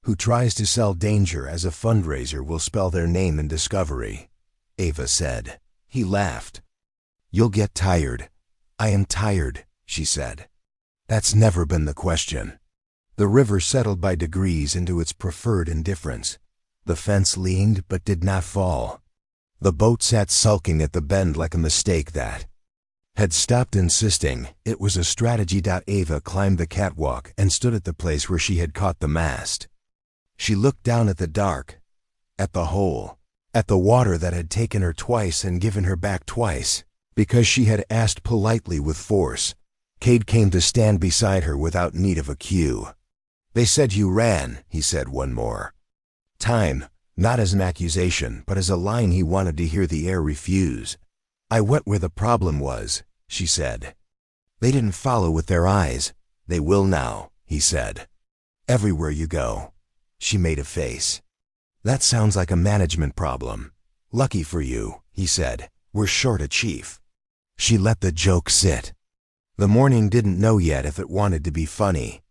who tries to sell danger as a fundraiser will spell their name in discovery, Ava said. He laughed. You'll get tired. I am tired, she said. That's never been the question. The river settled by degrees into its preferred indifference. The fence leaned but did not fall. The boat sat sulking at the bend like a mistake that had stopped insisting it was a strategy. Ava climbed the catwalk and stood at the place where she had caught the mast. She looked down at the dark, at the hole, at the water that had taken her twice and given her back twice, because she had asked politely with force. Cade came to stand beside her without need of a cue. They said you ran, he said one more time, not as an accusation, but as a line he wanted to hear the air refuse. I went where the problem was, she said. They didn't follow with their eyes. They will now, he said. Everywhere you go. She made a face. That sounds like a management problem. Lucky for you, he said. We're short a chief. She let the joke sit. The morning didn't know yet if it wanted to be funny.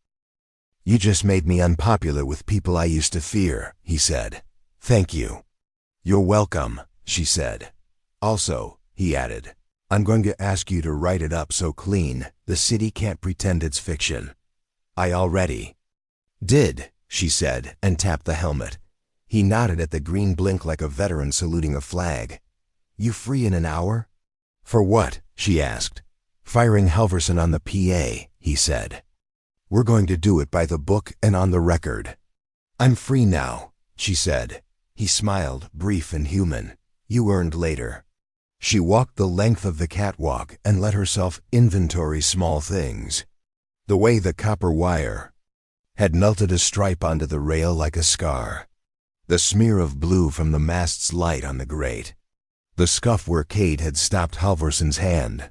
You just made me unpopular with people I used to fear, he said. Thank you. You're welcome, she said. Also, he added, I'm going to ask you to write it up so clean, the city can't pretend it's fiction. I already did, she said, and tapped the helmet. He nodded at the green blink like a veteran saluting a flag. You free in an hour? For what? She asked. Firing Halvorsen on the PA, he said. We're going to do it by the book and on the record. I'm free now, she said. He smiled, brief and human. You earned later. She walked the length of the catwalk and let herself inventory small things. The way the copper wire had melted a stripe onto the rail like a scar. The smear of blue from the mast's light on the grate. The scuff where Cade had stopped Halvorson's hand.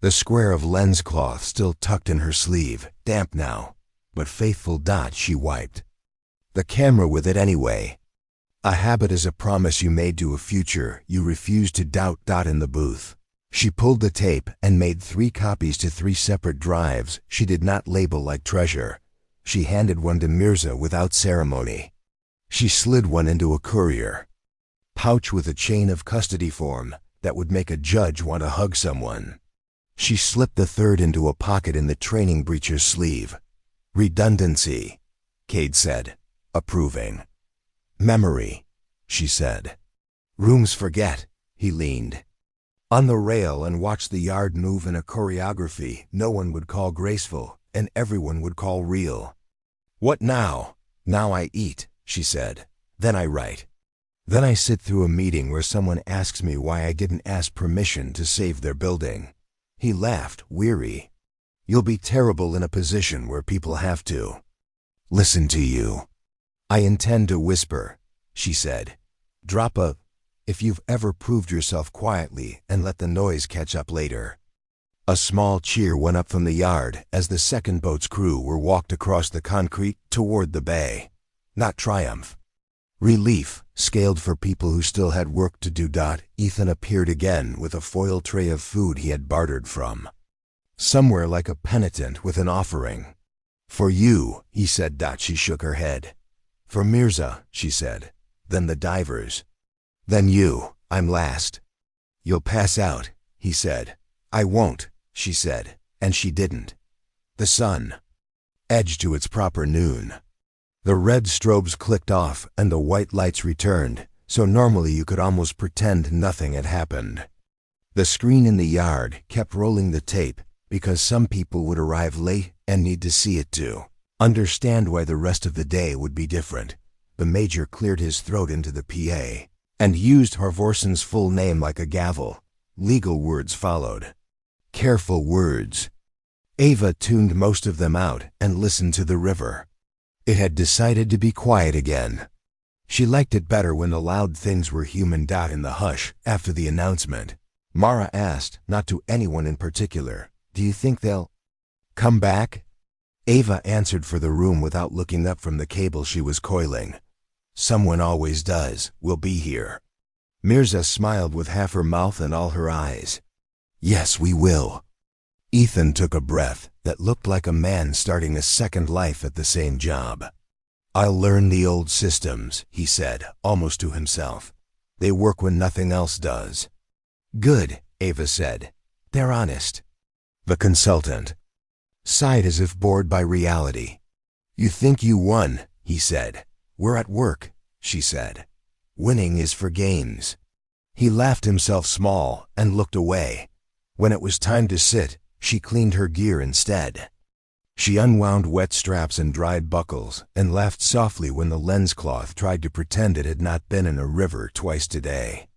The square of lens cloth still tucked in her sleeve, damp now, but faithful dot she wiped. The camera with it anyway. A habit is a promise you made to a future you refused to doubt. In the booth, she pulled the tape and made 3 copies to 3 separate drives she did not label like treasure. She handed one to Mirza without ceremony. She slid one into a courier pouch with a chain of custody form that would make a judge want to hug someone. She slipped the 3rd into a pocket in the training breecher's sleeve. Redundancy, Cade said, approving. Memory, she said. Rooms forget, he leaned on the rail and watched the yard move in a choreography no one would call graceful and everyone would call real. What now? Now I eat, she said. Then I write. Then I sit through a meeting where someone asks me why I didn't ask permission to save their building. He laughed, weary. You'll be terrible in a position where people have to listen to you. I intend to whisper, she said. Drop a if you've ever proved yourself quietly and let the noise catch up later. A small cheer went up from the yard as the second boat's crew were walked across the concrete toward the bay. Not triumph. Relief, scaled for people who still had work to do. Ethan appeared again with a foil tray of food he had bartered from somewhere like a penitent with an offering. For you, he said. She shook her head. For Mirza, she said. Then the divers. Then you, I'm last. You'll pass out, he said. I won't, she said, and she didn't. The sun edged to its proper noon. The red strobes clicked off and the white lights returned, so normally you could almost pretend nothing had happened. The screen in the yard kept rolling the tape because some people would arrive late and need to see it to understand why the rest of the day would be different. The major cleared his throat into the PA and used Halvorson's full name like a gavel. Legal words followed. Careful words. Ava tuned most of them out and listened to the river. It had decided to be quiet again. She liked it better when the loud things were human. In the hush after the announcement, Mara asked, not to anyone in particular, do you think they'll come back? Ava answered for the room without looking up from the cable she was coiling. Someone always does. We'll be here. Mirza smiled with half her mouth and all her eyes. Yes, we will. Ethan took a breath that looked like a man starting a second life at the same job. I'll learn the old systems, he said, almost to himself. They work when nothing else does. Good, Ava said. They're honest. The consultant sighed as if bored by reality. You think you won, he said. We're at work, she said. Winning is for games. He laughed himself small and looked away. When it was time to sit, she cleaned her gear instead. She unwound wet straps and dried buckles and laughed softly when the lens cloth tried to pretend it had not been in a river twice today.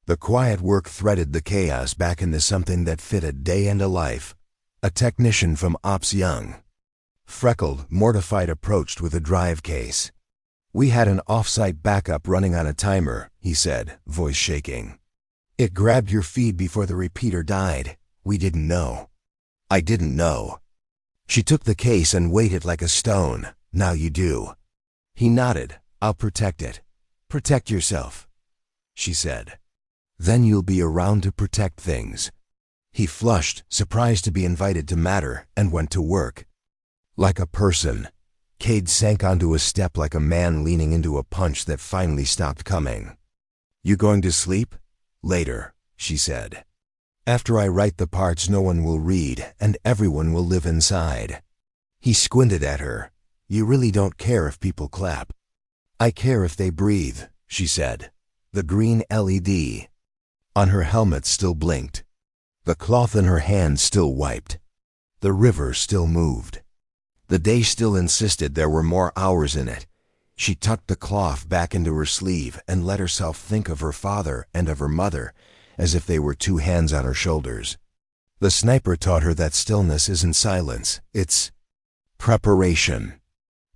The quiet work threaded the chaos back into something that fit a day and a life. A technician from Ops Young. Freckled, mortified approached with a drive case. We had an off-site backup running on a timer, he said, voice shaking. It grabbed your feed before the repeater died. We didn't know. I didn't know. She took the case and weighed it like a stone. Now you do. He nodded. I'll protect it. Protect yourself, she said. Then you'll be around to protect things. He flushed, surprised to be invited to matter, and went to work. Like a person. Cade sank onto a step like a man leaning into a punch that finally stopped coming. You going to sleep? Later, she said. After I write the parts no one will read and everyone will live inside. He squinted at her. You really don't care if people clap. I care if they breathe, she said. The green LED on her helmet still blinked. The cloth in her hand still wiped. The river still moved. The day still insisted there were more hours in it. She tucked the cloth back into her sleeve and let herself think of her father and of her mother as if they were two hands on her shoulders. The sniper taught her that stillness isn't silence, it's preparation.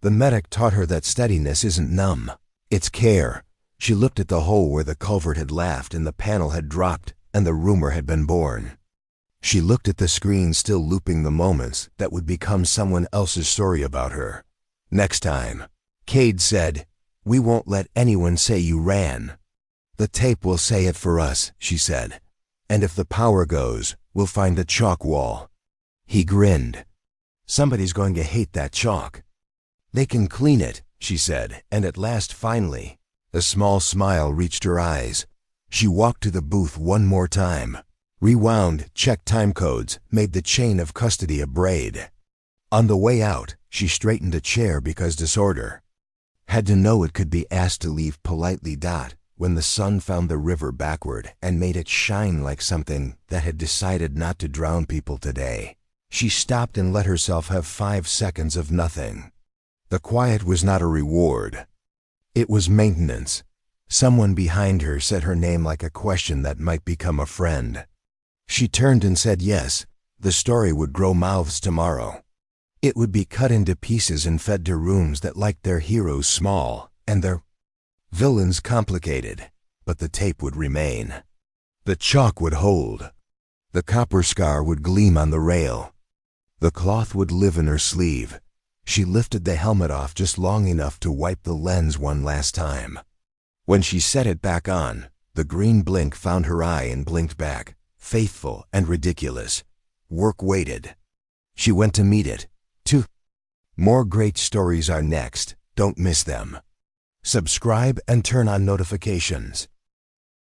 The medic taught her that steadiness isn't numb, it's care. She looked at the hole where the culvert had laughed and the panel had dropped and the rumor had been born. She looked at the screen still looping the moments that would become someone else's story about her. Next time, Cade said, "We won't let anyone say you ran." "The tape will say it for us," she said. "And if the power goes, we'll find the chalk wall." He grinned. "Somebody's going to hate that chalk." "They can clean it," she said, and at last finally, a small smile reached her eyes. She walked to the booth one more time, rewound, checked time codes, made the chain of custody a braid. On the way out, she straightened a chair because disorder. Had to know it could be asked to leave politely. When the sun found the river backward and made it shine like something that had decided not to drown people today, she stopped and let herself have 5 seconds of nothing. The quiet was not a reward. It was maintenance. Someone behind her said her name like a question that might become a friend. She turned and said yes, the story would grow mouths tomorrow. It would be cut into pieces and fed to rooms that liked their heroes small and their villains complicated, but the tape would remain. The chalk would hold. The copper scar would gleam on the rail. The cloth would live in her sleeve. She lifted the helmet off just long enough to wipe the lens one last time. When she set it back on, the green blink found her eye and blinked back, faithful and ridiculous. Work waited. She went to meet it. More great stories are next. Don't miss them. Subscribe and turn on notifications.